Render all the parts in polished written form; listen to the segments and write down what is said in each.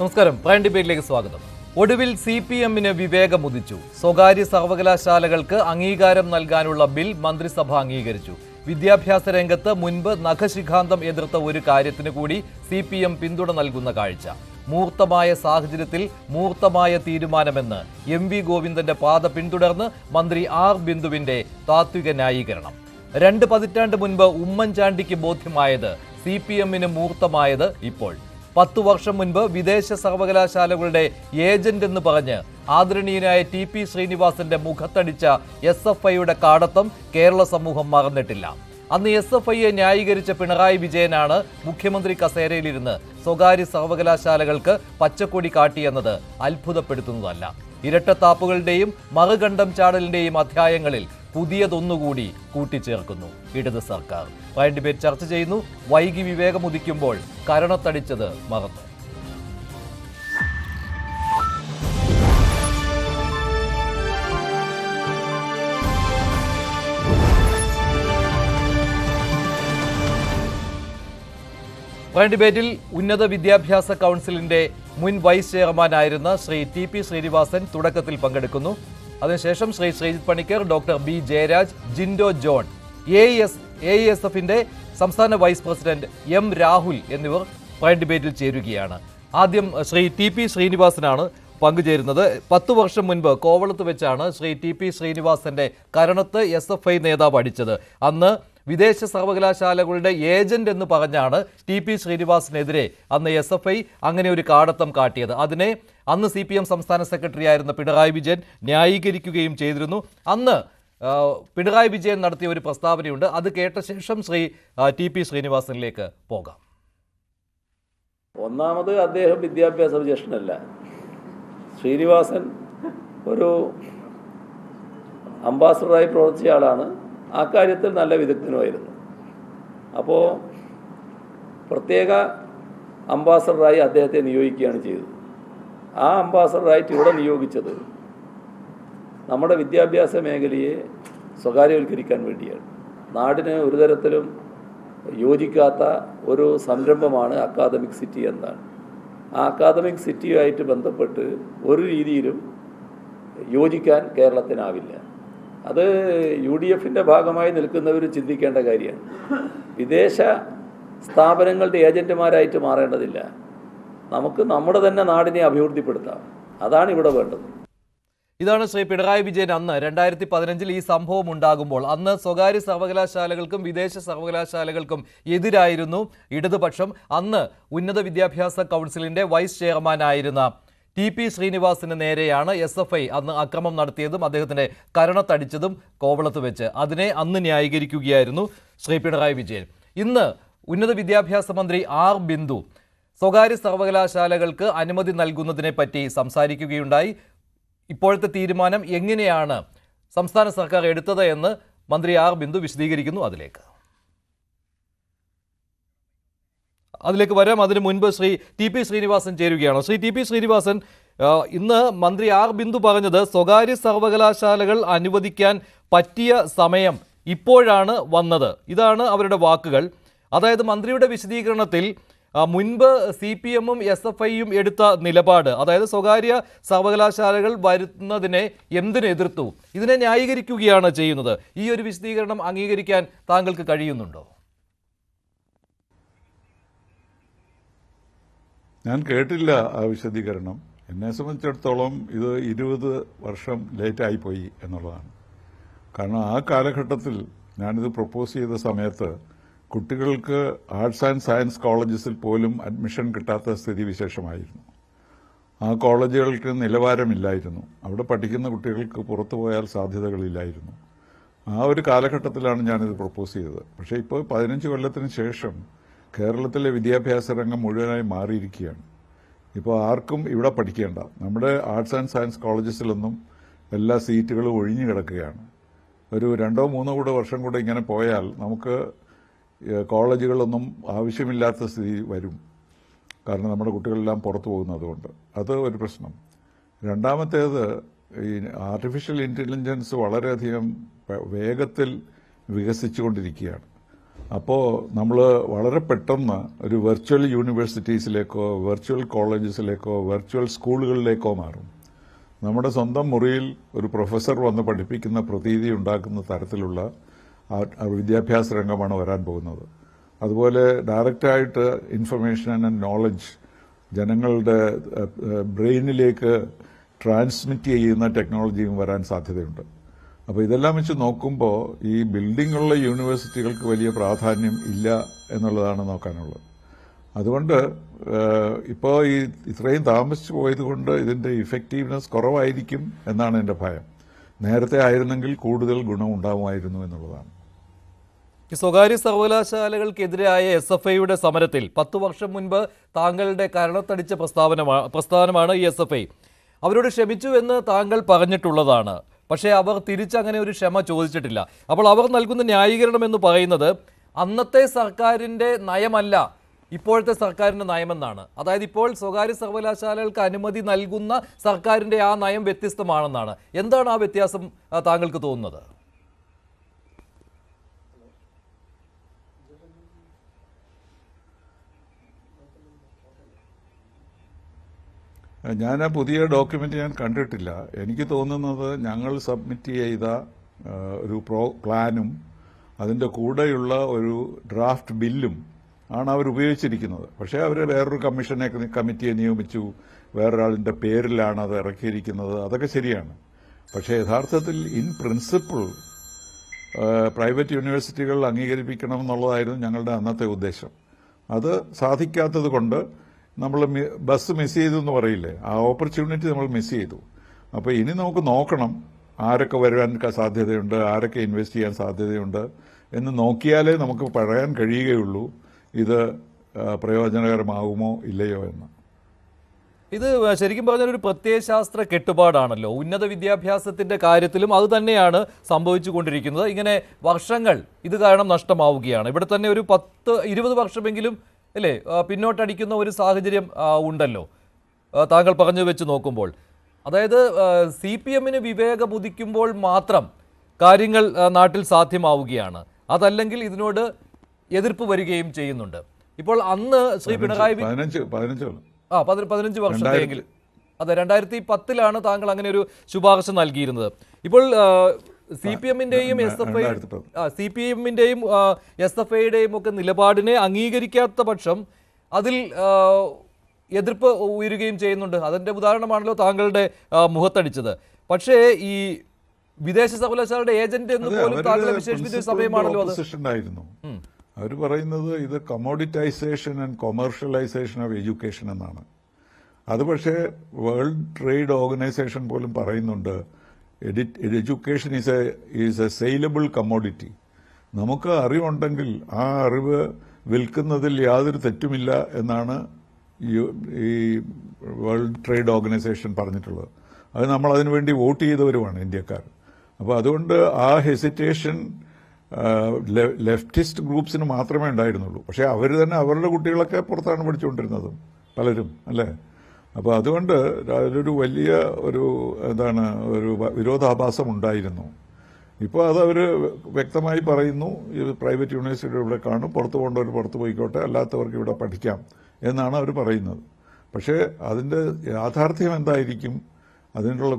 നമസ്കാരം. പ്രൈം ഡിബേറ്റിലേക്ക് സ്വാഗതം. ഒടുവിൽ CPM-ന് വിവേകമുദിച്ചു. സ്വകാര്യ സർവകലാശാലകൾക്ക് അംഗീകാരം നൽകാനുള്ള ബിൽ മന്ത്രിസഭ അംഗീകരിച്ചു. വിദ്യാഭ്യാസ രംഗത്ത് മുൻപ് നഖശിഖാന്തം എതിർത്ത ഒരു കാര്യത്തിന് കൂടി CPM പിന്തുണ നൽകുന്ന കാഴ്ച. മൂർത്തമായ സാഹചര്യത്തിൽ മൂർത്തമായ തീരുമാനമെന്ന് MV ഗോവിന്ദന്റെ പാത പിന്തുടർന്ന് മന്ത്രി R ബിന്ദുവിന്റെ താത്വിക ന്യായീകരണം. 2 പതിറ്റാണ്ട് മുൻപ് ഉമ്മൻചാണ്ടിക്ക് ബോധ്യമായത് CPM-ന് മൂർത്തമായത് ഇപ്പോൾ. 10 വർഷം മുൻപ് വിദേശ സർവകലാശാലകളുടെ ഏജന്റ് എന്ന് പറഞ്ഞ് ആദരണീയനായ TP ശ്രീനിവാസന്റെ മുഖത്തടിച്ച SFIയുടെ കാടത്തം കേരള സമൂഹം മറന്നിട്ടില്ല. അന്ന് SFIയെ ന്യായീകരിച്ച പിണറായി വിജയനാണ് മുഖ്യമന്ത്രി കസേരയിലിരുന്ന് സ്വകാര്യ സർവകലാശാലകൾക്ക് പച്ചക്കൊടി കാട്ടിയെന്നത് അത്ഭുതപ്പെടുത്തുന്നതല്ല. ഇരട്ടത്താപ്പുകളുടെയും മറുകണ്ഠം ചാടലിന്റെയും അധ്യായങ്ങളിൽ പുതിയതൊന്നുകൂടി കൂട്ടിച്ചേർക്കുന്നു ഇടത് സർക്കാർ. പ്രൈം ഡിബേറ്റ് ചർച്ച ചെയ്യുന്നു. വൈകി വിവേകമുദിക്കുമ്പോൾ കരണത്തടിച്ചത് മറന്നു. പ്രൈം ഡിബേറ്റിൽ ഉന്നത വിദ്യാഭ്യാസ കൗൺസിലിന്റെ മുൻ വൈസ് ചെയർമാനായിരുന്ന ശ്രീ TP ശ്രീനിവാസൻ തുടക്കത്തിൽ പങ്കെടുക്കുന്നു. അതിനുശേഷം Shri Sreejith Panicker, doctor B Jayaraj, Jindo John, AESF-ന്റെ സംസ്ഥാന വൈസ് പ്രസിഡന്റ് M രാഹുൽ എന്നിവർ പ്രൈം ഡിബേറ്റിൽ ചേരുകയാണ്. ആദ്യം ശ്രീ TP ശ്രീനിവാസനാണ് പങ്കുചേരുന്നത്. 10 വർഷം മുൻപ് കോവളത്ത് വെച്ചാണ് ശ്രീ TP ശ്രീനിവാസന്റെ കരണത്ത് SFI നേതാവ് അടിച്ചത്. അന്ന് വിദേശ സർവകലാശാലകളുടെ ഏജന്റ് എന്ന് പറഞ്ഞാണ് TP ശ്രീനിവാസനെതിരെ അന്ന് SFI അങ്ങനെ ഒരു കാടത്തം കാട്ടിയത്. അതിനെ അന്ന് CPM സംസ്ഥാന സെക്രട്ടറി ആയിരുന്ന പിണറായി വിജയൻ ന്യായീകരിക്കുകയും ചെയ്തിരുന്നു. അന്ന് പിണറായി വിജയൻ നടത്തിയ ഒരു പ്രസ്താവനയുണ്ട്. അത് കേട്ട ശേഷം ശ്രീ TP ശ്രീനിവാസനിലേക്ക് പോകാം. ഒന്നാമത് അദ്ദേഹം വിദ്യാഭ്യാസ വിചക്ഷണല്ല. ശ്രീനിവാസൻ ഒരു അംബാസഡറായി പ്രവർത്തിച്ച ആളാണ്. ആ കാര്യത്തിൽ നല്ല വിദഗ്ധനുമായിരുന്നു. അപ്പോൾ പ്രത്യേക അംബാസഡറായി അദ്ദേഹത്തെ നിയോഗിക്കുകയാണ് ചെയ്തത്. ആ അംബാസഡറായിട്ട് ഇവിടെ നിയോഗിച്ചത് നമ്മുടെ വിദ്യാഭ്യാസ മേഖലയെ സ്വകാര്യവൽക്കരിക്കാൻ വേണ്ടിയാണ്. നാടിന് ഒരു തരത്തിലും യോജിക്കാത്ത ഒരു സംരംഭമാണ് അക്കാദമിക് സിറ്റി എന്നാണ്. ആ അക്കാദമിക് സിറ്റിയുമായിട്ട് ബന്ധപ്പെട്ട് ഒരു രീതിയിലും യോജിക്കാൻ കേരളത്തിനാവില്ല. അത് UDF-ന്റെ ഭാഗമായി നിൽക്കുന്നവർ ചിന്തിക്കേണ്ട കാര്യമാണ്. വിദേശ സ്ഥാപനങ്ങളുടെ ഏജന്റുമാരായിട്ട് മാറേണ്ടതില്ല. നമുക്ക് നമ്മുടെ തന്നെ നാടിനെ അഭിവൃദ്ധിപ്പെടുത്താം. അതാണ് ഇവിടെ വേണ്ടത്. ഇതാണ് ശ്രീ പിണറായി വിജയൻ അന്ന് 2015 ഈ സംഭവം ഉണ്ടാകുമ്പോൾ അന്ന് സ്വകാര്യ സർവകലാശാലകൾക്കും വിദേശ സർവകലാശാലകൾക്കും എതിരായിരുന്നു ഇടതുപക്ഷം. അന്ന് ഉന്നത വിദ്യാഭ്യാസ കൗൺസിലിന്റെ വൈസ് ചെയർമാനായിരുന്ന TP ശ്രീനിവാസന് നേരെയാണ് SFI അന്ന് അക്രമം നടത്തിയതും അദ്ദേഹത്തിന്റെ കരണത്തടിച്ചതും കോവളത്ത് വെച്ച്. അതിനെ അന്ന് ന്യായീകരിക്കുകയായിരുന്നു ശ്രീ പിണറായി വിജയൻ. ഇന്ന് ഉന്നത വിദ്യാഭ്യാസ മന്ത്രി R ബിന്ദു സ്വകാര്യ സർവകലാശാലകൾക്ക് അനുമതി നൽകുന്നതിനെ പറ്റി സംസാരിക്കുകയുണ്ടായി. ഇപ്പോഴത്തെ തീരുമാനം എങ്ങനെയാണ് സംസ്ഥാന സർക്കാർ എടുത്തത് എന്ന് മന്ത്രി R ബിന്ദു വിശദീകരിക്കുന്നു. അതിലേക്ക് വരാം. അതിനു മുൻപ് ശ്രീ TP ശ്രീനിവാസൻ ചേരുകയാണ്. ശ്രീ TP ശ്രീനിവാസൻ, ഇന്ന് മന്ത്രി R ബിന്ദു പറഞ്ഞത് സ്വകാര്യ സർവകലാശാലകൾ അനുവദിക്കാൻ പറ്റിയ സമയം ഇപ്പോഴാണ് വന്നത്. ഇതാണ് അവരുടെ വാക്കുകൾ. അതായത് മന്ത്രിയുടെ വിശദീകരണത്തിൽ മുൻപ് CPM-ഉം SFI-യും എടുത്ത നിലപാട്, അതായത് സ്വകാര്യ സർവകലാശാലകൾ വരുന്നതിനെ എന്തിനെതിർത്തു, ഇതിനെ ന്യായീകരിക്കുകയാണ് ചെയ്യുന്നത്. ഈ ഒരു വിശദീകരണം അംഗീകരിക്കാൻ താങ്കൾക്ക് കഴിയുന്നുണ്ടോ? ഞാൻ കേട്ടില്ല ആ വിശദീകരണം. എന്നെ സംബന്ധിച്ചിടത്തോളം ഇത് 20 വർഷം ലേറ്റായിപ്പോയി എന്നുള്ളതാണ്. കാരണം ആ കാലഘട്ടത്തിൽ ഞാനിത് പ്രപ്പോസ് ചെയ്ത സമയത്ത് കുട്ടികൾക്ക് ആർട്സ് ആൻഡ് സയൻസ് കോളേജസിൽ പോലും അഡ്മിഷൻ കിട്ടാത്ത സ്ഥിതിവിശേഷമായിരുന്നു. ആ കോളേജുകൾക്ക് നിലവാരമില്ലായിരുന്നു. അവിടെ പഠിക്കുന്ന കുട്ടികൾക്ക് പുറത്തു പോയാൽ സാധ്യതകളില്ലായിരുന്നു. ആ ഒരു കാലഘട്ടത്തിലാണ് ഞാനിത് പ്രപ്പോസ് ചെയ്തത്. പക്ഷേ ഇപ്പോൾ 15 കൊല്ലത്തിന് ശേഷം കേരളത്തിലെ വിദ്യാഭ്യാസ രംഗം മുഴുവനായി മാറിയിരിക്കുകയാണ്. ഇപ്പോൾ ആർക്കും ഇവിടെ പഠിക്കേണ്ട. നമ്മുടെ ആർട്സ് ആൻഡ് സയൻസ് കോളേജസിലൊന്നും എല്ലാ സീറ്റുകളും ഒഴിഞ്ഞു കിടക്കുകയാണ്. ഒരു 2-3 കൂടെ വർഷം കൂടെ ഇങ്ങനെ പോയാൽ നമുക്ക് കോളേജുകളൊന്നും ആവശ്യമില്ലാത്ത സ്ഥിതി വരും. കാരണം നമ്മുടെ കുട്ടികളെല്ലാം പുറത്തു പോകുന്നതുകൊണ്ട് അത് ഒരു പ്രശ്നം. രണ്ടാമത്തേത്, ഈ ആർട്ടിഫിഷ്യൽ ഇൻ്റലിജൻസ് വളരെയധികം വേഗത്തിൽ വികസിച്ചുകൊണ്ടിരിക്കുകയാണ്. അപ്പോൾ നമ്മൾ വളരെ പെട്ടെന്ന് ഒരു വെർച്വൽ യൂണിവേഴ്സിറ്റീസിലേക്കോ വെർച്വൽ കോളേജസിലേക്കോ വെർച്വൽ സ്കൂളുകളിലേക്കോ മാറും. നമ്മുടെ സ്വന്തം മുറിയിൽ ഒരു പ്രൊഫസർ വന്ന് പഠിപ്പിക്കുന്ന പ്രതീതി ഉണ്ടാക്കുന്ന തരത്തിലുള്ള വിദ്യാഭ്യാസ രംഗമാണ് വരാൻ പോകുന്നത്. അതുപോലെ ഡയറക്റ്റായിട്ട് ഇൻഫർമേഷൻ ആൻഡ് നോളജ് ജനങ്ങളുടെ ബ്രെയിനിലേക്ക് ട്രാൻസ്മിറ്റ് ചെയ്യുന്ന ടെക്നോളജിയും വരാൻ സാധ്യതയുണ്ട്. അപ്പോൾ ഇതെല്ലാം വെച്ച് നോക്കുമ്പോൾ ഈ ബിൽഡിങ്ങുള്ള യൂണിവേഴ്സിറ്റികൾക്ക് വലിയ പ്രാധാന്യം ഇല്ല എന്നുള്ളതാണ് നോക്കാനുള്ളത്. അതുകൊണ്ട് ഇപ്പോൾ ഈ ഇത്രയും താമസിച്ചു പോയതുകൊണ്ട് ഇതിൻ്റെ ഇഫക്റ്റീവ്നെസ് കുറവായിരിക്കും എന്നാണ് എൻ്റെ ഭയം. നേരത്തെ ആയിരുന്നെങ്കിൽ കൂടുതൽ ഗുണമുണ്ടാകുമായിരുന്നു എന്നുള്ളതാണ്. ഈ സ്വകാര്യ സർവകലാശാലകൾക്കെതിരായ SFIയുടെ സമരത്തിൽ 10 വർഷം മുൻപ് താങ്കളുടെ കരണത്തടിച്ച പ്രസ്ഥാനമാണ് ഈ SFI. അവരോട് ക്ഷമിച്ചു എന്ന് താങ്കൾ പറഞ്ഞിട്ടുള്ളതാണ്. പക്ഷേ അവർ തിരിച്ചങ്ങനെ ഒരു ക്ഷമ ചോദിച്ചിട്ടില്ല. അപ്പോൾ അവർ നൽകുന്ന ന്യായീകരണം എന്ന് പറയുന്നത് അന്നത്തെ സർക്കാരിൻ്റെ നയമല്ല ഇപ്പോഴത്തെ സർക്കാരിൻ്റെ നയമെന്നാണ്. അതായത് ഇപ്പോൾ സ്വകാര്യ സർവകലാശാലകൾക്ക് അനുമതി നൽകുന്ന സർക്കാരിൻ്റെ ആ നയം വ്യത്യസ്തമാണെന്നാണ്. എന്താണ് ആ വ്യത്യാസം താങ്കൾക്ക് തോന്നുന്നത്? ഞാൻ ആ പുതിയ ഡോക്യുമെന്റ് ഞാൻ കണ്ടിട്ടില്ല. എനിക്ക് തോന്നുന്നത് ഞങ്ങൾ സബ്മിറ്റ് ചെയ്ത ഒരു പ്ലാനും അതിൻ്റെ കൂടെയുള്ള ഒരു ഡ്രാഫ്റ്റ് ബില്ലും ആണ് അവർ ഉപയോഗിച്ചിരിക്കുന്നത്. പക്ഷേ അവർ വേറൊരു കമ്മിറ്റിയെ നിയമിച്ചു, വേറൊരാളിൻ്റെ പേരിലാണ് അത് ഇറക്കിയിരിക്കുന്നത്. അതൊക്കെ ശരിയാണ്. പക്ഷേ യഥാർത്ഥത്തിൽ ഇൻ പ്രിൻസിപ്പിൾ പ്രൈവറ്റ് യൂണിവേഴ്സിറ്റികൾ അംഗീകരിപ്പിക്കണം എന്നുള്ളതായിരുന്നു ഞങ്ങളുടെ അന്നത്തെ ഉദ്ദേശം. അത് സാധിക്കാത്തത് കൊണ്ട് നമ്മൾ ബസ് മിസ് ചെയ്തു എന്ന് പറയില്ലേ, ആ ഓപ്പർച്യൂണിറ്റി നമ്മൾ മിസ് ചെയ്തു. അപ്പോൾ ഇനി നമുക്ക് നോക്കണം ആരൊക്കെ വരാൻ സാധ്യതയുണ്ട്, ആരൊക്കെ ഇൻവെസ്റ്റ് ചെയ്യാൻ സാധ്യതയുണ്ട് എന്ന് നോക്കിയാലേ നമുക്ക് പറയാൻ കഴിയുകയുള്ളൂ ഇത് പ്രയോജനകരമാകുമോ ഇല്ലയോ എന്ന്. ഇത് ശരിക്കും പറഞ്ഞാൽ ഒരു പ്രത്യയശാസ്ത്ര കെട്ടുപാടാണല്ലോ. ഉന്നത വിദ്യാഭ്യാസത്തിന്റെ കാര്യത്തിലും അത് തന്നെയാണ് സംഭവിച്ചുകൊണ്ടിരിക്കുന്നത്. ഇങ്ങനെ വർഷങ്ങൾ ഇത് കാരണം നഷ്ടമാവുകയാണ്. ഇവിടെ തന്നെ ഒരു 10-20 വർഷമെങ്കിലും അല്ലേ പിന്നോട്ടടിക്കുന്ന ഒരു സാഹചര്യം ഉണ്ടല്ലോ താങ്കൾ പറഞ്ഞു വെച്ച് നോക്കുമ്പോൾ. അതായത് CPMന് വിവേകമുദിക്കുമ്പോൾ മാത്രം കാര്യങ്ങൾ നാട്ടിൽ സാധ്യമാവുകയാണ്. അതല്ലെങ്കിൽ ഇതിനോട് എതിർപ്പ് വരികയും ചെയ്യുന്നുണ്ട്. ഇപ്പോൾ അന്ന് ശ്രീ പിണറായി 15 വർഷത്തെയെങ്കിൽ അതെ 2010 താങ്കൾ അങ്ങനെ ഒരു ശുപാർശ നൽകിയിരുന്നത്. ഇപ്പോൾ CPMന്റെയും SFIയുടെയും ഒക്കെ നിലപാടിനെ അംഗീകരിക്കാത്ത പക്ഷം അതിൽ എതിർപ്പ് ഉയരുകയും ചെയ്യുന്നുണ്ട്. അതിന്റെ ഉദാഹരണമാണല്ലോ താങ്കളുടെ മുഖത്തടിച്ചത്. പക്ഷേ ഈ വിദേശ സർവകലാശാലയുടെ ഏജന്റ് എന്ന് പോലും താങ്കളെ വിശേഷിപ്പിച്ച സമയമാണല്ലോ അത്. അവർ പറയുന്നത് ഇത് കമ്മോഡിറ്റൈസേഷൻ ആൻഡ് കൊമേഴ്ഷ്യലൈസേഷൻ ഓഫ് എഡ്യൂക്കേഷൻ എന്നാണ്. അത് പക്ഷേ വേൾഡ് ട്രേഡ് ഓർഗനൈസേഷൻ പോലും പറയുന്നുണ്ട് education is A saleable commodity. നമുക്ക് അറിവുണ്ടെങ്കിൽ ആ അറിവ് വിൽക്കുന്നതിൽ യാതൊരു തെറ്റുമില്ല എന്നാണ് ഈ വേൾഡ് ട്രേഡ് ഓർഗനൈസേഷൻ പറഞ്ഞിട്ടുള്ളത്. അത് നമ്മൾ അതിനുവേണ്ടി വോട്ട് ചെയ്തവരുമാണ് ഇന്ത്യക്കാർ. അപ്പോൾ അതുകൊണ്ട് ആ ഹെസിറ്റേഷൻ ലെഫ്റ്റിസ്റ്റ് ഗ്രൂപ്പ്സിന് മാത്രമേ ഉണ്ടായിരുന്നുള്ളൂ. പക്ഷേ അവർ തന്നെ അവരുടെ കുട്ടികളൊക്കെ പുറത്താണ് പഠിച്ചുകൊണ്ടിരുന്നത് പലരും, അല്ലേ? അപ്പോൾ അതുകൊണ്ട് അതിലൊരു വലിയ ഒരു ഒരു വിരോധാഭാസം ഉണ്ടായിരുന്നു. ഇപ്പോൾ അതവർ വ്യക്തമായി പറയുന്നു, ഇത് പ്രൈവറ്റ് യൂണിവേഴ്സിറ്റി ഇവിടെ കാണും, പുറത്തു പോകേണ്ടവർ പുറത്തു പോയിക്കോട്ടെ, അല്ലാത്തവർക്ക് ഇവിടെ പഠിക്കാം എന്നാണ് അവർ പറയുന്നത്. പക്ഷേ അതിൻ്റെ യാഥാർത്ഥ്യം എന്തായിരിക്കും, അതിനുള്ള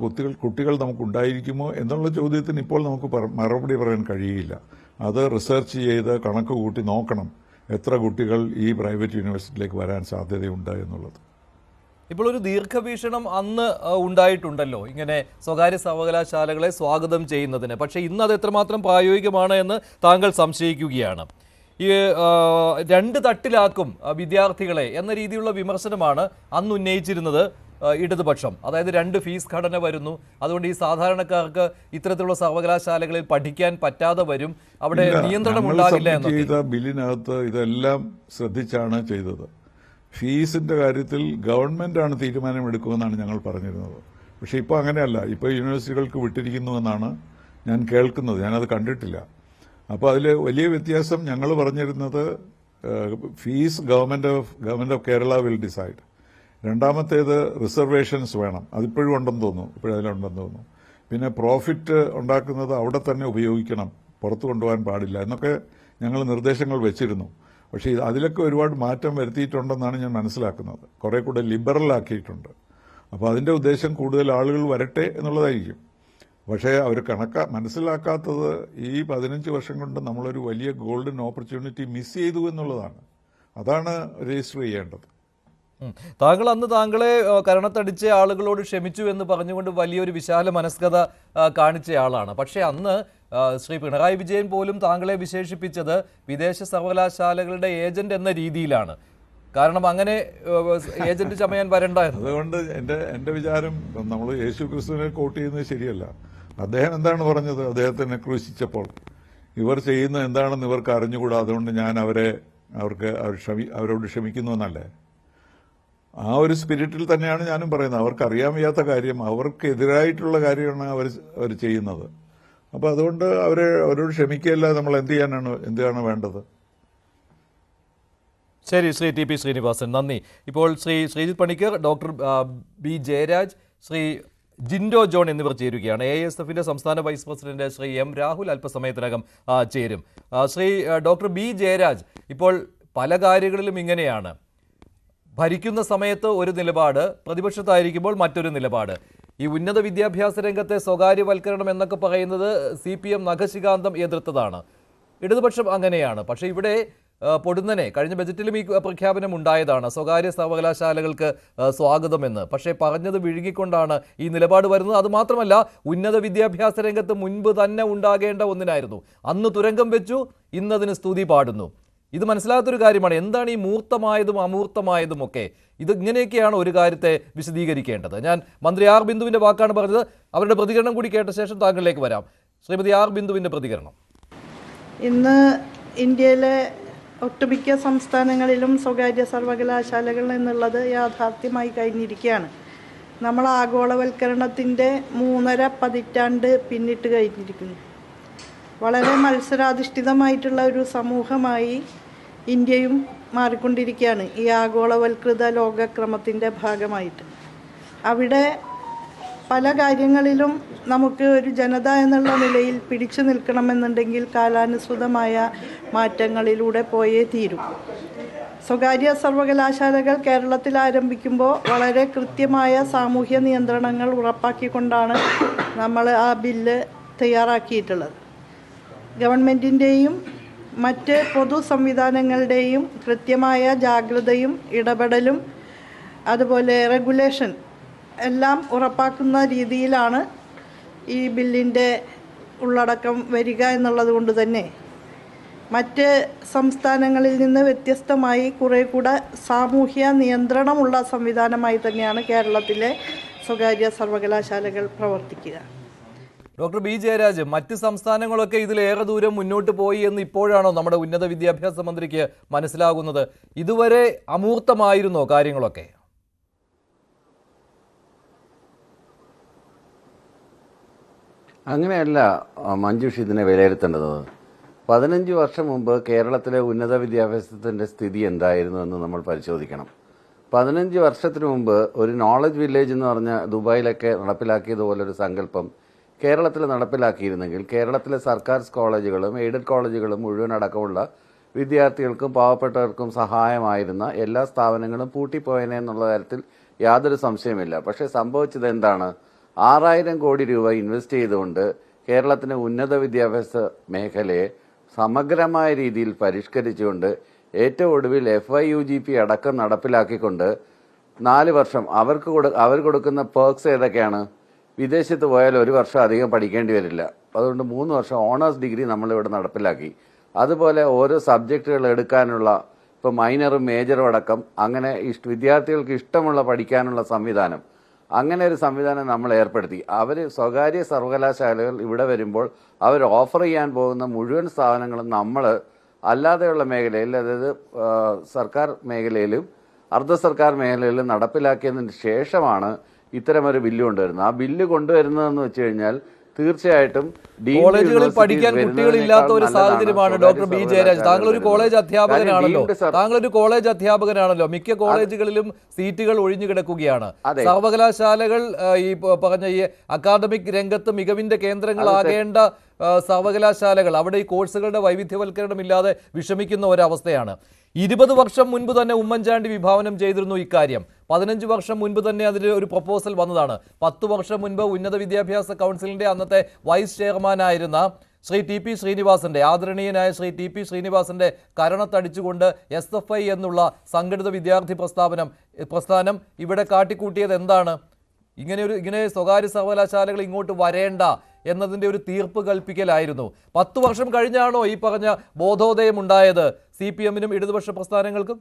കുട്ടികൾ നമുക്കുണ്ടായിരിക്കുമോ എന്നുള്ള ചോദ്യത്തിന് ഇപ്പോൾ നമുക്ക് മറുപടി പറയാൻ കഴിയില്ല. അത് റിസർച്ച് ചെയ്ത് കണക്ക് കൂട്ടി നോക്കണം എത്ര കുട്ടികൾ ഈ പ്രൈവറ്റ് യൂണിവേഴ്സിറ്റിയിലേക്ക് വരാൻ സാധ്യതയുണ്ട് എന്നുള്ളത്. ഇപ്പോൾ ഒരു ദീർഘവീക്ഷണം അന്ന് ഉണ്ടായിട്ടുണ്ടല്ലോ ഇങ്ങനെ സ്വകാര്യ സർവകലാശാലകളെ സ്വാഗതം ചെയ്യുന്നതിന്. പക്ഷേ ഇന്ന് അത് എത്രമാത്രം പ്രായോഗികമാണ് എന്ന് താങ്കൾ സംശയിക്കുകയാണ്. ഈ 2 തട്ടിലാക്കും വിദ്യാർത്ഥികളെ എന്ന രീതിയിലുള്ള വിമർശനമാണ് അന്ന് ഉന്നയിച്ചിരുന്നത് ഇടതുപക്ഷം. അതായത് 2 ഫീസ് ഘടന വരുന്നു, അതുകൊണ്ട് ഈ സാധാരണക്കാർക്ക് ഇത്തരത്തിലുള്ള സർവകലാശാലകളിൽ പഠിക്കാൻ പറ്റാതെ വരും, അവിടെ നിയന്ത്രണം ഉണ്ടാകില്ല എന്നൊക്കെ. ബില്ലിനകത്ത് ഇതെല്ലാം ശ്രദ്ധിച്ചാണ് ചെയ്തത്. ഫീസിന്റെ കാര്യത്തിൽ ഗവൺമെന്റാണ് തീരുമാനമെടുക്കുമെന്നാണ് ഞങ്ങൾ പറഞ്ഞിരുന്നത്. പക്ഷെ ഇപ്പോൾ അങ്ങനെയല്ല. ഇപ്പോൾ യൂണിവേഴ്സിറ്റികൾക്ക് വിട്ടിരിക്കുന്നു എന്നാണ് ഞാൻ കേൾക്കുന്നത്. ഞാനത് കണ്ടിട്ടില്ല. അപ്പോൾ അതിൽ വലിയ വ്യത്യാസം ഞങ്ങൾ പറഞ്ഞിരുന്നത് fees government of Kerala will decide. രണ്ടാമത്തേത് റിസർവേഷൻസ് വേണം. അതിപ്പോഴും ഉണ്ടെന്ന് തോന്നുന്നു, ഇപ്പോഴും അതിലുണ്ടെന്ന് തോന്നുന്നു. പിന്നെ പ്രോഫിറ്റ് ഉണ്ടാക്കുന്നത് അവിടെ തന്നെ ഉപയോഗിക്കണം പുറത്തു കൊണ്ടുപോകാൻ പാടില്ല എന്നൊക്കെ ഞങ്ങൾ നിർദ്ദേശങ്ങൾ വെച്ചിരുന്നു. പക്ഷേ അതിലൊക്കെ ഒരുപാട് മാറ്റം വരുത്തിയിട്ടുണ്ടെന്നാണ് ഞാൻ മനസ്സിലാക്കുന്നത്. കുറെ കൂടെ ലിബറലാക്കിയിട്ടുണ്ട്. അപ്പോൾ അതിൻ്റെ ഉദ്ദേശം കൂടുതൽ ആളുകൾ വരട്ടെ എന്നുള്ളതായിരിക്കും. പക്ഷേ അവർ മനസ്സിലാക്കാത്തത് ഈ 15 വർഷം കൊണ്ട് നമ്മളൊരു വലിയ ഗോൾഡൻ ഓപ്പർച്യൂണിറ്റി മിസ് ചെയ്തു എന്നുള്ളതാണ്. അതാണ് രജിസ്റ്റർ ചെയ്യേണ്ടത്. താങ്കൾ അന്ന് താങ്കളെ കരണത്തടിച്ച ആളുകളോട് ക്ഷമിച്ചു എന്ന് പറഞ്ഞുകൊണ്ട് വലിയൊരു വിശാല മനസ്കത കാണിച്ച ആളാണ്. പക്ഷേ അന്ന് ശ്രീ പിണറായി വിജയൻ പോലും താങ്കളെ വിശേഷിപ്പിച്ചത് വിദേശ സർവകലാശാലകളുടെ ഏജന്റ് എന്ന രീതിയിലാണ്. കാരണം അങ്ങനെ ഏജന്റ് ചമയാൻ വരണ്ടായിരുന്നു. അതുകൊണ്ട് എൻ്റെ വിചാരം, നമ്മൾ യേശു ക്രിസ്തുവിനെ കോട്ട് ചെയ്യുന്നത് ശരിയല്ല. അദ്ദേഹം എന്താണ് പറഞ്ഞത്? അദ്ദേഹത്തിനെ ക്രൂശിച്ചപ്പോൾ ഇവർ ചെയ്യുന്ന എന്താണെന്ന് ഇവർക്ക് അറിഞ്ഞുകൂടാ, അതുകൊണ്ട് ഞാൻ അവരോട് ക്ഷമിക്കുന്നു എന്നല്ലേ? ആ ഒരു സ്പിരിറ്റിൽ തന്നെയാണ് ഞാനും പറയുന്നത്. അവർക്ക് അറിയാൻ വയ്യാത്ത കാര്യം, അവർക്കെതിരായിട്ടുള്ള കാര്യമാണ് അവർ ചെയ്യുന്നത്. അപ്പോൾ അതുകൊണ്ട് അവരോട് ക്ഷമിക്കുകയല്ല, നമ്മൾ എന്താണ് വേണ്ടത്? ശരി, ശ്രീ ടി പി ശ്രീനിവാസൻ, നന്ദി. ഇപ്പോൾ Shri Sreejith Panicker, doctor B Jayaraj, Shri Jindo John എന്നിവർ ചേരുകയാണ്. AISFന്റെ സംസ്ഥാന vice president Shri M Rahul അല്പസമയത്തിനകം ചേരും. ശ്രീ ഡോക്ടർ ബി ജയരാജ്, ഇപ്പോൾ പല കാര്യങ്ങളിലും ഇങ്ങനെയാണ്. ഭരിക്കുന്ന സമയത്ത് ഒരു നിലപാട്, പ്രതിപക്ഷത്തായിരിക്കുമ്പോൾ മറ്റൊരു നിലപാട്. ഈ ഉന്നത വിദ്യാഭ്യാസ രംഗത്തെ സ്വകാര്യവൽക്കരണം എന്നൊക്കെ പറയുന്നത് CPM നഖശികാന്തം എതിർത്തതാണ്. ഇടതുപക്ഷം അങ്ങനെയാണ്. പക്ഷേ ഇവിടെ പൊടുന്നനെ കഴിഞ്ഞ ബജറ്റിലും ഈ പ്രഖ്യാപനം ഉണ്ടായതാണ്, സ്വകാര്യ സർവകലാശാലകൾക്ക് സ്വാഗതമെന്ന്. പക്ഷേ പറഞ്ഞത് വിഴുങ്ങിക്കൊണ്ടാണ് ഈ നിലപാട് വരുന്നത്. അതുമാത്രമല്ല, ഉന്നത വിദ്യാഭ്യാസ രംഗത്ത് മുൻപ് തന്നെ ഉണ്ടാകേണ്ട ഒന്നിനായിരുന്നു. അന്ന് തുരങ്കം വെച്ചു, ഇന്നതിന് സ്തുതി പാടുന്നു. ഇത് മനസ്സിലാത്തൊരു കാര്യമാണ്. എന്താണ് ഈ മൂർത്തമായതും അമൂർത്തമായതും ഒക്കെ? ഇത് ഇങ്ങനെയൊക്കെയാണ് ഒരു കാര്യത്തെ വിശദീകരിക്കേണ്ടത്. ഞാൻ മന്ത്രി ആർ ബിന്ദുവിൻ്റെ വാക്കാണ് പറഞ്ഞത്. അവരുടെ പ്രതികരണം കൂടി കേട്ട ശേഷം താങ്കളിലേക്ക് വരാം. ശ്രീമതി ആർ ബിന്ദുവിൻ്റെ പ്രതികരണം. ഇന്ന് ഇന്ത്യയിലെ ഒട്ടുമിക്ക സംസ്ഥാനങ്ങളിലും സ്വകാര്യ സർവകലാശാലകൾ എന്നുള്ളത് യാഥാർത്ഥ്യമായി കഴിഞ്ഞിരിക്കുകയാണ്. നമ്മൾ ആഗോളവൽക്കരണത്തിൻ്റെ 3.5 പതിറ്റാണ്ട് പിന്നിട്ട് കഴിഞ്ഞിരിക്കുന്നു. വളരെ മത്സരാധിഷ്ഠിതമായിട്ടുള്ള ഒരു സമൂഹമായി ഇന്ത്യയും മാറിക്കൊണ്ടിരിക്കുകയാണ് ഈ ആഗോളവൽകൃത ലോകക്രമത്തിൻ്റെ ഭാഗമായിട്ട്. അവിടെ പല കാര്യങ്ങളിലും നമുക്ക് ഒരു ജനത എന്നുള്ള നിലയിൽ പിടിച്ചു നിൽക്കണമെന്നുണ്ടെങ്കിൽ കാലാനുസൃതമായ മാറ്റങ്ങളിലൂടെ പോയേ തീരും. സ്വകാര്യ സർവകലാശാലകൾ കേരളത്തിൽ ആരംഭിക്കുമ്പോൾ വളരെ കൃത്യമായ സാമൂഹ്യ നിയന്ത്രണങ്ങൾ ഉറപ്പാക്കിക്കൊണ്ടാണ് നമ്മൾ ആ ബില്ല് തയ്യാറാക്കിയിട്ടുള്ളത്. ഗവൺമെൻറ്റിൻ്റെയും മറ്റ് പൊതു സംവിധാനങ്ങളുടെയും കൃത്യമായ ജാഗ്രതയും ഇടപെടലും അതുപോലെ റെഗുലേഷൻ എല്ലാം ഉറപ്പാക്കുന്ന രീതിയിലാണ് ഈ ബില്ലിൻ്റെ ഉള്ളടക്കം വരിക എന്നുള്ളത് കൊണ്ട് തന്നെ മറ്റ് സംസ്ഥാനങ്ങളിൽ നിന്ന് വ്യത്യസ്തമായി കുറേ കൂടെ സാമൂഹ്യ നിയന്ത്രണമുള്ള സംവിധാനമായി തന്നെയാണ് കേരളത്തിലെ സ്വകാര്യ സർവകലാശാലകൾ പ്രവർത്തിക്കുക. ഡോക്ടർ ബി ജയരാജ്, മറ്റ് സംസ്ഥാനങ്ങളൊക്കെ ഇതിലേറെ ദൂരം മുന്നോട്ട് പോയി എന്ന് ഇപ്പോഴാണോ നമ്മുടെ ഉന്നത വിദ്യാഭ്യാസ മന്ത്രിക്ക് മനസ്സിലാകുന്നത്? ഇതുവരെ അമൂർത്തമായിരുന്നോ കാര്യങ്ങളൊക്കെ? അങ്ങനെയല്ല മഞ്ജുഷ് ഇതിനെ വിലയിരുത്തേണ്ടത്. 15 വർഷം മുമ്പ് കേരളത്തിലെ ഉന്നത വിദ്യാഭ്യാസത്തിൻ്റെ സ്ഥിതി എന്തായിരുന്നു എന്ന് നമ്മൾ പരിശോധിക്കണം. 15 വർഷത്തിന് മുമ്പ് ഒരു നോളജ് വില്ലേജ് എന്ന് പറഞ്ഞ ദുബായിലൊക്കെ നടപ്പിലാക്കിയതുപോലൊരു സങ്കല്പം കേരളത്തിൽ നടപ്പിലാക്കിയിരുന്നെങ്കിൽ കേരളത്തിലെ സർക്കാർ കോളേജുകളും എയ്ഡഡ് കോളേജുകളും മുഴുവൻ അടക്കമുള്ള വിദ്യാർത്ഥികൾക്കും പാവപ്പെട്ടവർക്കും സഹായമായിരുന്ന എല്ലാ സ്ഥാപനങ്ങളും പൂട്ടിപ്പോയനെ എന്നുള്ള കാര്യത്തിൽ യാതൊരു സംശയമില്ല. പക്ഷേ സംഭവിച്ചത് എന്താണ്? 6000 കോടി രൂപ ഇൻവെസ്റ്റ് ചെയ്തുകൊണ്ട് കേരളത്തിൻ്റെ ഉന്നത വിദ്യാഭ്യാസ മേഖലയെ സമഗ്രമായ രീതിയിൽ പരിഷ്കരിച്ചുകൊണ്ട് ഏറ്റവും ഒടുവിൽ FIUGP അടക്കം നടപ്പിലാക്കിക്കൊണ്ട് 4 വർഷം അവർ കൊടുക്കുന്ന പേർക്സ് ഏതൊക്കെയാണ്? വിദേശത്ത് പോയാൽ 1 വർഷം അധികം പഠിക്കേണ്ടി വരില്ല. അതുകൊണ്ട് 3 വർഷം ഓണേഴ്സ് ഡിഗ്രി നമ്മളിവിടെ നടപ്പിലാക്കി. അതുപോലെ ഓരോ സബ്ജക്റ്റുകൾ എടുക്കാനുള്ള, ഇപ്പോൾ മൈനറും മേജറും അടക്കം അങ്ങനെ വിദ്യാർത്ഥികൾക്ക് ഇഷ്ടമുള്ള പഠിക്കാനുള്ള സംവിധാനം, അങ്ങനെ ഒരു സംവിധാനം നമ്മൾ ഏർപ്പെടുത്തി. സ്വകാര്യ സർവകലാശാലകൾ ഇവിടെ വരുമ്പോൾ അവർ ഓഫർ ചെയ്യാൻ പോകുന്ന മുഴുവൻ സ്ഥാപനങ്ങളും നമ്മൾ അല്ലാതെയുള്ള മേഖലയിൽ, അതായത് സർക്കാർ മേഖലയിലും അർദ്ധ സർക്കാർ മേഖലയിലും നടപ്പിലാക്കിയതിന് ശേഷമാണ് ഇത്തരമൊരു ബില്ല് കൊണ്ടുവരുന്നത്. ആ ബില്ല് കൊണ്ടുവരുന്നതെന്ന് വെച്ച് കഴിഞ്ഞാൽ തീർച്ചയായിട്ടും കോളേജുകളിൽ പഠിക്കാൻ കുട്ടികളില്ലാത്ത ഒരു സാഹചര്യമാണ്. ഡോക്ടർ ബി ജയരാജ്, താങ്കളൊരു കോളേജ് അധ്യാപകനാണല്ലോ. മിക്ക കോളേജുകളിലും സീറ്റുകൾ ഒഴിഞ്ഞു കിടക്കുകയാണ്. സർവകലാശാലകൾ ഈ പറഞ്ഞ ഈ അക്കാദമിക് രംഗത്ത് മികവിന്റെ കേന്ദ്രങ്ങളാകേണ്ട സർവകലാശാലകൾ അവിടെ ഈ കോഴ്സുകളുടെ വൈവിധ്യവൽക്കരണമില്ലാതെ വിഷമിക്കുന്ന ഒരവസ്ഥയാണ്. 20 വർഷം മുൻപ് തന്നെ ഉമ്മൻചാണ്ടി വിഭാവനം ചെയ്തിരുന്നു ഇക്കാര്യം. 15 വർഷം മുൻപ് തന്നെ അതിന് ഒരു പ്രപ്പോസൽ വന്നതാണ്. 10 വർഷം മുൻപ് ഉന്നത വിദ്യാഭ്യാസ കൗൺസിലിന്റെ അന്നത്തെ വൈസ് ചെയർമാനായിരുന്ന ശ്രീ ടി പി ശ്രീനിവാസന്റെ, ആദരണീയനായ ശ്രീ ടി പി ശ്രീനിവാസന്റെ കരണത്തടിച്ചുകൊണ്ട് SFI എന്നുള്ള സംഘടിത വിദ്യാർത്ഥി പ്രസ്ഥാനം ഇവിടെ കാട്ടിക്കൂട്ടിയത് എന്താണ്? ഇങ്ങനെ സ്വകാര്യ സർവകലാശാലകൾ ഇങ്ങോട്ട് വരേണ്ട എന്നതിൻ്റെ ഒരു തീർപ്പ് കൽപ്പിക്കലായിരുന്നു. 10 വർഷം കഴിഞ്ഞാണോ ഈ പറഞ്ഞ ബോധോദയം ഉണ്ടായത് CPM-നും ഇടതുപക്ഷ പ്രസ്ഥാനങ്ങൾക്കും?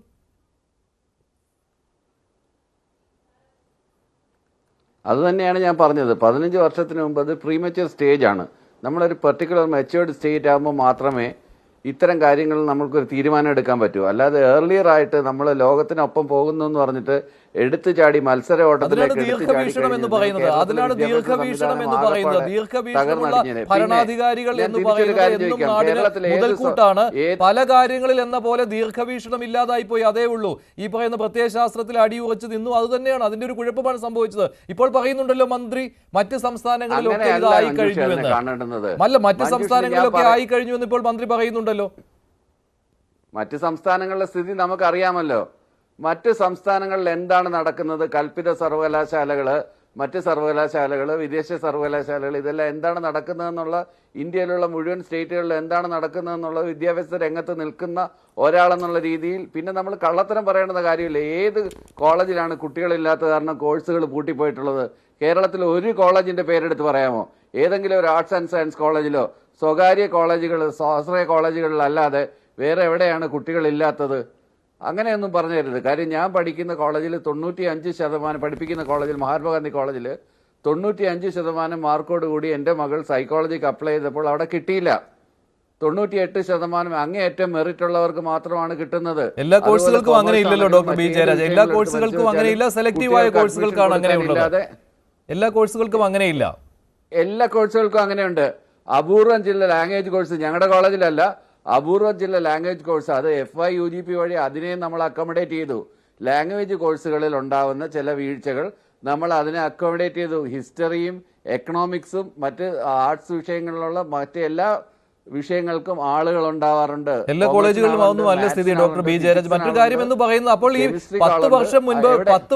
അതുതന്നെയാണ് ഞാൻ പറഞ്ഞത്. 15 വർഷത്തിന് മുമ്പ് അത് പ്രീമച്വർ സ്റ്റേജ് ആണ്. നമ്മളൊരു പെർട്ടിക്കുലർ മെച്യൂർഡ് സ്റ്റേറ്റ് ആകുമ്പോൾ മാത്രമേ ഇത്തരം കാര്യങ്ങളിൽ നമുക്കൊരു തീരുമാനം എടുക്കാൻ പറ്റൂ. അല്ലാതെ ഏർലിയർ ആയിട്ട് നമ്മൾ ലോകത്തിനൊപ്പം പോകുന്നു എന്ന് പറഞ്ഞിട്ട് എടുത്തു ചാടി മത്സര ഓട്ടത്തിലേക്ക് ദീർഘവീക്ഷണം എന്ന് പറയുന്നത് ഭരണാധികാരികൾ എന്ന് പറയുന്നത് മുതൽക്കൂട്ടാണ്. പല കാര്യങ്ങളിൽ എന്ന പോലെ ദീർഘവീക്ഷണം ഇല്ലാതായി പോയി, അതേ ഉള്ളൂ. ഈ പറയുന്ന പ്രത്യയശാസ്ത്രത്തിൽ അടിയുറച്ച് നിന്നു, അത് തന്നെയാണ് അതിന്റെ ഒരു കുഴപ്പമാണ് സംഭവിച്ചത്. ഇപ്പോൾ പറയുന്നുണ്ടല്ലോ മന്ത്രി മറ്റ് സംസ്ഥാനങ്ങളിലൊക്കെ ഇതായി കഴിഞ്ഞു എന്ന്. അല്ല, മറ്റ് സംസ്ഥാനങ്ങളിലൊക്കെ ആയി കഴിഞ്ഞു എന്ന് ഇപ്പോൾ മന്ത്രി പറയുന്നുണ്ടല്ലോ. മറ്റ് സംസ്ഥാനങ്ങളിലെ സ്ഥിതി നമുക്കറിയാമല്ലോ. മറ്റ് സംസ്ഥാനങ്ങളിൽ എന്താണ് നടക്കുന്നത്? കൽപ്പിത സർവകലാശാലകള്, മറ്റ് സർവകലാശാലകള്, വിദേശ സർവകലാശാലകൾ, ഇതെല്ലാം എന്താണ് നടക്കുന്നതെന്നുള്ള, ഇന്ത്യയിലുള്ള മുഴുവൻ സ്റ്റേറ്റുകളിൽ എന്താണ് നടക്കുന്നതെന്നുള്ള വിദ്യാഭ്യാസ രംഗത്ത് നിൽക്കുന്ന ഒരാളെന്നുള്ള രീതിയിൽ പിന്നെ നമ്മൾ കള്ളത്തരം പറയേണ്ടുന്ന കാര്യമില്ല. ഏത് കോളേജിലാണ് കുട്ടികളില്ലാത്ത കാരണം കോഴ്സുകൾ പൂട്ടിപ്പോയിട്ടുള്ളത്? കേരളത്തിൽ ഒരു കോളേജിന്റെ പേരെടുത്ത് പറയാമോ? ഏതെങ്കിലും ഒരു ആർട്സ് ആൻഡ് സയൻസ് കോളേജിലോ സ്വകാര്യ കോളേജുകൾ, സ്വാശ്രയ കോളേജുകളിലല്ലാതെ വേറെ എവിടെയാണ് കുട്ടികളില്ലാത്തത്? അങ്ങനെയൊന്നും പറഞ്ഞു തരരുത്. കാര്യം ഞാൻ പഠിക്കുന്ന കോളേജിൽ 95% പഠിപ്പിക്കുന്ന കോളേജിൽ, മഹാത്മാഗാന്ധി കോളേജിൽ 95% മാർക്കോട് കൂടി എൻ്റെ മകൾ സൈക്കോളജിക്ക് അപ്ലൈ ചെയ്തപ്പോൾ അവിടെ കിട്ടിയില്ല. 98% അങ്ങേയറ്റം മെറിറ്റ് ഉള്ളവർക്ക് മാത്രമാണ് കിട്ടുന്നത്. എല്ലാ കോഴ്സുകൾക്കും അങ്ങനെ ഇല്ലല്ലോ ഡോക്ടർ ബി ജയരാജ്. എല്ലാ കോഴ്സുകൾക്കും അങ്ങനെയില്ല, സെലക്റ്റീവായ കോഴ്സുകൾക്കാണ് അങ്ങനെയുള്ളത്. എല്ലാ കോഴ്സുകൾക്കും അങ്ങനെയില്ല. എല്ലാ കോഴ്സുകൾക്കും അങ്ങനെയുണ്ട്. അപൂർവം ചില ലാംഗ്വേജ് കോഴ്സ്, ഞങ്ങളുടെ കോളേജിലല്ല, അപൂർവം ചില ലാംഗ്വേജ് കോഴ്സ്, അത് FI UGP വഴി അതിനെയും നമ്മൾ അക്കോമഡേറ്റ് ചെയ്തു. ലാംഗ്വേജ് കോഴ്സുകളിൽ ഉണ്ടാവുന്ന ചില വീഴ്ചകൾ നമ്മൾ അതിനെ അക്കോമഡേറ്റ് ചെയ്തു. ഹിസ്റ്ററിയും എക്കണോമിക്സും മറ്റ് ആർട്സ് വിഷയങ്ങളിലുള്ള മറ്റെല്ലാ വിഷയങ്ങൾക്കും ആളുകൾ ഉണ്ടാവാറുണ്ട്. എല്ലാ കോളേജുകളിലും അതൊന്നും അല്ല സ്ഥിതി ഡോക്ടർ ബി ജയരാജ്. മറ്റൊരു കാര്യം എന്ന് പറയുന്നത്, അപ്പോൾ ഈ 10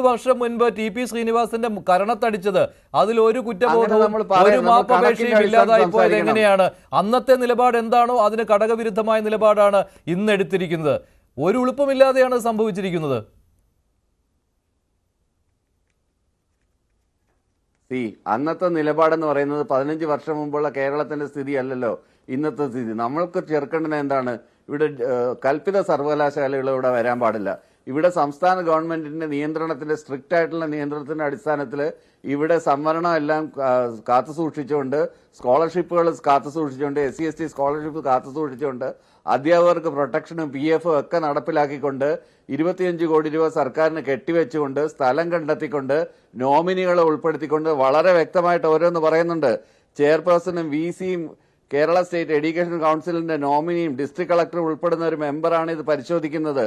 വർഷം മുൻപ് ടി പി ശ്രീനിവാസന്റെ കരണത്തടിച്ചത്, അതിൽ ഒരു കുറ്റബോധവും ഒരു മാപ്പപേക്ഷയും ഇല്ലാതായി പോയത് എങ്ങനെയാണ്? അന്നത്തെ നിലപാട് എന്താണോ അതിന് ഘടകവിരുദ്ധമായ നിലപാടാണ് ഇന്ന് എടുത്തിരിക്കുന്നത്. ഒരു എളുപ്പമില്ലാതെയാണ് സംഭവിച്ചിരിക്കുന്നത്. അന്നത്തെ നിലപാടെന്ന് പറയുന്നത് 15 വർഷം മുമ്പുള്ള കേരളത്തിന്റെ സ്ഥിതി അല്ലല്ലോ ഇന്നത്തെ സ്ഥിതി. നമ്മൾക്ക് ചേർക്കേണ്ടത് എന്താണ്? ഇവിടെ കൽപ്പിത സർവകലാശാലകൾ ഇവിടെ വരാൻ പാടില്ല. ഇവിടെ സംസ്ഥാന ഗവൺമെന്റിന്റെ നിയന്ത്രണത്തിന്റെ, സ്ട്രിക്റ്റ് ആയിട്ടുള്ള നിയന്ത്രണത്തിന്റെ അടിസ്ഥാനത്തിൽ ഇവിടെ സംവരണം എല്ലാം കാത്തുസൂക്ഷിച്ചുകൊണ്ട്, സ്കോളർഷിപ്പുകൾ കാത്തുസൂക്ഷിച്ചുകൊണ്ട്, SC/ST സ്കോളർഷിപ്പ് കാത്തുസൂക്ഷിച്ചുകൊണ്ട്, അധ്യാപകർക്ക് പ്രൊട്ടക്ഷനും PF ഒക്കെ നടപ്പിലാക്കിക്കൊണ്ട്, 25 കോടി രൂപ സർക്കാരിന് കെട്ടിവെച്ചുകൊണ്ട്, സ്ഥലം കണ്ടെത്തിക്കൊണ്ട്, നോമിനികളെ ഉൾപ്പെടുത്തിക്കൊണ്ട് വളരെ വ്യക്തമായിട്ട് ഓരോന്ന് പറയുന്നുണ്ട്. ചെയർപേഴ്സണും VC-യും കേരള സ്റ്റേറ്റ് എഡ്യൂക്കേഷൻ കൗൺസിലിന്റെ നോമിനിയും ഡിസ്ട്രിക്ട് കളക്ടർ ഉൾപ്പെടുന്ന ഒരു മെമ്പറാണ് ഇത് പരിശോധിക്കുന്നത്.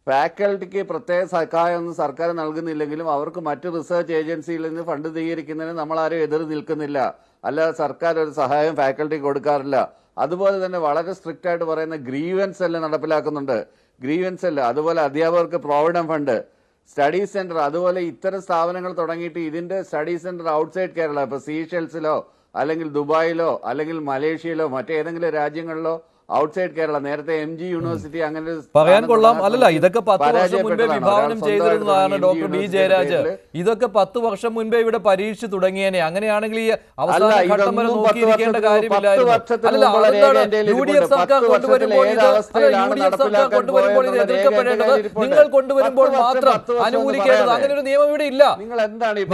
ഫാക്കൽറ്റിക്ക് പ്രത്യേക സഹായമൊന്നും സർക്കാർ നൽകുന്നില്ലെങ്കിലും അവർക്ക് മറ്റ് റിസർച്ച് ഏജൻസിയിൽ നിന്ന് ഫണ്ട് സ്വീകരിക്കുന്നതിന് നമ്മളാരും എതിർ നിൽക്കുന്നില്ല. അല്ലാതെ സർക്കാർ ഒരു സഹായം ഫാക്കൽറ്റിക്ക് കൊടുക്കാറില്ല. അതുപോലെ തന്നെ വളരെ സ്ട്രിക്റ്റ് ആയിട്ട് പറയുന്ന ഗ്രീവൻസ് സെല്ല് നടപ്പിലാക്കുന്നുണ്ട്. ഗ്രീവൻസ് സെല്ല്, അതുപോലെ അധ്യാപകർക്ക് പ്രോവിഡന്റ് ഫണ്ട്, സ്റ്റഡി സെന്റർ, അതുപോലെ ഇത്തരം സ്ഥാപനങ്ങൾ തുടങ്ങിയിട്ട് ഇതിന്റെ സ്റ്റഡി സെന്റർ ഔട്ട്സൈഡ് കേരള, ഇപ്പൊ സീഷെൽസിലോ അല്ലെങ്കിൽ ദുബായിലോ അല്ലെങ്കിൽ മലേഷ്യയിലോ മറ്റേതെങ്കിലും രാജ്യങ്ങളിലോ ഔട്ട്സൈഡ് കേരള, നേരത്തെ MG യൂണിവേഴ്സിറ്റി അങ്ങനെ പറയാൻ കൊള്ളാം. അല്ലല്ല, ഇതൊക്കെ 10 വർഷം മുൻപേ വിഭാവനം ചെയ്തിരുന്നതാണ് ഡോക്ടർ ബി ജയരാജ്. ഇതൊക്കെ 10 വർഷം മുൻപേ ഇവിടെ പരീക്ഷിച്ചു തുടങ്ങിയേനെ. അങ്ങനെയാണെങ്കിൽ ഈ അവസാന ഘട്ടം വരെ നോക്കിയിരിക്കേണ്ട കാര്യമില്ലായിരുന്നു. അല്ലല്ല, UDF സർക്കാർ കൊണ്ടുവരുമ്പോൾ ഇത് എതിർക്കപ്പെടേണ്ടത്, നിങ്ങൾ കൊണ്ടുവരുമ്പോൾ മാത്രം അനുകൂലിക്കേണ്ടത്, അങ്ങനെ ഒരു നിയമം ഇവിടെ ഇല്ല.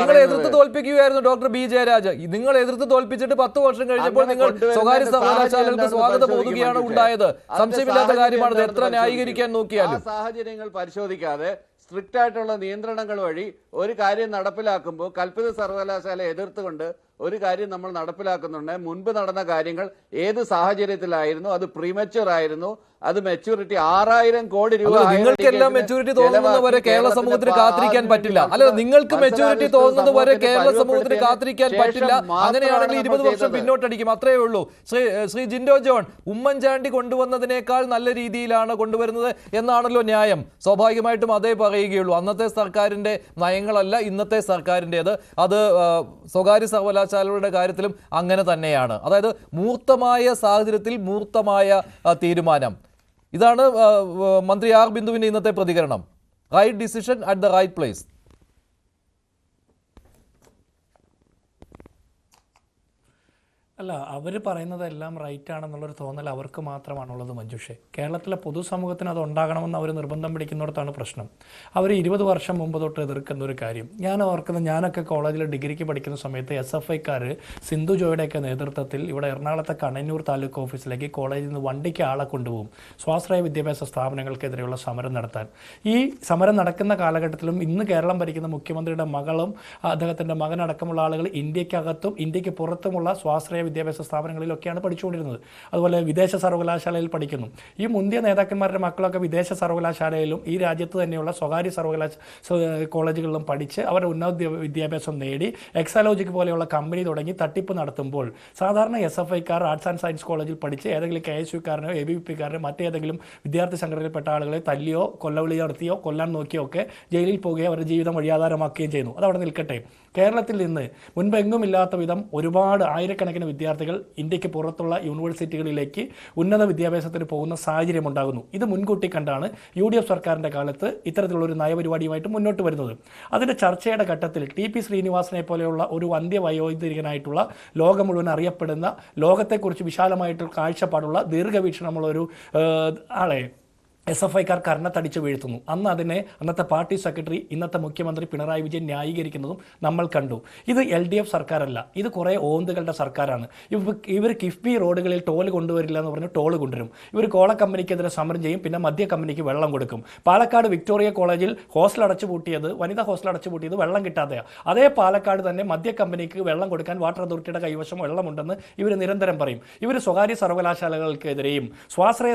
നിങ്ങൾ എതിർത്ത് തോൽപ്പിക്കുകയായിരുന്നു ഡോക്ടർ ബി ജയരാജ്. നിങ്ങൾ എതിർത്ത് തോൽപ്പിച്ചിട്ട് 10 വർഷം കഴിഞ്ഞപ്പോൾ നിങ്ങൾ സ്വകാര്യ സർവകലാശാലകൾക്ക് സ്വാഗതം ഓതുകയാണ് ഉണ്ടായത്. സംശയമില്ലാത്ത കാര്യമാണ്. എത്ര ന്യായീകരിക്കാൻ നോക്കിയാലും സാഹചര്യങ്ങൾ പരിശോധിക്കാതെ സ്ട്രിക്റ്റ് ആയിട്ടുള്ള നിയന്ത്രണങ്ങൾ വഴി ഒരു കാര്യം നടപ്പിലാക്കുമ്പോൾ കൽപ്പിത സർവകലാശാല എതിർത്തുകൊണ്ട് ഒരു കാര്യം നമ്മൾ നടപ്പിലാക്കുന്നുണ്ട്. മുൻപ് നടന്ന കാര്യങ്ങൾ ഏത് സാഹചര്യത്തിലായിരുന്നു, അത് പ്രീമച്യൂർ ആയിരുന്നു, അത് മെച്യൂരിറ്റി 6000 കോടി രൂപ. നിങ്ങൾക്കെല്ലാം മെച്യൂരിറ്റി തോന്നുന്നത് വരെ കേരള സമൂഹത്തിന് കാത്തിരിക്കാൻ പറ്റില്ല. അല്ല, നിങ്ങൾക്ക് മെച്യൂരിറ്റി തോന്നുന്നത് വരെ കേരള സമൂഹത്തിന് കാത്തിരിക്കാൻ പറ്റില്ല. അങ്ങനെയാണെങ്കിൽ 20 വർഷം പിന്നോട്ടടിക്കും, അത്രയേ ഉള്ളൂ. ശ്രീ ജിൻഡോ ജോൺ, ഉമ്മൻചാണ്ടി കൊണ്ടുവന്നതിനേക്കാൾ നല്ല രീതിയിലാണ് കൊണ്ടുവരുന്നത് എന്നാണല്ലോ ന്യായം. സ്വാഭാവികമായിട്ടും അതേ പറയുകയുള്ളൂ. അന്നത്തെ സർക്കാരിന്റെ നയങ്ങളല്ല ഇന്നത്തെ സർക്കാരിൻ്റെത്. അത് സ്വകാര്യ സർവകലാശാലകളുടെ കാര്യത്തിലും അങ്ങനെ തന്നെയാണ്. അതായത് മൂർത്തമായ സാഹചര്യത്തിൽ മൂർത്തമായ തീരുമാനം. ഇതാണ് മന്ത്രി ആർ ബിന്ദുവിന്റെ ഇന്നത്തെ പ്രതികരണം. Right decision at the right place. അല്ല, അവർ പറയുന്നതെല്ലാം റൈറ്റ് ആണെന്നുള്ളൊരു തോന്നൽ അവർക്ക് മാത്രമാണുള്ളത് മഞ്ജുഷേ. കേരളത്തിലെ പൊതുസമൂഹത്തിന് അത് ഉണ്ടാകണമെന്ന് അവർ നിർബന്ധം പിടിക്കുന്നിടത്താണ് പ്രശ്നം. അവർ 20 വർഷം മുമ്പ് തൊട്ട് എതിർക്കുന്ന ഒരു കാര്യം ഞാൻ ഓർക്കുന്നത്, ഞാനൊക്കെ കോളേജിൽ ഡിഗ്രിക്ക് പഠിക്കുന്ന സമയത്ത് SFIക്കാർ സിന്ധു ജോയുടെയൊക്കെ നേതൃത്വത്തിൽ ഇവിടെ എറണാകുളത്തെ കണ്ണന്നൂർ താലൂക്ക് ഓഫീസിലേക്ക് കോളേജിൽ നിന്ന് വണ്ടിക്ക് ആളെ കൊണ്ടുപോകും സ്വാശ്രയ വിദ്യാഭ്യാസ സ്ഥാപനങ്ങൾക്കെതിരെയുള്ള സമരം നടത്താൻ. ഈ സമരം നടക്കുന്ന കാലഘട്ടത്തിലും ഇന്ന് കേരളം ഭരിക്കുന്ന മുഖ്യമന്ത്രിയുടെ മകളും അദ്ദേഹത്തിൻ്റെ മകനടക്കമുള്ള ആളുകൾ ഇന്ത്യക്കകത്തും ഇന്ത്യക്ക് പുറത്തുമുള്ള സ്വാശ്രയ വിദ്യാഭ്യാസ സ്ഥാപനങ്ങളിലൊക്കെയാണ് പഠിച്ചുകൊണ്ടിരുന്നത്. അതുപോലെ വിദേശ സർവകലാശാലയിൽ പഠിക്കുന്നു. ഈ മുന്തിയ നേതാക്കന്മാരുടെ മക്കളൊക്കെ വിദേശ സർവകലാശാലയിലും ഈ രാജ്യത്ത് തന്നെയുള്ള സ്വകാര്യ കോളേജുകളിലും പഠിച്ച് അവരുടെ ഉന്നത വിദ്യാഭ്യാസം നേടി എക്സാലോജിക് പോലെയുള്ള കമ്പനി തുടങ്ങി തട്ടിപ്പ് നടത്തുമ്പോൾ സാധാരണ SFIക്കാർ ആർട്സ് ആൻഡ് സയൻസ് കോളേജിൽ പഠിച്ച് ഏതെങ്കിലും KSUക്കാരനോ ABVPക്കാരനോ മറ്റേതെങ്കിലും വിദ്യാർത്ഥി സംഘടനയിൽപ്പെട്ട ആളുകളെ തല്ലിയോ കൊല്ലവിളി നടത്തിയോ കൊല്ലാൻ നോക്കിയോ ഒക്കെ ജയിലിൽ പോവുകയോ അവരുടെ ജീവിതം വഴിയാധാരമാക്കുകയും ചെയ്യുന്നു. അതവിടെ നിൽക്കട്ടെ. കേരളത്തിൽ നിന്ന് മുൻപെങ്ങുമില്ലാത്ത വിധം ഒരുപാട് ആയിരക്കണക്കിന് വിദ്യാർത്ഥികൾ ഇന്ത്യക്ക് പുറത്തുള്ള യൂണിവേഴ്സിറ്റികളിലേക്ക് ഉന്നത വിദ്യാഭ്യാസത്തിന് പോകുന്ന സാഹചര്യം ഉണ്ടാകുന്നു. ഇത് മുൻകൂട്ടി കണ്ടാണ് UDF സർക്കാരിൻ്റെ കാലത്ത് ഇത്തരത്തിലുള്ള ഒരു നയപരിപാടിയുമായിട്ട് മുന്നോട്ട് വരുന്നത്. അതിൻ്റെ ചർച്ചയുടെ ഘട്ടത്തിൽ TP ശ്രീനിവാസനെ പോലെയുള്ള ഒരു വന്ധ്യവയോധികനായിട്ടുള്ള ലോകം മുഴുവൻ അറിയപ്പെടുന്ന ലോകത്തെക്കുറിച്ച് വിശാലമായിട്ടുള്ള കാഴ്ചപ്പാടുള്ള ദീർഘവീക്ഷണമുള്ള ഒരു ആളെ SFIക്കാർ കർണത്തടിച്ച് വീഴ്ത്തുന്നു. അന്നത്തെ പാർട്ടി സെക്രട്ടറി ഇന്നത്തെ മുഖ്യമന്ത്രി പിണറായി വിജയൻ ന്യായീകരിക്കുന്നതും നമ്മൾ കണ്ടു. ഇത് LDF സർക്കാരല്ല, ഇത് കുറേ ഓന്തുകളുടെ സർക്കാരാണ്. ഇവർ കിഫ്ബി റോഡുകളിൽ ടോൾ കൊണ്ടുവരില്ല എന്ന് പറഞ്ഞ് ടോൾ കൊണ്ടുവരും. ഇവർ കോള കമ്പനിക്കെതിരെ സമരം ചെയ്യും, പിന്നെ മദ്യ കമ്പനിക്ക് വെള്ളം കൊടുക്കും. പാലക്കാട് വിക്ടോറിയ കോളേജിൽ ഹോസ്റ്റൽ അടച്ചുപൂട്ടിയത്, വനിതാ ഹോസ്റ്റൽ അടച്ചുപൂട്ടിയത് വെള്ളം കിട്ടാതെയാണ്. അതേ പാലക്കാട് തന്നെ മദ്യ കമ്പനിക്ക് വെള്ളം കൊടുക്കാൻ വാട്ടർ അതോറിറ്റിയുടെ കൈവശം വെള്ളമുണ്ടെന്ന് ഇവർ നിരന്തരം പറയും. ഇവർ സ്വകാര്യ സർവകലാശാലകൾക്കെതിരെയും സ്വാശ്രയ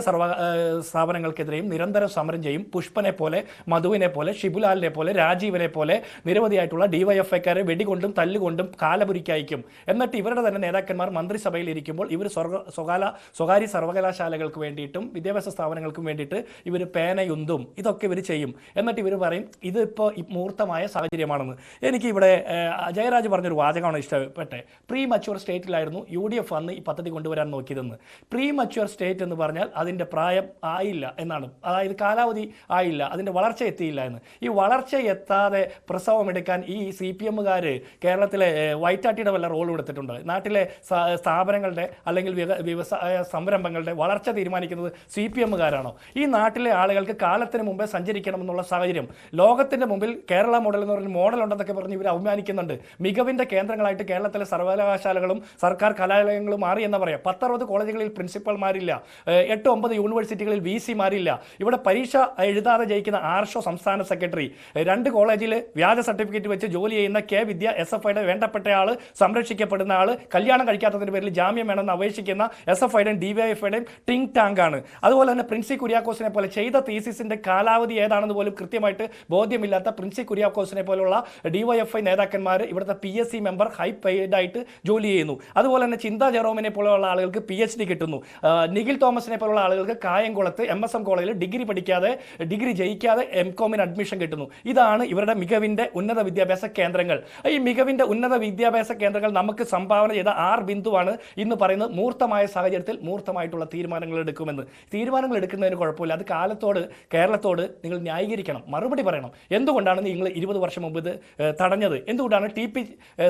സ്ഥാപനങ്ങൾക്കെതിരെയും നിരന്തരം സമരം ചെയ്യും. പുഷ്പനെ പോലെ, മധുവിനെ പോലെ, ഷിബുലാലിനെ പോലെ, രാജീവനെ പോലെ നിരവധിയായിട്ടുള്ള DYFIക്കാരെ വെടികൊണ്ടും തല്ലുകൊണ്ടും കാലപുരിക്കയക്കും. എന്നിട്ട് ഇവരുടെ തന്നെ നേതാക്കന്മാർ മന്ത്രിസഭയിൽ ഇരിക്കുമ്പോൾ ഇവർ സ്വകാര്യ സർവകലാശാലകൾക്ക് വേണ്ടിയിട്ടും വിദ്യാഭ്യാസ സ്ഥാപനങ്ങൾക്കും വേണ്ടിയിട്ട് ഇവർ പേനയുന്തും ഇതൊക്കെ ഇവർ ചെയ്യും. എന്നിട്ട് ഇവർ പറയും ഇതിപ്പോൾ മൂർത്തമായ സാഹചര്യമാണെന്ന്. എനിക്കിവിടെ ജയരാജ് പറഞ്ഞൊരു വാചകമാണ് ഇഷ്ടപ്പെട്ടെ. പ്രീ മച്യൂർ സ്റ്റേറ്റിലായിരുന്നു UDF അന്ന് ഈ പദ്ധതി കൊണ്ടുവരാൻ നോക്കിയതെന്ന്. പ്രീ മച്യൂർ സ്റ്റേറ്റ് എന്ന് പറഞ്ഞാൽ അതിൻ്റെ പ്രായം ആയില്ല എന്നാണ്. അതായത് കാലാവധി ആയില്ല, അതിൻ്റെ വളർച്ച എത്തിയില്ല എന്ന്. ഈ വളർച്ച എത്താതെ പ്രസവമെടുക്കാൻ ഈ CPMകാർ കേരളത്തിലെ വൈറ്റാട്ടിയുടെ വല്ല റോൾ കൊടുത്തിട്ടുണ്ട്? നാട്ടിലെ സ്ഥാപനങ്ങളുടെ അല്ലെങ്കിൽ വ്യവസായ സംരംഭങ്ങളുടെ വളർച്ച തീരുമാനിക്കുന്നത് CPMകാരാണോ? ഈ നാട്ടിലെ ആളുകൾക്ക് കാലത്തിന് മുമ്പേ സഞ്ചരിക്കണമെന്നുള്ള സാഹചര്യം ലോകത്തിൻ്റെ മുമ്പിൽ കേരള മോഡൽ എന്ന് പറഞ്ഞ മോഡൽ ഉണ്ടെന്നൊക്കെ പറഞ്ഞ് ഇവർ അഭിമാനിക്കുന്നുണ്ട്. മികവിൻ്റെ കേന്ദ്രങ്ങളായിട്ട് കേരളത്തിലെ സർവകലാശാലകളും സർക്കാർ കലാലയങ്ങളും മാറി എന്ന് പറയാം. 10-60 കോളേജുകളിൽ പ്രിൻസിപ്പൽമാരില്ല, 8-9 യൂണിവേഴ്സിറ്റികളിൽ VCമാരില്ല. ഇവിടെ പരീക്ഷ എഴുതാതെ ജയിക്കുന്ന ആർഷോ സംസ്ഥാന സെക്രട്ടറി, 2 കോളേജിൽ വ്യാജ സർട്ടിഫിക്കറ്റ് വെച്ച് ജോലി ചെയ്യുന്ന വിദ്യ SFIയുടെ വേണ്ടപ്പെട്ട ആൾ, സംരക്ഷിക്കപ്പെടുന്ന ആൾ, കല്യാണം കഴിക്കാത്തതിൻ്റെ പേരിൽ ജാമ്യം വേണമെന്ന് അപേക്ഷിക്കുന്ന SFIയുടെയും DYFIയുടെയും ടിങ് ടാങ്ക് ആണ്. അതുപോലെ തന്നെ പ്രിൻസി കുര്യാക്കോസിനെ പോലെ ചെയ്ത തീസിസിന്റെ കാലാവധി ഏതാണെന്ന് പോലും കൃത്യമായിട്ട് ബോധ്യമില്ലാത്ത പ്രിൻസി കുര്യാക്കോസിനെ പോലുള്ള DYFI നേതാക്കന്മാർ ഇവിടുത്തെ PSC മെമ്പർ ഹൈ പെയ്ഡ് ആയിട്ട് ജോലി ചെയ്യുന്നു. അതുപോലെ തന്നെ ചിന്താ ജെറോമിനെ പോലെയുള്ള ആളുകൾക്ക് PhD കിട്ടുന്നു. നിഖിൽ തോമസിനെ പോലുള്ള ആളുകൾക്ക് കായംകുളത്ത് MSM കോളേജിൽ ഡിഗ്രി ജയിക്കാതെ MCOMന് അഡ്മിഷൻ കിട്ടുന്നു. ഇതാണ് ഇവരുടെ മികവിൻ്റെ ഉന്നത വിദ്യാഭ്യാസ കേന്ദ്രങ്ങൾ. ഈ മികവിൻ്റെ ഉന്നത വിദ്യാഭ്യാസ കേന്ദ്രങ്ങൾ നമുക്ക് സംഭാവന ചെയ്ത ആർ ബിന്ദുവാണ് ഇന്ന് പറയുന്നത് മൂർത്തമായ സാഹചര്യത്തിൽ മൂർത്തമായിട്ടുള്ള തീരുമാനങ്ങൾ എടുക്കുമെന്ന്. തീരുമാനങ്ങൾ എടുക്കുന്നതിന് കുഴപ്പമില്ല, അത് കേരളത്തോട് നിങ്ങൾ ന്യായീകരിക്കണം, മറുപടി പറയണം. എന്തുകൊണ്ടാണ് നിങ്ങൾ 20 വർഷം മുമ്പ് ഇത് തടഞ്ഞത്? എന്തുകൊണ്ടാണ് TP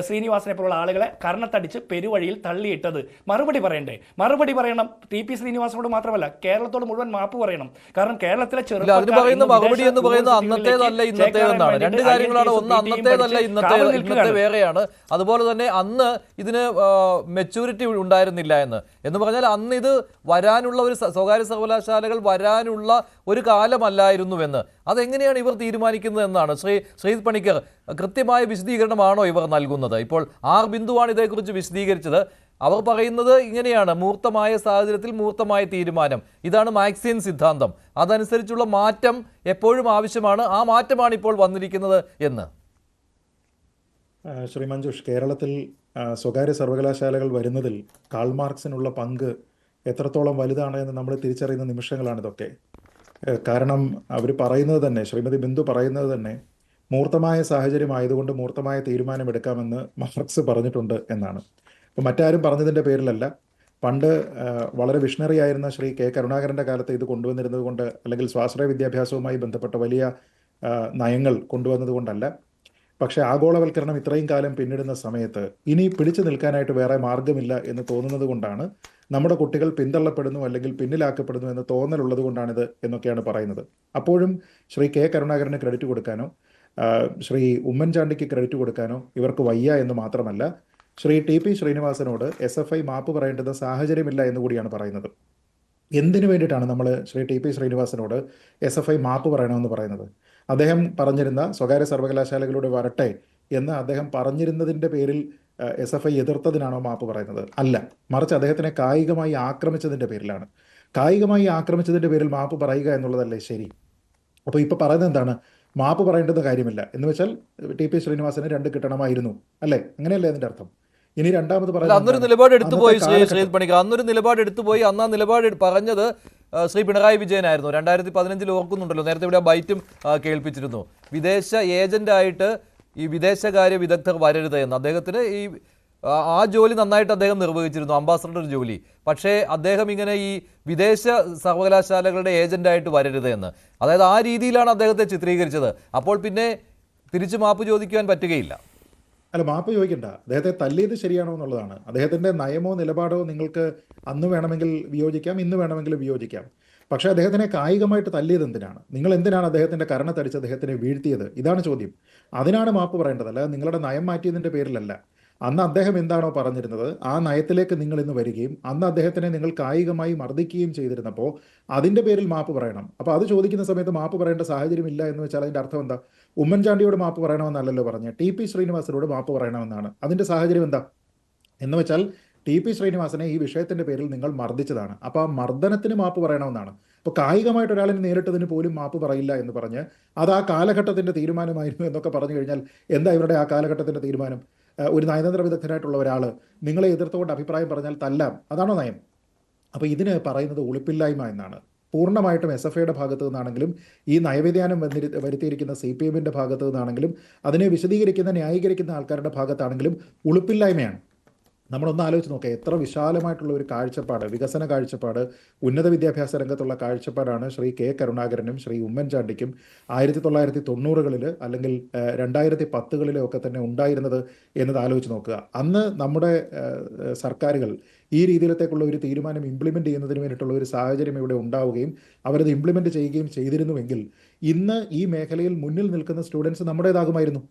ശ്രീനിവാസനെ പോലുള്ള ആളുകളെ കർണത്തടിച്ച് പെരുവഴിയിൽ തള്ളിയിട്ടത്? മറുപടി പറയണ്ടേ? മറുപടി പറയണം. TP ശ്രീനിവാസനോട് മാത്രമല്ല കേരളത്തോട് മുഴുവൻ മാപ്പ് പറയണം. കാരണം കേരളത്തിലെ അതിന് പറയുന്ന മറുപടി എന്ന് പറയുന്നത് അന്നത്തേതല്ല ഇന്നത്തേതെന്നാണ്. രണ്ട് കാര്യങ്ങളാണ്. ഒന്ന് അന്നത്തേതല്ല ഇന്നത്തെ വേറെയാണ്. അതുപോലെ തന്നെ അന്ന് ഇതിന് മെച്യൂരിറ്റി ഉണ്ടായിരുന്നില്ല എന്ന് പറഞ്ഞാൽ അന്ന് ഇത് വരാനുള്ള ഒരു സ്വകാര്യ സർവകലാശാലകൾ വരാനുള്ള ഒരു കാലമല്ലായിരുന്നുവെന്ന്. അതെങ്ങനെയാണ് ഇവർ തീരുമാനിക്കുന്നത് എന്നാണ് ശ്രീജിത് പണിക്കർ കൃത്യമായ വിശദീകരണമാണോ ഇവർ നൽകുന്നത്? ഇപ്പോൾ ആർ ബിന്ദുവാണ് ഇതേക്കുറിച്ച് വിശദീകരിച്ചത്. അവർ പറയുന്നത് ഇങ്ങനെയാണ്: മൂർത്തമായ സാഹചര്യത്തിൽ മൂർത്തമായ തീരുമാനം, ഇതാണ് മാക്സിയൻ സിദ്ധാന്തം. അതനുസരിച്ചുള്ള മാറ്റം എപ്പോഴും ആവശ്യമാണ്. ആ മാറ്റമാണ് ഇപ്പോൾ വന്നിരിക്കുന്നത് എന്ന്. ശ്രീ മഞ്ജുഷ്, കേരളത്തിൽ സ്വകാര്യ സർവകലാശാലകൾ വരുന്നതിൽ കാൾ മാർക്സിനുള്ള പങ്ക് എത്രത്തോളം വലുതാണ് എന്ന് നമ്മൾ തിരിച്ചറിയുന്ന നിമിഷങ്ങളാണിതൊക്കെ. കാരണം അവർ പറയുന്നത് തന്നെ, ശ്രീമതി ബിന്ദു പറയുന്നത് തന്നെ, മൂർത്തമായ സാഹചര്യം ആയതുകൊണ്ട് മൂർത്തമായ തീരുമാനമെടുക്കാമെന്ന് മാർക്സ് പറഞ്ഞിട്ടുണ്ട് എന്നാണ്. അപ്പോൾ മറ്റാരും പറഞ്ഞതിൻ്റെ പേരിലല്ല. പണ്ട് വളരെ വിഷണറി ആയിരുന്ന ശ്രീ കെ കരുണാകരൻ്റെ കാലത്ത് ഇത് കൊണ്ടുവന്നിരുന്നത് കൊണ്ട്, അല്ലെങ്കിൽ സ്വാശ്രയ വിദ്യാഭ്യാസവുമായി ബന്ധപ്പെട്ട വലിയ നയങ്ങൾ കൊണ്ടുവന്നത് കൊണ്ടല്ല. പക്ഷേ ആഗോളവൽക്കരണം ഇത്രയും കാലം പിന്നിടുന്ന സമയത്ത് ഇനി പിടിച്ചു നിൽക്കാനായിട്ട് വേറെ മാർഗമില്ല എന്ന് തോന്നുന്നത് കൊണ്ടാണ് നമ്മുടെ കുട്ടികൾ പിന്തള്ളപ്പെടുന്നു അല്ലെങ്കിൽ പിന്നിലാക്കപ്പെടുന്നു എന്ന് തോന്നലുള്ളത് കൊണ്ടാണിത് എന്നൊക്കെയാണ് പറയുന്നത്. അപ്പോഴും ശ്രീ കെ കരുണാകരന് ക്രെഡിറ്റ് കൊടുക്കാനോ ശ്രീ ഉമ്മൻചാണ്ടിക്ക് ക്രെഡിറ്റ് കൊടുക്കാനോ ഇവർക്ക് വയ്യ എന്ന് മാത്രമല്ല, ശ്രീ ടി പി ശ്രീനിവാസനോട് SFI മാപ്പ് പറയേണ്ടത് സാഹചര്യമില്ല എന്നുകൂടിയാണ് പറയുന്നത്. എന്തിനു വേണ്ടിയിട്ടാണ് നമ്മൾ ശ്രീ ടി പി ശ്രീനിവാസനോട് SFI മാപ്പ് പറയണമെന്ന് പറയുന്നത്? അദ്ദേഹം പറഞ്ഞിരുന്ന സ്വകാര്യ സർവകലാശാലകളുടെ വരട്ടെ എന്ന് അദ്ദേഹം പറഞ്ഞിരുന്നതിൻ്റെ പേരിൽ SFI എതിർത്തതിനാണോ മാപ്പ് പറയുന്നത്? അല്ല, മറിച്ച് അദ്ദേഹത്തിനെ കായികമായി ആക്രമിച്ചതിൻ്റെ പേരിലാണ്. കായികമായി ആക്രമിച്ചതിൻ്റെ പേരിൽ മാപ്പ് പറയുക എന്നുള്ളതല്ലേ ശരി? അപ്പോൾ ഇപ്പോൾ പറയുന്നത് എന്താണ്? മാപ്പ് പറയേണ്ടത് കാര്യമില്ല എന്ന് വെച്ചാൽ ടി പി ശ്രീനിവാസന് 2 കിട്ടണമായിരുന്നു, അല്ലേ? അങ്ങനെയല്ലേ അതിൻ്റെ അർത്ഥം? ഇനി രണ്ടാമത് അന്നൊരു നിലപാട് എടുത്തുപോയി ശ്രീജിത് പണിക്കർ. അന്നൊരു നിലപാട് എടുത്തുപോയി. അന്ന് ആ നിലപാട് പറഞ്ഞത് ശ്രീ പിണറായി വിജയനായിരുന്നു. 2015 ഓർക്കുന്നുണ്ടല്ലോ, നേരത്തെ ഇവിടെ ബൈറ്റും കേൾപ്പിച്ചിരുന്നു. വിദേശ ഏജന്റായിട്ട് ഈ വിദേശകാര്യ വിദഗ്ധർ വരരുത് എന്ന്. അദ്ദേഹത്തിന് ആ ജോലി നന്നായിട്ട് അദ്ദേഹം നിർവഹിച്ചിരുന്നു, അംബാസഡർ ജോലി. പക്ഷേ അദ്ദേഹം ഇങ്ങനെ ഈ വിദേശ സർവകലാശാലകളുടെ ഏജന്റായിട്ട് വരരുത് എന്ന്, അതായത് ആ രീതിയിലാണ് അദ്ദേഹത്തെ ചിത്രീകരിച്ചത്. അപ്പോൾ പിന്നെ തിരിച്ചു മാപ്പ് ചോദിക്കുവാൻ പറ്റുകയില്ല. അല്ല, മാപ്പ് ചോദിക്കണ്ട. അദ്ദേഹത്തെ തല്ലിയത് ശരിയാണോ എന്നുള്ളതാണ്. അദ്ദേഹത്തിൻ്റെ നയമോ നിലപാടോ നിങ്ങൾക്ക് അന്ന് വേണമെങ്കിൽ വിയോജിക്കാം, ഇന്ന് വേണമെങ്കിൽ വിയോജിക്കാം. പക്ഷേ അദ്ദേഹത്തിനെ കായികമായിട്ട് തല്ലിയത് എന്തിനാണ്? നിങ്ങൾ എന്തിനാണ് അദ്ദേഹത്തിൻ്റെ കരണത്തടിച്ച് അദ്ദേഹത്തിനെ വീഴ്ത്തിയത്? ഇതാണ് ചോദ്യം. അതിനാണ് മാപ്പ് പറയേണ്ടത്, അല്ലാതെ നിങ്ങളുടെ നയം മാറ്റിയതിൻ്റെ പേരിലല്ല. അന്ന് അദ്ദേഹം എന്താണോ പറഞ്ഞിരുന്നത് ആ നയത്തിലേക്ക് നിങ്ങൾ ഇന്ന് വരികയും അന്ന് അദ്ദേഹത്തിനെ നിങ്ങൾ കായികമായി മർദ്ദിക്കുകയും ചെയ്തിരുന്നപ്പോൾ അതിൻ്റെ പേരിൽ മാപ്പ് പറയണം. അപ്പോൾ അത് ചോദിക്കുന്ന സമയത്ത് മാപ്പ് പറയേണ്ട സാഹചര്യമില്ല എന്ന് വെച്ചാൽ അതിൻ്റെ അർത്ഥം എന്താ? ഉമ്മൻചാണ്ടിയോട് മാപ്പ് പറയണമെന്നല്ലല്ലോ പറഞ്ഞത്, ടി പി ശ്രീനിവാസനോട് മാപ്പ് പറയണമെന്നാണ്. അതിൻ്റെ സാഹചര്യം എന്താ എന്ന് വെച്ചാൽ ടി പി ശ്രീനിവാസനെ ഈ വിഷയത്തിൻ്റെ പേരിൽ നിങ്ങൾ മർദ്ദിച്ചതാണ്. അപ്പോൾ ആ മർദ്ദനത്തിന് മാപ്പ് പറയണമെന്നാണ്. അപ്പോൾ കായികമായിട്ട് ഒരാളിനെ നേരിട്ടതിന് പോലും മാപ്പ് പറയില്ല എന്ന് പറഞ്ഞ് അത് ആ കാലഘട്ടത്തിൻ്റെ തീരുമാനമായിരുന്നു എന്നൊക്കെ പറഞ്ഞു കഴിഞ്ഞാൽ എന്താ ഇവരുടെ ആ കാലഘട്ടത്തിൻ്റെ തീരുമാനം? ഒരു നയതന്ത്ര വിദഗ്ധനായിട്ടുള്ള ഒരാൾ നിങ്ങളെ എതിർത്തുകൊണ്ട് അഭിപ്രായം പറഞ്ഞാൽ തല്ലാം, അതാണോ നയം? അപ്പോൾ ഇതിന് പറയുന്നത് ഒളിപ്പില്ലായ്മ എന്നാണ്. പൂർണ്ണമായിട്ടും SFIയുടെ ഭാഗത്തു നിന്നാണെങ്കിലും ഈ നയവ്യതിയാനം വരുത്തിയിരിക്കുന്ന CPMൻ്റെ ഭാഗത്തു നിന്നാണെങ്കിലും അതിനെ വിശദീകരിക്കുന്ന ന്യായീകരിക്കുന്ന ആൾക്കാരുടെ ഭാഗത്താണെങ്കിലും ഉളുപ്പില്ലായ്മയാണ്. നമ്മളൊന്ന് ആലോചിച്ച് നോക്കുക, എത്ര വിശാലമായിട്ടുള്ള ഒരു കാഴ്ചപ്പാട്, വികസന കാഴ്ചപ്പാട്, ഉന്നത വിദ്യാഭ്യാസ രംഗത്തുള്ള കാഴ്ചപ്പാടാണ് ശ്രീ കെ കരുണാകരനും ശ്രീ ഉമ്മൻചാണ്ടിക്കും 1990കളിൽ അല്ലെങ്കിൽ 2010കളിലും ഒക്കെ തന്നെ ഉണ്ടായിരുന്നത് എന്നത് ആലോചിച്ച് നോക്കുക. അന്ന് നമ്മുടെ സർക്കാരുകൾ ഈ രീതിയിലത്തേക്കുള്ള ഒരു തീരുമാനം ഇംപ്ലിമെൻ്റ് ചെയ്യുന്നതിന് വേണ്ടിയിട്ടുള്ള ഒരു സാഹചര്യം ഇവിടെ ഉണ്ടാവുകയും അവരത് ഇംപ്ലിമെൻ്റ് ചെയ്യുകയും ചെയ്തിരുന്നുവെങ്കിൽ ഇന്ന് ഈ മേഖലയിൽ മുന്നിൽ നിൽക്കുന്ന സ്റ്റുഡൻസ് നമ്മുടേതാകുമായിരുന്നു.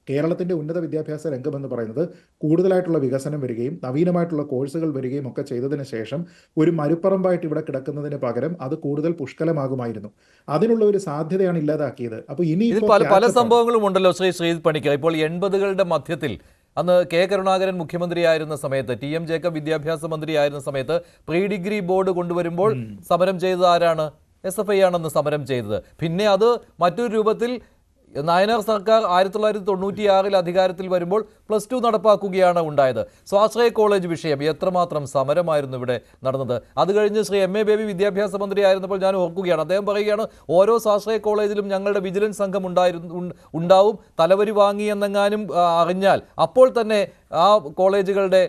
കേരളത്തിൻ്റെ ഉന്നത വിദ്യാഭ്യാസ രംഗമെന്ന് പറയുന്നത് കൂടുതലായിട്ടുള്ള വികസനം വരികയും നവീനമായിട്ടുള്ള കോഴ്സുകൾ വരികയും ഒക്കെ ചെയ്തതിന് ശേഷം ഒരു മരുപ്പറമ്പായിട്ട് ഇവിടെ കിടക്കുന്നതിന് പകരം അത് കൂടുതൽ പുഷ്കലമാകുമായിരുന്നു. അതിനുള്ള ഒരു സാധ്യതയാണ് ഇല്ലാതാക്കിയത്. അപ്പോൾ ഇനി പല സംഭവങ്ങളും ഉണ്ടല്ലോ ശ്രീജിത് പണിക്കർ. ഇപ്പോൾ 80കളുടെ മധ്യത്തിൽ അന്ന് കെ കരുണാകരൻ മുഖ്യമന്ത്രിയായിരുന്ന സമയത്ത്, TM ജേക്കബ് വിദ്യാഭ്യാസ മന്ത്രിയായിരുന്ന സമയത്ത് പ്രീ ഡിഗ്രി ബോർഡ് കൊണ്ടുവരുമ്പോൾ സമരം ചെയ്തത് ആരാണ്? SFI ആണെന്ന് സമരം ചെയ്തത്. പിന്നെ അത് മറ്റൊരു രൂപത്തിൽ നായനാർ സർക്കാർ 1996 അധികാരത്തിൽ വരുമ്പോൾ +2 നടപ്പാക്കുകയാണ് ഉണ്ടായത്. സ്വാശ്രയ കോളേജ് വിഷയം എത്രമാത്രം സമരമായിരുന്നു ഇവിടെ നടന്നത്. അത് കഴിഞ്ഞ് ശ്രീ MA ബേബി വിദ്യാഭ്യാസ മന്ത്രി ആയിരുന്നപ്പോൾ ഞാൻ ഓർക്കുകയാണ്, അദ്ദേഹം പറയുകയാണ് ഓരോ സ്വാശ്രയ കോളേജിലും ഞങ്ങളുടെ വിജിലൻസ് സംഘം ഉണ്ടാവും, തലവരി വാങ്ങി എന്നെങ്ങാനും അറിഞ്ഞാൽ അപ്പോൾ തന്നെ ആ കോളേജുകളുടെ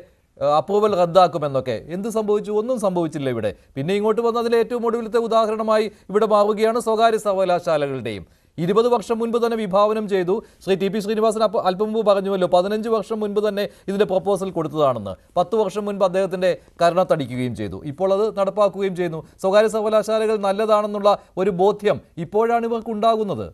അപ്രൂവൽ റദ്ദാക്കുമെന്നൊക്കെ. എന്ത് സംഭവിച്ചു? ഒന്നും സംഭവിച്ചില്ല ഇവിടെ. പിന്നെ ഇങ്ങോട്ട് വന്നതിൽ ഏറ്റവും ഒടുവിലത്തെ ഉദാഹരണമായി ഇവിടെ മാറുകയാണ് സ്വകാര്യ സർവകലാശാലകളുടെയും. 20 വർഷം മുൻപ് തന്നെ വിഭാവനം ചെയ്തു. ശ്രീ ടി പി ശ്രീനിവാസൻ അല്പം മുമ്പ് പറഞ്ഞുവല്ലോ 15 വർഷം മുൻപ് തന്നെ ഇതിന്റെ പ്രപ്പോസൽ കൊടുത്തതാണെന്ന്. 10 വർഷം മുൻപ് അദ്ദേഹത്തിന്റെ കരണത്തടിക്കുകയും ചെയ്തു. ഇപ്പോൾ അത് നടപ്പാക്കുകയും ചെയ്യുന്നു. സ്വകാര്യ സർവകലാശാലകൾ നല്ലതാണെന്നുള്ള ഒരു ബോധ്യം ഇപ്പോഴാണ് ഇവർക്ക് ഉണ്ടാകുന്നത്.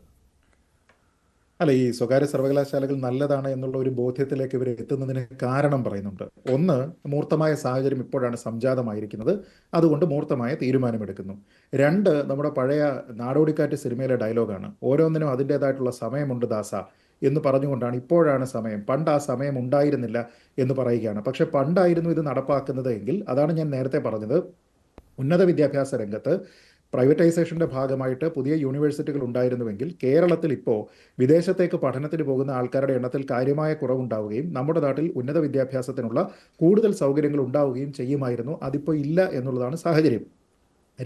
അല്ല, ഈ സ്വകാര്യ സർവകലാശാലകൾ നല്ലതാണ് എന്നുള്ള ഒരു ബോധ്യത്തിലേക്ക് ഇവർ എത്തുന്നതിന് കാരണം പറയുന്നുണ്ട്. ഒന്ന്, മൂർത്തമായ സാഹചര്യം ഇപ്പോഴാണ് സംജാതമായിരിക്കുന്നത്, അതുകൊണ്ട് മൂർത്തമായ തീരുമാനമെടുക്കുന്നു. രണ്ട്, നമ്മുടെ പഴയ നാടോടിക്കാറ്റ് സിനിമയിലെ ഡയലോഗാണ്, ഓരോന്നിനും അതിൻ്റെതായിട്ടുള്ള സമയമുണ്ട് ദാസ എന്ന് പറഞ്ഞുകൊണ്ടാണ് ഇപ്പോഴാണ് സമയം, പണ്ട് ആ സമയം ഉണ്ടായിരുന്നില്ല എന്ന് പറയുകയാണ്. പക്ഷെ പണ്ടായിരുന്നു ഇത് നടപ്പാക്കുന്നത് എങ്കിൽ, അതാണ് ഞാൻ നേരത്തെ പറഞ്ഞത്, ഉന്നത വിദ്യാഭ്യാസ രംഗത്ത് പ്രൈവറ്റൈസേഷൻ്റെ ഭാഗമായിട്ട് പുതിയ യൂണിവേഴ്സിറ്റികൾ ഉണ്ടായിരുന്നുവെങ്കിൽ കേരളത്തിൽ ഇപ്പോൾ വിദേശത്തേക്ക് പഠനത്തിന് പോകുന്ന ആൾക്കാരുടെ എണ്ണത്തിൽ കാര്യമായ കുറവുണ്ടാവുകയും നമ്മുടെ നാട്ടിൽ ഉന്നത വിദ്യാഭ്യാസത്തിനുള്ള കൂടുതൽ സൗകര്യങ്ങൾ ഉണ്ടാവുകയും ചെയ്യുമായിരുന്നു. അതിപ്പോൾ ഇല്ല എന്നുള്ളതാണ് സാഹചര്യം.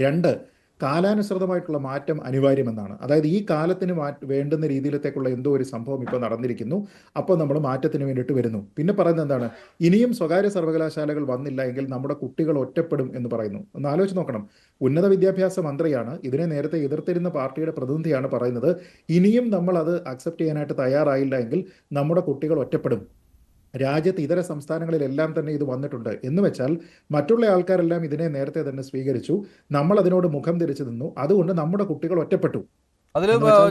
രണ്ട്, കാലാനുസൃതമായിട്ടുള്ള മാറ്റം അനിവാര്യമെന്നാണ്. അതായത് ഈ കാലത്തിന് വേണ്ടുന്ന രീതിയിലത്തേക്കുള്ള എന്തോ ഒരു സംഭവം ഇപ്പോൾ നടന്നിരിക്കുന്നു, അപ്പോൾ നമ്മൾ മാറ്റത്തിന് വേണ്ടിയിട്ട് വരുന്നു. പിന്നെ പറയുന്നത് എന്താണ്, ഇനിയും സ്വകാര്യ സർവകലാശാലകൾ വന്നില്ല എങ്കിൽ നമ്മുടെ കുട്ടികൾ ഒറ്റപ്പെടും എന്ന് പറയുന്നു. ഒന്ന് ആലോചിച്ച് നോക്കണം. ഉന്നത വിദ്യാഭ്യാസ മന്ത്രിയാണ്, ഇതിനെ നേരത്തെ എതിർത്തിരുന്ന പാർട്ടിയുടെ പ്രതിനിധിയാണ് പറയുന്നത്, ഇനിയും നമ്മൾ അത് അക്സെപ്റ്റ് ചെയ്യാനായിട്ട് തയ്യാറായില്ല എങ്കിൽ നമ്മുടെ കുട്ടികൾ ഒറ്റപ്പെടും. രാജ്യത്ത് ഇതര സംസ്ഥാനങ്ങളിലെല്ലാം തന്നെ ഇത് വന്നിട്ടുണ്ട് എന്ന് വെച്ചാൽ മറ്റുള്ള ആൾക്കാരെല്ലാം ഇതിനെ നേരത്തെ തന്നെ സ്വീകരിച്ചു, നമ്മൾ അതിനോട് മുഖം തിരിച്ചു നിന്നു, അതുകൊണ്ട് നമ്മുടെ കുട്ടികൾ ഒറ്റപ്പെട്ടു. അതിൽ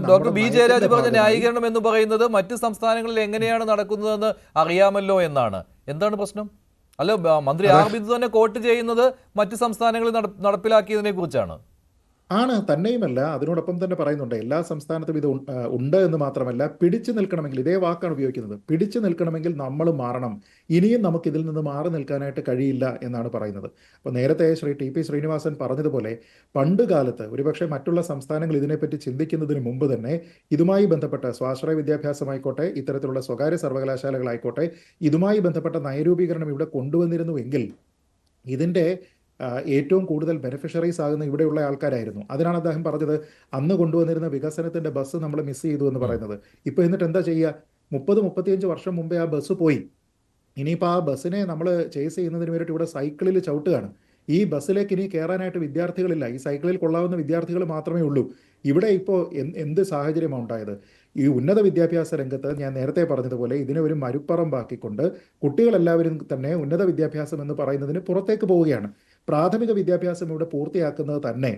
ഡോക്ടർ ബി ജയരാജ് പറഞ്ഞ ന്യായീകരണം എന്ന് പറയുന്നത് മറ്റ് സംസ്ഥാനങ്ങളിൽ എങ്ങനെയാണ് നടക്കുന്നതെന്ന് അറിയാമല്ലോ എന്നാണ്. എന്താണ് പ്രശ്നം? അല്ല, മന്ത്രി ആർ ബിന്ദു തന്നെ കോട്ട് ചെയ്യുന്നത് മറ്റ് സംസ്ഥാനങ്ങളിൽ നടപ്പിലാക്കിയതിനെ കുറിച്ചാണ്. ആണ്, തന്നെയുമല്ല, അതിനോടൊപ്പം തന്നെ പറയുന്നുണ്ട് എല്ലാ സംസ്ഥാനത്തും ഇത് ഉണ്ട് എന്ന് മാത്രമല്ല, പിടിച്ചു നിൽക്കണമെങ്കിൽ, ഇതേ വാക്കാണ് ഉപയോഗിക്കുന്നത്, പിടിച്ചു നിൽക്കണമെങ്കിൽ നമ്മൾ മാറണം, ഇനിയും നമുക്ക് ഇതിൽ നിന്ന് മാറി നിൽക്കാനായിട്ട് കഴിയില്ല എന്നാണ് പറയുന്നത്. അപ്പോൾ നേരത്തെ ശ്രീ ടി പി ശ്രീനിവാസൻ പറഞ്ഞതുപോലെ പണ്ട് കാലത്ത് ഒരുപക്ഷെ മറ്റുള്ള സംസ്ഥാനങ്ങൾ ഇതിനെപ്പറ്റി ചിന്തിക്കുന്നതിന് മുമ്പ് തന്നെ ഇതുമായി ബന്ധപ്പെട്ട സ്വാശ്രയ വിദ്യാഭ്യാസമായിക്കോട്ടെ, ഇത്തരത്തിലുള്ള സ്വകാര്യ സർവകലാശാലകളായിക്കോട്ടെ, ഇതുമായി ബന്ധപ്പെട്ട നയരൂപീകരണം ഇവിടെ കൊണ്ടുവന്നിരുന്നുവെങ്കിൽ ഇതിൻ്റെ ഏറ്റവും കൂടുതൽ ബെനിഫിഷ്യറീസ് ആകുന്ന ഇവിടെയുള്ള ആൾക്കാരായിരുന്നു. അതിനാണ് അദ്ദേഹം പറഞ്ഞത് അന്ന് കൊണ്ടുവന്നിരുന്ന വികസനത്തിൻ്റെ ബസ് നമ്മൾ മിസ് ചെയ്തു എന്ന് പറയുന്നത്. ഇപ്പോൾ എന്നിട്ട് എന്താ ചെയ്യുക? 30-35 വർഷം മുമ്പേ ആ ബസ് പോയി. ഇനിയിപ്പോൾ ആ ബസ്സിനെ നമ്മൾ ചേസ് ചെയ്യുന്നതിന് വേണ്ടിയിട്ട് ഇവിടെ സൈക്കിളിൽ ചവിട്ടുകയാണ്. ഈ ബസ്സിലേക്ക് ഇനി കയറാനായിട്ട് വിദ്യാർത്ഥികളില്ല, ഈ സൈക്കിളിൽ കൊള്ളാവുന്ന വിദ്യാർത്ഥികൾ മാത്രമേ ഉള്ളൂ. ഇവിടെ ഇപ്പോൾ എന്ത് സാഹചര്യമാണ് ഉണ്ടായത്? ഈ ഉന്നത വിദ്യാഭ്യാസ രംഗത്ത് ഞാൻ നേരത്തെ പറഞ്ഞതുപോലെ ഇതിനെ ഒരു മരുപ്പറമ്പാക്കിക്കൊണ്ട് കുട്ടികളെല്ലാവരും തന്നെ ഉന്നത വിദ്യാഭ്യാസം എന്ന് പറയുന്നതിന് പുറത്തേക്ക് പോവുകയാണ്. പ്രാഥമിക വിദ്യാഭ്യാസം ഇവിടെ പൂർത്തിയാക്കുന്നത് തന്നെ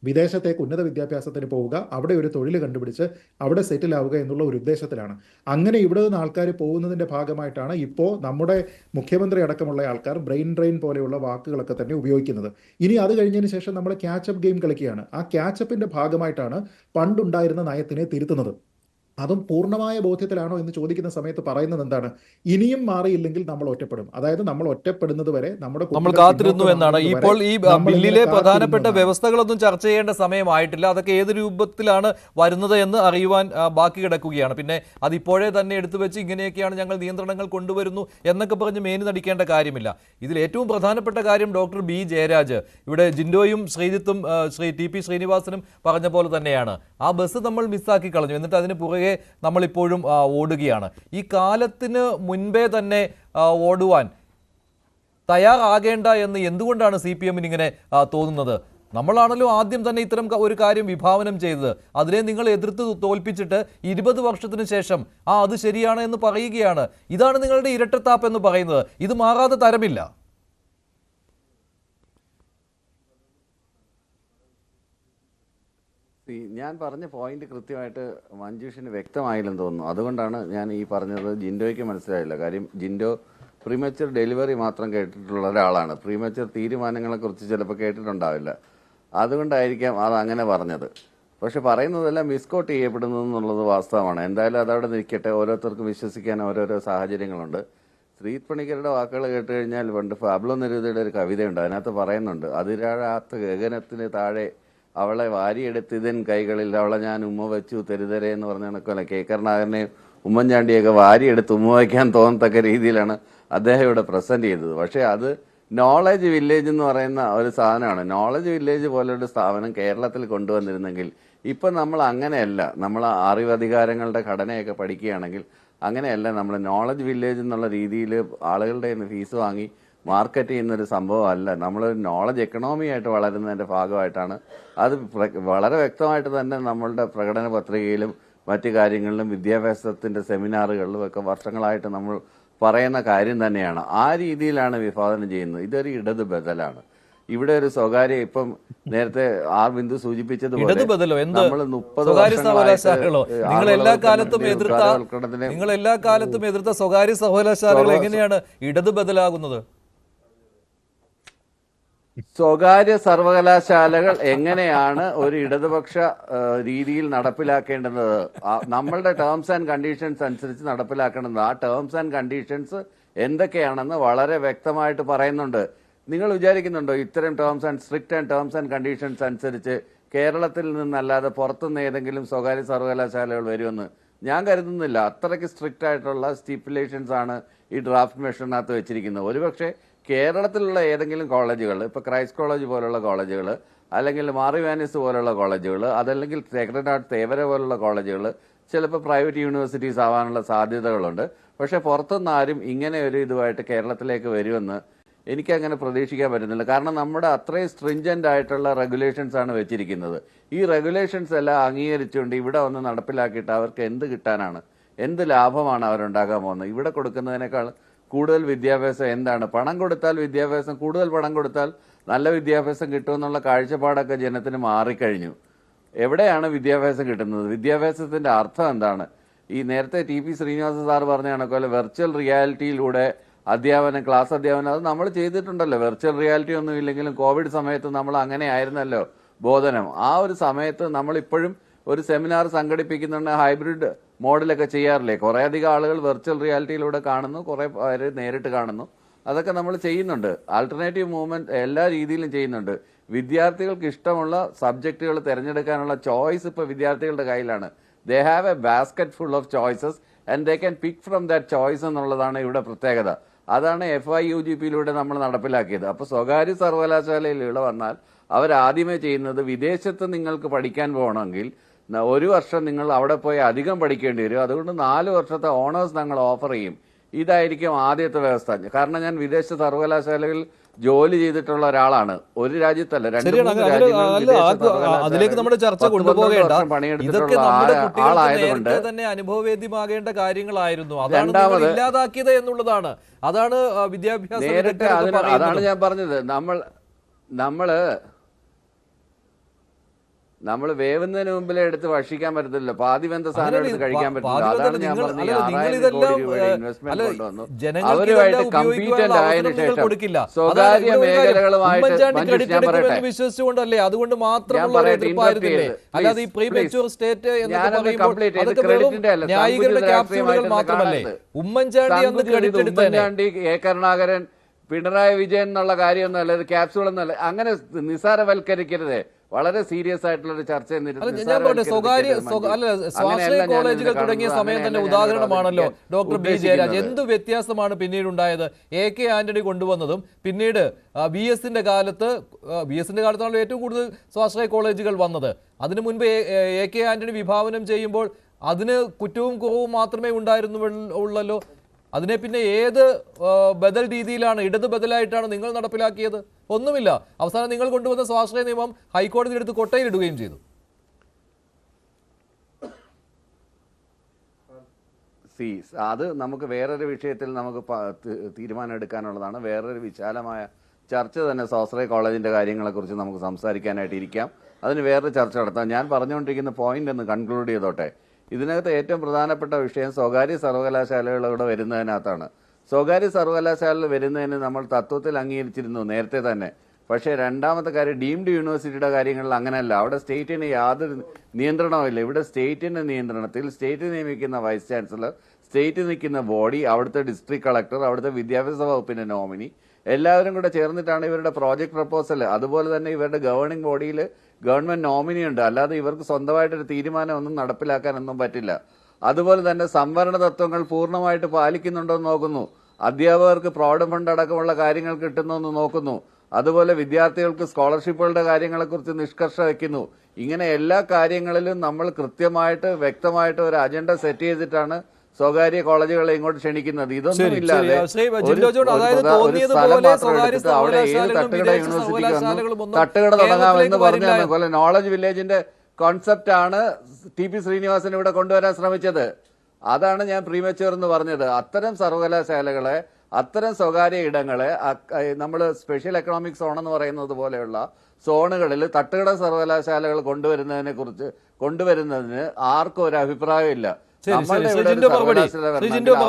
വിദേശത്തേക്ക് ഉന്നത വിദ്യാഭ്യാസത്തിന് പോവുക, അവിടെ ഒരു തൊഴിൽ കണ്ടുപിടിച്ച് അവിടെ സെറ്റിൽ ആവുക എന്നുള്ള ഒരു ഉദ്ദേശത്തിലാണ്. അങ്ങനെ ഇവിടെ നിന്ന് ആൾക്കാർ പോകുന്നതിൻ്റെ ഭാഗമായിട്ടാണ് ഇപ്പോൾ നമ്മുടെ മുഖ്യമന്ത്രി അടക്കമുള്ള ആൾക്കാർ ബ്രെയിൻ ഡ്രെയിൻ പോലെയുള്ള വാക്കുകളൊക്കെ തന്നെ ഉപയോഗിക്കുന്നത്. ഇനി അത് കഴിഞ്ഞതിന് ശേഷം നമ്മൾ ക്യാച്ചപ്പ് ഗെയിം കളിക്കുകയാണ്. ആ ക്യാച്ചപ്പിൻ്റെ ഭാഗമായിട്ടാണ് പണ്ടുണ്ടായിരുന്ന നയത്തിനെ തിരുത്തുന്നത്. അതും പൂർണ്ണമായ ബോധ്യത്തിലാണോ എന്ന് ചോദിക്കുന്ന സമയത്ത് പറയുന്നത് എന്താണ്, ഇനിയും മാറിയില്ലെങ്കിൽ നമ്മൾ ഒറ്റപ്പെടും. അതായത് നമ്മൾ ഒറ്റപ്പെടുന്നത് വരെ നമ്മൾ കാത്തിരുന്നു എന്നാണ്. ഇപ്പോൾ ഈ ബില്ലിലെ പ്രധാനപ്പെട്ട വ്യവസ്ഥകളൊന്നും ചർച്ച ചെയ്യേണ്ട സമയമായിട്ടില്ല. അതൊക്കെ ഏത് രൂപത്തിലാണ് വരുന്നത് എന്ന് അറിയുവാൻ ബാക്കി കിടക്കുകയാണ്. പിന്നെ അതിപ്പോഴേ തന്നെ എടുത്തു വെച്ച് ഇങ്ങനെയൊക്കെയാണ് ഞങ്ങൾ നിയന്ത്രണങ്ങൾ കൊണ്ടുവരുന്നു എന്നൊക്കെ പറഞ്ഞ് മേനി നടിക്കേണ്ട കാര്യമില്ല. ഇതിൽ ഏറ്റവും പ്രധാനപ്പെട്ട കാര്യം ഡോക്ടർ ബി ജയരാജ്, ഇവിടെ ജിൻഡോയും ശ്രീജിത്തും ശ്രീ ടി പി ശ്രീനിവാസനും പറഞ്ഞ പോലെ തന്നെയാണ്, ആ ബസ് നമ്മൾ മിസ്സാക്കി കളഞ്ഞു, എന്നിട്ട് അതിന് പുറകെ നമ്മളിപ്പോഴും ഓടുകയാണ്. ഈ കാലത്തിന് മുൻപേ തന്നെ ഓടുവാൻ തയ്യാറാകേണ്ട എന്ന് എന്തുകൊണ്ടാണ് CPM ഇങ്ങനെ തോന്നുന്നത്? നമ്മളാണല്ലോ ആദ്യം തന്നെ ഇത്തരം ഒരു കാര്യം വിഭാവനം ചെയ്തത്. അതിനെ നിങ്ങൾ എതിർത്ത് തോൽപ്പിച്ചിട്ട് 20 വർഷത്തിന് ശേഷം അത് ശരിയാണ് എന്ന് പറയുകയാണ്. ഇതാണ് നിങ്ങളുടെ ഇരട്ടത്താപ്പ് എന്ന് പറയുന്നത്. ഇത് മാറാതെ തരമില്ല. ഞാൻ പറഞ്ഞ പോയിന്റ് കൃത്യമായിട്ട് മഞ്ജുഷിന് വ്യക്തമായില്ലെന്ന് തോന്നുന്നു. അതുകൊണ്ടാണ് ഞാൻ ഈ പറഞ്ഞത് ജിൻഡോയ്ക്ക് മനസ്സിലായില്ല. കാര്യം ജിൻഡോ പ്രീമച്വർ ഡെലിവറി മാത്രം കേട്ടിട്ടുള്ള ഒരാളാണ്. പ്രീമച്വർ തീരുമാനങ്ങളെക്കുറിച്ച് ചിലപ്പോൾ കേട്ടിട്ടുണ്ടാവില്ല. അതുകൊണ്ടായിരിക്കാം അത് അങ്ങനെ പറഞ്ഞത്. പക്ഷെ പറയുന്നതെല്ലാം മിസ്കോട്ട് ചെയ്യപ്പെടുന്നു എന്നുള്ളത് വാസ്തവമാണ്. എന്തായാലും അതവിടെ നിൽക്കട്ടെ, ഓരോരുത്തർക്കും വിശ്വസിക്കാൻ ഓരോരോ സാഹചര്യങ്ങളുണ്ട്. ശ്രീത് പണിക്കരുടെ വാക്കുകൾ കേട്ട് കഴിഞ്ഞാൽ പണ്ട് ഫാബ്ലോ നെരൂദയുടെ ഒരു കവിതയുണ്ട്, അതിനകത്ത് പറയുന്നുണ്ട്, അതിരാഴാത്ത ഗഗനത്തിന് താഴെ അവളെ വാരിയെടുത്തിതൻ കൈകളിൽ അവളെ ഞാൻ ഉമ്മ വെച്ചു തെരുതരെ എന്ന് പറഞ്ഞ കണക്കല്ല. കെ കരുണാകരനെയും ഉമ്മൻചാണ്ടിയൊക്കെ വാരിയെടുത്ത് ഉമ്മ വയ്ക്കാൻ തോന്നത്തക്ക രീതിയിലാണ് അദ്ദേഹം ഇവിടെ പ്രസന്റ് ചെയ്തത്. പക്ഷേ അത് നോളജ് വില്ലേജ് എന്ന് പറയുന്ന ഒരു സാധനമാണ്. നോളജ് വില്ലേജ് പോലൊരു സ്ഥാപനം കേരളത്തിൽ കൊണ്ടുവന്നിരുന്നെങ്കിൽ ഇപ്പം നമ്മൾ അങ്ങനെയല്ല. നമ്മൾ അറിവധികാരങ്ങളുടെ ഘടനയൊക്കെ പഠിക്കുകയാണെങ്കിൽ അങ്ങനെയല്ല. നമ്മൾ നോളജ് വില്ലേജ് എന്നുള്ള രീതിയിൽ ആളുകളുടെ ഫീസ് വാങ്ങി മാർക്കറ്റ് ചെയ്യുന്നൊരു സംഭവമല്ല. നമ്മളൊരു നോളജ് എക്കണോമി ആയിട്ട് വളരുന്നതിൻ്റെ ഭാഗമായിട്ടാണ് അത് വളരെ വ്യക്തമായിട്ട് തന്നെ നമ്മളുടെ പ്രകടന പത്രികയിലും മറ്റു കാര്യങ്ങളിലും വിദ്യാഭ്യാസത്തിൻ്റെ സെമിനാറുകളിലും ഒക്കെ വർഷങ്ങളായിട്ട് നമ്മൾ പറയുന്ന കാര്യം തന്നെയാണ്. ആ രീതിയിലാണ് വിഭാവനം ചെയ്യുന്നത്. ഇതൊരു ഇടത് ബദലാണ്. ഇവിടെ ഒരു സ്വകാര്യ, ഇപ്പം നേരത്തെ ആർ ബിന്ദു സൂചിപ്പിച്ചതുപോലെ നമ്മൾ 30 സർവകലാശാലകളോ നിങ്ങൾ എല്ലാ കാലത്തും എതിർത്ത സ്വകാര്യ സർവകലാശാലകൾ എങ്ങനെയാണ് ഇടത് ബദലാകുന്നത്? സ്വകാര്യ സർവകലാശാലകൾ എങ്ങനെയാണ് ഒരു ഇടതുപക്ഷ രീതിയിൽ നടപ്പിലാക്കേണ്ടത്? നമ്മളുടെ ടേംസ് ആൻഡ് കണ്ടീഷൻസ് അനുസരിച്ച് നടപ്പിലാക്കേണ്ടത്. ആ ടേംസ് ആൻഡ് കണ്ടീഷൻസ് എന്തൊക്കെയാണെന്ന് വളരെ വ്യക്തമായിട്ട് പറയുന്നുണ്ട്. നിങ്ങൾ വിചാരിക്കുന്നുണ്ടോ ഇത്തരം strict and terms and conditions അനുസരിച്ച് കേരളത്തിൽ നിന്നല്ലാതെ പുറത്തുനിന്ന് ഏതെങ്കിലും സ്വകാര്യ സർവകലാശാലകൾ വരുമെന്ന് ഞാൻ കരുതുന്നില്ല. അത്രയ്ക്ക് സ്ട്രിക്റ്റ് ആയിട്ടുള്ള സ്റ്റിപ്പുലേഷൻസ് ആണ് ഈ ഡ്രാഫ്റ്റ് മെഷറിനകത്ത് വെച്ചിരിക്കുന്നത്. ഒരുപക്ഷെ കേരളത്തിലുള്ള ഏതെങ്കിലും കോളേജുകൾ, ഇപ്പോൾ ക്രൈസ്റ്റ് കോളേജ് പോലുള്ള കോളേജുകൾ, അല്ലെങ്കിൽ മാറി വാനിസ് പോലുള്ള കോളേജുകൾ, അതല്ലെങ്കിൽ സേക്രഡ് ഹാർട്ട് തേവര പോലുള്ള കോളേജുകൾ ചിലപ്പോൾ പ്രൈവറ്റ് യൂണിവേഴ്സിറ്റീസ് ആവാനുള്ള സാധ്യതകളുണ്ട്. പക്ഷേ പുറത്തുനിന്ന് ആരും ഇങ്ങനെ ഒരു ഇതുമായിട്ട് കേരളത്തിലേക്ക് വരുമെന്ന് എനിക്കങ്ങനെ പ്രതീക്ഷിക്കാൻ പറ്റുന്നില്ല. കാരണം നമ്മുടെ അത്രയും സ്ട്രിഞ്ചൻ്റ് ആയിട്ടുള്ള റെഗുലേഷൻസ് ആണ് വെച്ചിരിക്കുന്നത്. ഈ റെഗുലേഷൻസ് എല്ലാം അംഗീകരിച്ചുകൊണ്ട് ഇവിടെ വന്ന് നടപ്പിലാക്കിയിട്ട് അവർക്ക് എന്ത് കിട്ടാനാണ്, എന്ത് ലാഭമാണ് അവരുണ്ടാക്കാൻ പോകുന്നത്? ഇവിടെ കൊടുക്കുന്നതിനേക്കാൾ കൂടുതൽ വിദ്യാഭ്യാസം എന്താണ്? പണം കൊടുത്താൽ വിദ്യാഭ്യാസം, കൂടുതൽ പണം കൊടുത്താൽ നല്ല വിദ്യാഭ്യാസം കിട്ടുമെന്നുള്ള കാഴ്ചപ്പാടൊക്കെ ജനത്തിന് മാറിക്കഴിഞ്ഞു. എവിടെയാണ് വിദ്യാഭ്യാസം കിട്ടുന്നത്? വിദ്യാഭ്യാസത്തിൻ്റെ അർത്ഥം എന്താണ്? ഈ നേരത്തെ ടി പി ശ്രീനിവാസ സാർ പറഞ്ഞ കണക്കോലെ വെർച്വൽ റിയാലിറ്റിയിലൂടെ അധ്യാപനം, ക്ലാസ് അധ്യാപനം, അത് നമ്മൾ ചെയ്തിട്ടുണ്ടല്ലോ. വെർച്വൽ റിയാലിറ്റി ഒന്നും ഇല്ലെങ്കിലും കോവിഡ് സമയത്ത് നമ്മൾ അങ്ങനെ ആയിരുന്നല്ലോ ബോധനം. ആ ഒരു സമയത്ത് നമ്മളിപ്പോഴും ഒരു സെമിനാർ സംഘടിപ്പിക്കുന്നുണ്ട്, ഹൈബ്രിഡ് മോഡലൊക്കെ ചെയ്യാറില്ലേ? കുറേയധികം ആളുകൾ വെർച്വൽ റിയാലിറ്റിയിലൂടെ കാണുന്നു, കുറേ പേര് നേരിട്ട് കാണുന്നു. അതൊക്കെ നമ്മൾ ചെയ്യുന്നുണ്ട്. ആൾട്ടർനേറ്റീവ് മൂവ്മെൻറ്റ് എല്ലാ രീതിയിലും ചെയ്യുന്നുണ്ട്. വിദ്യാർത്ഥികൾക്ക് ഇഷ്ടമുള്ള സബ്ജക്റ്റുകൾ തിരഞ്ഞെടുക്കാനുള്ള ചോയ്സ് ഇപ്പോൾ വിദ്യാർത്ഥികളുടെ കയ്യിലാണ്. They have A basket full of choices and they can pick from that choice എന്നുള്ളതാണ് ഇവിടെ പ്രത്യേകത. അതാണ് FIUGP-യിലൂടെ നമ്മൾ നടപ്പിലാക്കിയത്. അപ്പോൾ സ്വകാര്യ സർവകലാശാലയിൽ ഇവിടെ വന്നാൽ അവരാദ്യമേ ചെയ്യുന്നത്, വിദേശത്ത് നിങ്ങൾക്ക് പഠിക്കാൻ പോകണമെങ്കിൽ 1 വർഷം നിങ്ങൾ അവിടെ പോയി അധികം പഠിക്കേണ്ടി വരും. അതുകൊണ്ട് 4 വർഷത്തെ ഓണേഴ്സ് ഞങ്ങൾ ഓഫർ ചെയ്യും. ഇതായിരിക്കും ആദ്യത്തെ വ്യവസ്ഥ. കാരണം ഞാൻ വിദേശ സർവകലാശാലകളിൽ ജോലി ചെയ്തിട്ടുള്ള ഒരാളാണ്. ഒരു രാജ്യത്തല്ല, 2-3 അതിലേക്ക് നമ്മുടെ ചർച്ച കൊണ്ടുപോകേണ്ട. ഇതൊക്കെ നമ്മുടെ ആളായതുകൊണ്ട് തന്നെ അനുഭവവേദ്യമാകേണ്ട കാര്യങ്ങളായിരുന്നു. അതാണ് ഇല്ലാതാക്കിയത് എന്നുള്ളതാണ്. അതാണ് വിദ്യാഭ്യാസ നേരിട്ട് അതാണ് ഞാൻ പറഞ്ഞത്. നമ്മൾ വേവുന്നതിന് മുമ്പിലേ എടുത്ത് ഭക്ഷിക്കാൻ പറ്റത്തില്ല. പാതി വെന്ത സാധനം എടുത്ത് കഴിക്കാൻ പറ്റില്ല. അതാണ് ഞാൻ പറഞ്ഞത്. 6000 കോടി രൂപയുടെ ഇൻവെസ്റ്റ്മെന്റ് കൊണ്ടുവന്നു. അവരുമായിട്ട് കമ്പീറ്റന്റ് ആയതിനു ശേഷം സ്വകാര്യ മേഖലകളുമായിട്ട് ഞാൻ പറയട്ടെ, വിശ്വസിച്ചുകൊണ്ടല്ലേ, അതുകൊണ്ട് മാത്രമുള്ള എതിർപ്പായിരുന്നില്ലേ? അല്ലാതെ ഈ പ്രീമെച്യൂർ സ്റ്റേറ്റ് ന്യായീകരണ ക്യാപ്സ്യൂളുകൾ മാത്രമല്ലേ? ഉമ്മൻചാണ്ടി, A. കരുണാകരൻ, പിണറായി വിജയൻ എന്നുള്ള കാര്യമൊന്നുമല്ല, ഇത് ക്യാപ്സ്യൂൾ എന്നല്ല. അങ്ങനെ നിസാരവൽക്കരിക്കരുത്. വളരെ സീരിയസ് ആയിട്ടുള്ള ഒരു ചർച്ച. സ്വാശ്രയ കോളേജുകൾ തുടങ്ങിയ സമയം തന്നെ ഉദാഹരണമാണല്ലോ ഡോക്ടർ ബി ജയരാജ്. എന്ത് വ്യത്യാസമാണ് പിന്നീട് ഉണ്ടായത്? AK ആന്റണി കൊണ്ടുവന്നതും പിന്നീട് VS ന്റെ കാലത്താണല്ലോ ഏറ്റവും കൂടുതൽ സ്വാശ്രയ കോളേജുകൾ വന്നത്. അതിനു മുൻപ് AK ആന്റണി വിഭാവനം ചെയ്യുമ്പോൾ അതിന് കുറ്റവും കുറവും മാത്രമേ ഉണ്ടായിരുന്നുള്ളല്ലോ. അതിനെ പിന്നെ ഏത് ബദൽ രീതിയിലാണ്, ഇടത് ബദലായിട്ടാണ് നിങ്ങൾ നടപ്പിലാക്കിയത്? ഒന്നുമില്ല. അവസാനം നിങ്ങൾ കൊണ്ടുവന്ന സ്വാശ്രയ നിയമം ഹൈക്കോടതി എടുത്ത് കൊട്ടയിലിടുകയും ചെയ്തു. അത് നമുക്ക് വേറൊരു വിഷയത്തിൽ നമുക്ക് തീരുമാനം എടുക്കാനുള്ളതാണ്. വേറൊരു വിശാലമായ ചർച്ച തന്നെ സ്വാശ്രയ കോളേജിൻ്റെ കാര്യങ്ങളെക്കുറിച്ച് നമുക്ക് സംസാരിക്കാനായിട്ട് ഇരിക്കാം. അതിന് വേറൊരു ചർച്ച നടത്താം. ഞാൻ പറഞ്ഞുകൊണ്ടിരിക്കുന്ന പോയിന്റ് ഒന്ന് കൺക്ലൂഡ് ചെയ്തോട്ടെ. ഇതിനകത്ത് ഏറ്റവും പ്രധാനപ്പെട്ട വിഷയം സ്വകാര്യ സർവകലാശാലകളിലൂടെ വരുന്നതിനകത്താണ്. സ്വകാര്യ സർവകലാശാലകൾ വരുന്നതിന് നമ്മൾ തത്വത്തിൽ അംഗീകരിച്ചിരുന്നു നേരത്തെ തന്നെ. പക്ഷേ രണ്ടാമത്തെ കാര്യം, ഡീംഡ് യൂണിവേഴ്സിറ്റിയുടെ കാര്യങ്ങളിൽ അങ്ങനെയല്ല. അവിടെ സ്റ്റേറ്റിന് യാതൊരു നിയന്ത്രണവുമില്ല. ഇവിടെ സ്റ്റേറ്റിൻ്റെ നിയന്ത്രണത്തിൽ സ്റ്റേറ്റ് നിയമിക്കുന്ന വൈസ് ചാൻസലർ, സ്റ്റേറ്റ് നിൽക്കുന്ന ബോഡി, അവിടുത്തെ ഡിസ്ട്രിക്ട് കളക്ടർ, അവിടുത്തെ വിദ്യാഭ്യാസ വകുപ്പിൻ്റെ നോമിനി, എല്ലാവരും കൂടെ ചേർന്നിട്ടാണ് ഇവരുടെ പ്രോജക്ട് പ്രപ്പോസൽ. അതുപോലെ തന്നെ ഇവരുടെ ഗവേണിംഗ് ബോഡിയിൽ ഗവൺമെൻറ് നോമിനി ഉണ്ട്. അല്ലാതെ ഇവർക്ക് സ്വന്തമായിട്ടൊരു തീരുമാനമൊന്നും നടപ്പിലാക്കാനൊന്നും പറ്റില്ല. അതുപോലെ തന്നെ സംവരണ തത്വങ്ങൾ പൂർണ്ണമായിട്ട് പാലിക്കുന്നുണ്ടോ എന്ന് നോക്കുന്നു. അധ്യാപകർക്ക് പ്രോവിഡന്റ് ഫണ്ട് അടക്കമുള്ള കാര്യങ്ങൾ കിട്ടുന്നതെന്ന് നോക്കുന്നു. അതുപോലെ വിദ്യാർത്ഥികൾക്ക് സ്കോളർഷിപ്പുകളുടെ കാര്യങ്ങളെക്കുറിച്ച് നിഷ്കർഷ വയ്ക്കുന്നു. ഇങ്ങനെ എല്ലാ കാര്യങ്ങളിലും നമ്മൾ കൃത്യമായിട്ട് വ്യക്തമായിട്ട് ഒരു അജണ്ട സെറ്റ് ചെയ്തിട്ടാണ് സ്വകാര്യ കോളേജുകളെ ഇങ്ങോട്ട് ക്ഷണിക്കുന്നത്? ഇതൊന്നും ഇല്ലാതെ തട്ടുകട തുടങ്ങാമെന്ന് പറഞ്ഞ പോലെ നോളജ് വില്ലേജിന്റെ കോൺസെപ്റ്റ് ആണ് ടി പി ശ്രീനിവാസൻ ഇവിടെ കൊണ്ടുവരാൻ ശ്രമിച്ചത്. അതാണ് ഞാൻ പ്രീമച്യൂർ എന്ന് പറഞ്ഞത്. അത്തരം സർവകലാശാലകളെ, അത്തരം സ്വകാര്യ ഇടങ്ങളെ നമ്മൾ സ്പെഷ്യൽ എക്കണോമിക് സോൺ എന്ന് പറയുന്നത് പോലെയുള്ള സോണുകളിൽ തട്ടുകട സർവകലാശാലകൾ കൊണ്ടുവരുന്നതിന് ആർക്കും ഒരു അഭിപ്രായമില്ല. നമ്മളുടെ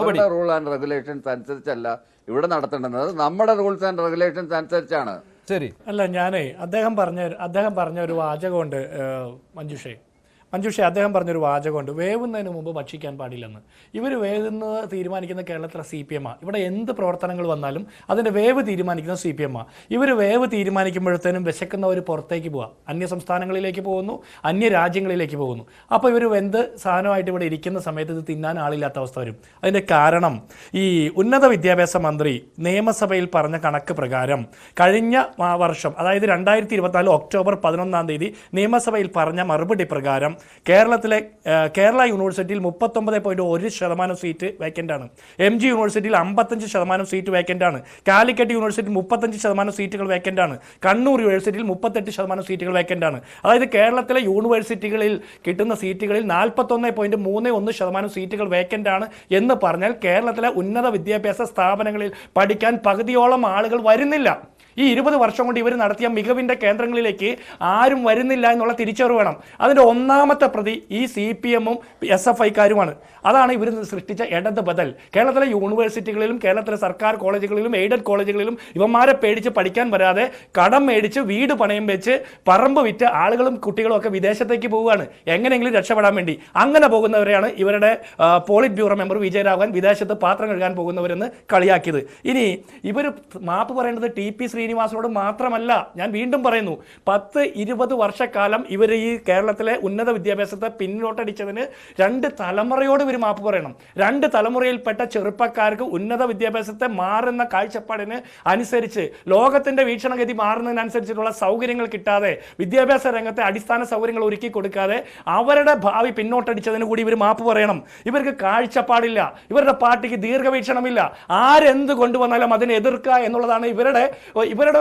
ഇവിടെ റൂൾ ആൻഡ് റെഗുലേഷൻസ് അനുസരിച്ചല്ല ഇവിടെ നടത്തേണ്ടത്, നമ്മുടെ റൂൾസ് ആൻഡ് റെഗുലേഷൻസ് അനുസരിച്ചാണ്. ശരി. അല്ല, ഞാനേ അദ്ദേഹം പറഞ്ഞ ഒരു വാചകമുണ്ട് മഞ്ജുഷേ, അദ്ദേഹം പറഞ്ഞൊരു വാചകമുണ്ട്, വേവുന്നതിന് മുമ്പ് ഭക്ഷിക്കാൻ പാടില്ലെന്ന്. ഇവർ വേവുന്നത് തീരുമാനിക്കുന്ന കേരളത്തിലെ CPM. ഇവിടെ എന്ത് പ്രവർത്തനങ്ങൾ വന്നാലും അതിൻ്റെ വേവ് തീരുമാനിക്കുന്ന CPM. ഇവർ വേവ് തീരുമാനിക്കുമ്പോഴത്തേനും വിശക്കുന്നവർ പുറത്തേക്ക് പോവുക, അന്യ സംസ്ഥാനങ്ങളിലേക്ക് പോകുന്നു, അന്യ രാജ്യങ്ങളിലേക്ക് പോകുന്നു. അപ്പോൾ ഇവർ എന്ത് സാധനമായിട്ട് ഇവിടെ ഇരിക്കുന്ന സമയത്ത് ഇത് തിന്നാൻ ആളില്ലാത്ത അവസ്ഥ വരും. അതിൻ്റെ കാരണം ഈ ഉന്നത വിദ്യാഭ്യാസ മന്ത്രി നിയമസഭയിൽ പറഞ്ഞ കണക്ക് പ്രകാരം കഴിഞ്ഞ വർഷം, അതായത് 2024 ഒക്ടോബർ 11 നിയമസഭയിൽ പറഞ്ഞ മറുപടി പ്രകാരം കേരള യൂണിവേഴ്സിറ്റിയിൽ 39.1% സീറ്റ് വേക്കൻ്റാണ്. MG യൂണിവേഴ്സിറ്റിയിൽ 55% സീറ്റ് വേക്കൻ്റാണ്. കാലിക്കറ്റ് യൂണിവേഴ്സിറ്റിയിൽ 35% സീറ്റുകൾ വേക്കൻ്റാണ്. കണ്ണൂർ യൂണിവേഴ്സിറ്റിയിൽ 38% സീറ്റുകൾ വേക്കൻ്റാണ്. അതായത് കേരളത്തിലെ യൂണിവേഴ്സിറ്റികളിൽ കിട്ടുന്ന സീറ്റുകളിൽ 41.31% സീറ്റുകൾ വേക്കൻ്റാണ് എന്ന് പറഞ്ഞാൽ കേരളത്തിലെ ഉന്നത വിദ്യാഭ്യാസ സ്ഥാപനങ്ങളിൽ പഠിക്കാൻ പകുതിയോളം ആളുകൾ വരുന്നില്ല. ഈ 20 വർഷം കൊണ്ട് ഇവർ നടത്തിയ മികവിൻ്റെ കേന്ദ്രങ്ങളിലേക്ക് ആരും വരുന്നില്ല എന്നുള്ള തിരിച്ചറിവ് വേണം. അതിൻ്റെ ഒന്നാമത്തെ പ്രതി ഈ CPM-ഉം SFI-ക്കാരുമാണ്. അതാണ് ഇവർ സൃഷ്ടിച്ച ഇടത് ബദൽ. കേരളത്തിലെ യൂണിവേഴ്സിറ്റികളിലും കേരളത്തിലെ സർക്കാർ കോളേജുകളിലും എയ്ഡഡ് കോളേജുകളിലും ഇവന്മാരെ പേടിച്ച് പഠിക്കാൻ വരാതെ കടം മേടിച്ച് വീട് പണയം വെച്ച് പറമ്പ് വിറ്റ് ആളുകളും കുട്ടികളും ഒക്കെ വിദേശത്തേക്ക് പോവുകയാണ്, എങ്ങനെയെങ്കിലും രക്ഷപ്പെടാൻ വേണ്ടി. അങ്ങനെ പോകുന്നവരെയാണ് ഇവരുടെ പോളിറ്റ് ബ്യൂറോ മെമ്പർ വിജയരാഘവൻ വിദേശത്ത് പാത്രം കഴുകാൻ പോകുന്നവരെന്ന് കളിയാക്കിയത്. ഇനി ഇവർ മാപ്പ് പറയേണ്ടത് TP ശ്രീനിവാസനോട് മാത്രമല്ല. ഞാൻ വീണ്ടും പറയുന്നു, 10-20 വർഷക്കാലം ഇവർ ഈ കേരളത്തിലെ ഉന്നത വിദ്യാഭ്യാസത്തെ പിന്നോട്ടടിച്ചതിന് 2 തലമുറയോട് ഇവർ മാപ്പ് പറയണം. 2 തലമുറയിൽപ്പെട്ട ചെറുപ്പക്കാർക്ക് ഉന്നത വിദ്യാഭ്യാസത്തെ മാറുന്ന കാഴ്ചപ്പാടിന് അനുസരിച്ച്, ലോകത്തിന്റെ വീക്ഷണഗതി മാറുന്നതിനനുസരിച്ചിട്ടുള്ള സൗകര്യങ്ങൾ കിട്ടാതെ, വിദ്യാഭ്യാസ രംഗത്തെ അടിസ്ഥാന സൗകര്യങ്ങൾ ഒരുക്കി കൊടുക്കാതെ അവരുടെ ഭാവി പിന്നോട്ടടിച്ചതിന് കൂടി ഇവർ മാപ്പ് പറയണം. ഇവർക്ക് കാഴ്ചപ്പാടില്ല, ഇവരുടെ പാർട്ടിക്ക് ദീർഘവീക്ഷണമില്ല. ആരെന്ത് കൊണ്ടുവന്നാലും അതിനെ എതിർക്കുക എന്നുള്ളതാണ് ഇവരുടെ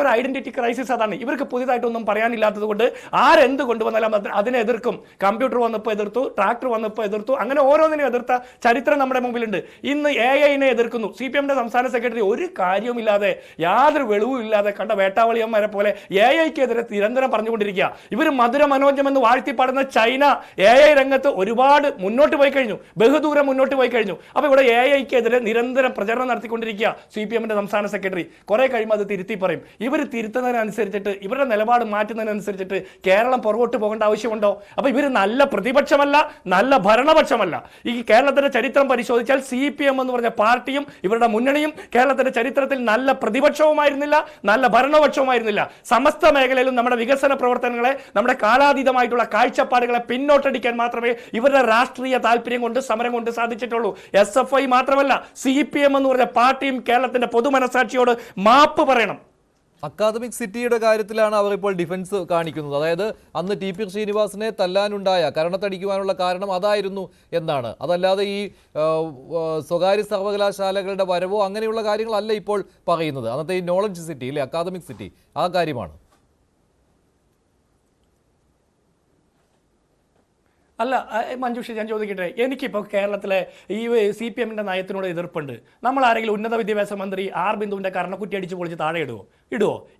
ഒരു ഐഡന്റിറ്റി ക്രൈസിസ്. അതാണ് ഇവർക്ക് പുതിയതായിട്ടൊന്നും പറയാനില്ലാത്തത് കൊണ്ട് ആരെന്ത് കൊണ്ടുവന്നാലും അതിനെ എതിർക്കും. കമ്പ്യൂട്ടർ വന്നപ്പോൾ എതിർത്തു, ട്രാക്ടർ വന്നപ്പോൾ എതിർത്തു, അങ്ങനെ ഓരോന്നിനും എതിർത്ത ചരിത്രം നമ്മുടെ മുമ്പിലുണ്ട്. ഇന്ന് AI-നെ എതിർക്കുന്നു. CPM-ന്റെ സംസ്ഥാന സെക്രട്ടറി ഒരു കാര്യവുമില്ലാതെ, യാതൊരു വെളിവും ഇല്ലാതെ കണ്ട വേട്ടാവളിയന്മാരെ പോലെ AI-ക്കെതിരെ നിരന്തരം പറഞ്ഞുകൊണ്ടിരിക്കുക. ഇവർ മധുര മനോജം എന്ന് വാഴ്ത്തിപ്പാടുന്ന ചൈന AI രംഗത്ത് ഒരുപാട് മുന്നോട്ട് പോയി കഴിഞ്ഞു, ബഹുദൂരം മുന്നോട്ട് പോയി കഴിഞ്ഞു. അപ്പോൾ ഇവിടെ AI-ക്കെതിരെ നിരന്തരം പ്രചരണം നടത്തിക്കൊണ്ടിരിക്കുക CPM-ന്റെ സംസ്ഥാന സെക്രട്ടറി. കുറെ കഴിയുമ്പോൾ അത് തിരുത്തി പറയും. ഇവർ തിരുത്തുന്നതിനനുസരിച്ചിട്ട്, ഇവരുടെ നിലപാട് മാറ്റുന്നതിനനുസരിച്ചിട്ട് കേരളം പുറകോട്ട് പോകേണ്ട ആവശ്യമുണ്ടോ? അപ്പോൾ ഇവർ നല്ല പ്രതിപക്ഷമല്ല, നല്ല ഭരണപക്ഷമല്ല. ഈ കേരളത്തിന്റെ ചരിത്രം പരിശോധിച്ചാൽ CPM എന്ന് പറഞ്ഞ പാർട്ടിയും ഇവരുടെ മുന്നണിയും കേരളത്തിന്റെ ചരിത്രത്തിൽ നല്ല പ്രതിപക്ഷവുമായിരുന്നില്ല, നല്ല ഭരണപക്ഷവുമായിരുന്നില്ല. സമസ്ത മേഖലയിലും നമ്മുടെ വികസന പ്രവർത്തനങ്ങളെ, നമ്മുടെ കാലാതീതമായിട്ടുള്ള കാഴ്ചപ്പാടുകളെ പിന്നോട്ടടിക്കാൻ മാത്രമേ ഇവരുടെ രാഷ്ട്രീയ താല്പര്യം കൊണ്ട്, സമരം കൊണ്ട് സാധിച്ചിട്ടുള്ളൂ. SFI മാത്രമല്ല, CPM എന്ന് പറഞ്ഞ പാർട്ടിയും കേരളത്തിന്റെ പൊതുമനസാക്ഷിയോട് മാപ്പ് പറയണം. അക്കാദമിക് സിറ്റിയുടെ കാര്യത്തിലാണ് അവർ ഇപ്പോൾ ഡിഫൻസ് കാണിക്കുന്നത്. അതായത് അന്ന് TP ശ്രീനിവാസനെ തല്ലാനുണ്ടായ, കരണത്തടിക്കുവാനുള്ള കാരണം അതായിരുന്നു എന്നാണ്. അതല്ലാതെ ഈ സ്വകാര്യ സർവകലാശാലകളുടെ വരവോ അങ്ങനെയുള്ള കാര്യങ്ങളല്ല ഇപ്പോൾ പറയുന്നത്. അന്നത്തെ ഈ നോളജ് സിറ്റി അല്ലെ, അക്കാദമിക് സിറ്റി, ആ കാര്യമാണ്. അല്ല മഞ്ജുഷ, ഞാൻ ചോദിക്കട്ടെ, എനിക്കിപ്പോൾ കേരളത്തിലെ ഈ CPM-ന്റെ നയത്തിനോട് എതിർപ്പുണ്ട്. നമ്മൾ ആരെങ്കിലും ഉന്നത വിദ്യാഭ്യാസ മന്ത്രി R ബിന്ദുവിൻ്റെ കരണക്കുറ്റി അടിച്ച് പൊളിച്ച് താഴെ ഇടുവോ?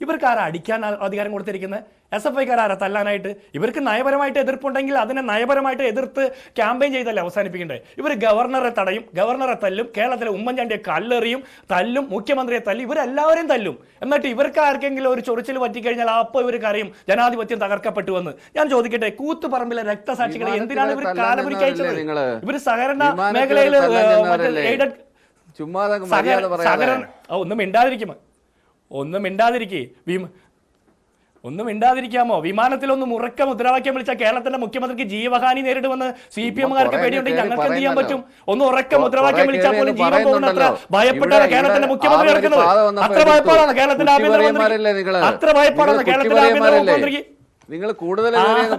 ഇവർക്ക് ആരാ അടിക്കാൻ അധികാരം കൊടുത്തിരിക്കുന്നത്? SFI-ക്കാർ ആരാ തല്ലാനായിട്ട്? ഇവർക്ക് നയപരമായിട്ട് എതിർപ്പുണ്ടെങ്കിൽ അതിനെ നയപരമായിട്ട് എതിർത്ത് ക്യാമ്പയിൻ ചെയ്തല്ലേ അവസാനിപ്പിക്കണ്ടേ? ഇവർ ഗവർണറെ തടയും, ഗവർണറെ തല്ലും, കേരളത്തിലെ ഉമ്മൻചാണ്ടിയെ കല്ലെറിയും, തല്ലും, മുഖ്യമന്ത്രിയെ തല്ലും, ഇവരെല്ലാവരും തല്ലും. എന്നിട്ട് ഇവർക്ക് ആർക്കെങ്കിലും ഒരു ചൊറിച്ചിൽ പറ്റിക്കഴിഞ്ഞാൽ അപ്പോൾ ഇവർക്ക് അറിയും ജനാധിപത്യം തകർക്കപ്പെട്ടു എന്ന്. ഞാൻ ചോദിക്കട്ടെ, കൂത്തുപറമ്പിലെ രക്തസാക്ഷികളെ എന്തിനാണ് ഇവർ കാലപുരിക്ക് അയച്ചത്? ഇവർ സഹകരണ മേഖലയിൽ ഒന്നും മിണ്ടാതിരിക്കാമോ? വിമാനത്തിലൊന്നും ഉറക്ക മുദ്രാവാക്യം വിളിച്ച കേരളത്തിന്റെ മുഖ്യമന്ത്രിക്ക് ജീവഹാനി നേരിടുമെന്ന് CPM-കാർക്ക് പേടിയുണ്ടെങ്കിൽ ഞങ്ങൾക്ക് എന്ത് ചെയ്യാൻ പറ്റും? ഒന്ന് ഉറക്ക മുദ്രാവാക്യം വിളിച്ചാൽ പോലും ജീവൻ പോകുന്നത്ര ഭയപ്പെട്ടാണ് കേരളത്തിന്റെ മുഖ്യമന്ത്രി നടക്കുന്നത്. അത്ര ഭയപ്പാടാണ് കേരളത്തിന്റെ ആഭ്യന്തരമന്ത്രി, അത്ര ഭയപ്പാടാണ് കേരളത്തിന്റെ ആഭ്യന്തരമന്ത്രിക്ക്. നിങ്ങൾ കൂടുതൽ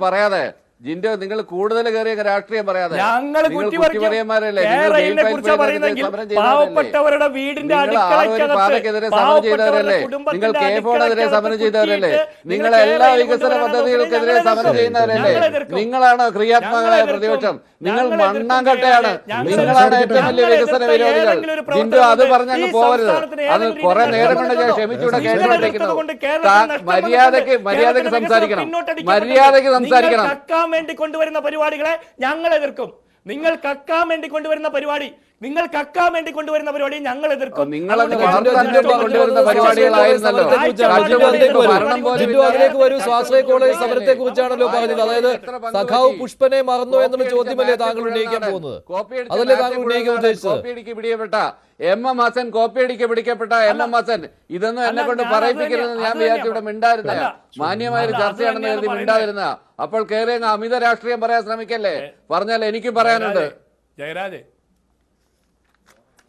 പറയാതെ ജിൻഡോ, നിങ്ങൾ കൂടുതൽ കയറിയ രാഷ്ട്രീയം പറയാതെ. ഞങ്ങൾ നിങ്ങൾ കുറ്റിപ്പറിയന്മാരല്ലേ? നിങ്ങൾ കേരളത്തെ കുറിച്ച് പറയുന്നെങ്കിൽ പാവപ്പെട്ടവരുടെ വീടിന്റെ പാതക്കെതിരെ സമരം ചെയ്തവരല്ലേ? നിങ്ങൾ കെ4-എതിരെ സമരം ചെയ്തവരല്ലേ? നിങ്ങൾ എല്ലാ വികസന പദ്ധതികൾക്കെതിരെ സമരം ചെയ്യുന്നവരല്ലേ? നിങ്ങളാണ് ക്രിയാത്മകമായ പ്രതിപക്ഷം. നിങ്ങൾ മണ്ണാങ്കട്ടയാണ്. നിങ്ങളാണ് ഏറ്റവും വലിയ വികസന വിരോധികൾ. ജിൻഡോ, അത് പറഞ്ഞങ്ങ് പോകരുത്. അത് കുറെ നേരം കൊണ്ട് ഞാൻ ക്ഷമിച്ചൂടെ കേട്ടുകൊണ്ടിരിക്കുന്നു. മര്യാദക്ക് സംസാരിക്കണം. മര്യാദക്ക് സംസാരിക്കണം. കക്കാൻ വേണ്ടി കൊണ്ടുവരുന്ന പരിപാടികളെ ഞങ്ങൾ എതിർക്കും. നിങ്ങൾ കക്കാൻ വേണ്ടി കൊണ്ടുവരുന്ന പരിപാടി ഞങ്ങൾ എതിർക്കും. അതിലേക്ക് വരൂ. സ്വാശ്രയ കോളേജ് സമരത്തെ കുറിച്ചാണല്ലോ പറഞ്ഞത്. അതായത് സഖാവ് പുഷ്പനെ മറന്നോ എന്നുള്ള ചോദ്യമല്ലേ താങ്കൾ ഉന്നയിക്കാൻ പോകുന്നത്? അതല്ലേ താങ്കൾ ഉന്നയിക്കാൻ ഉദ്ദേശിച്ചത്? പിടിക്കപ്പെട്ട എം എം ഹസൻ, കോപ്പിയടിക്ക് പിടിക്കപ്പെട്ട എം എം ഹസൻ, ഇതൊന്നും എന്നെ കൊണ്ട് പറയിപ്പിക്കരുതെന്ന് ഞാൻ വിചാരിച്ചു. ഇവിടെ മിണ്ടായിരുന്ന മാന്യമായൊരു ചർച്ചയാണെന്ന് കരുതി മിണ്ടായിരുന്ന അപ്പോൾ കയറി അമിത രാഷ്ട്രീയം പറയാൻ ശ്രമിക്കല്ലേ? പറഞ്ഞാൽ എനിക്കും പറയാനുണ്ട്.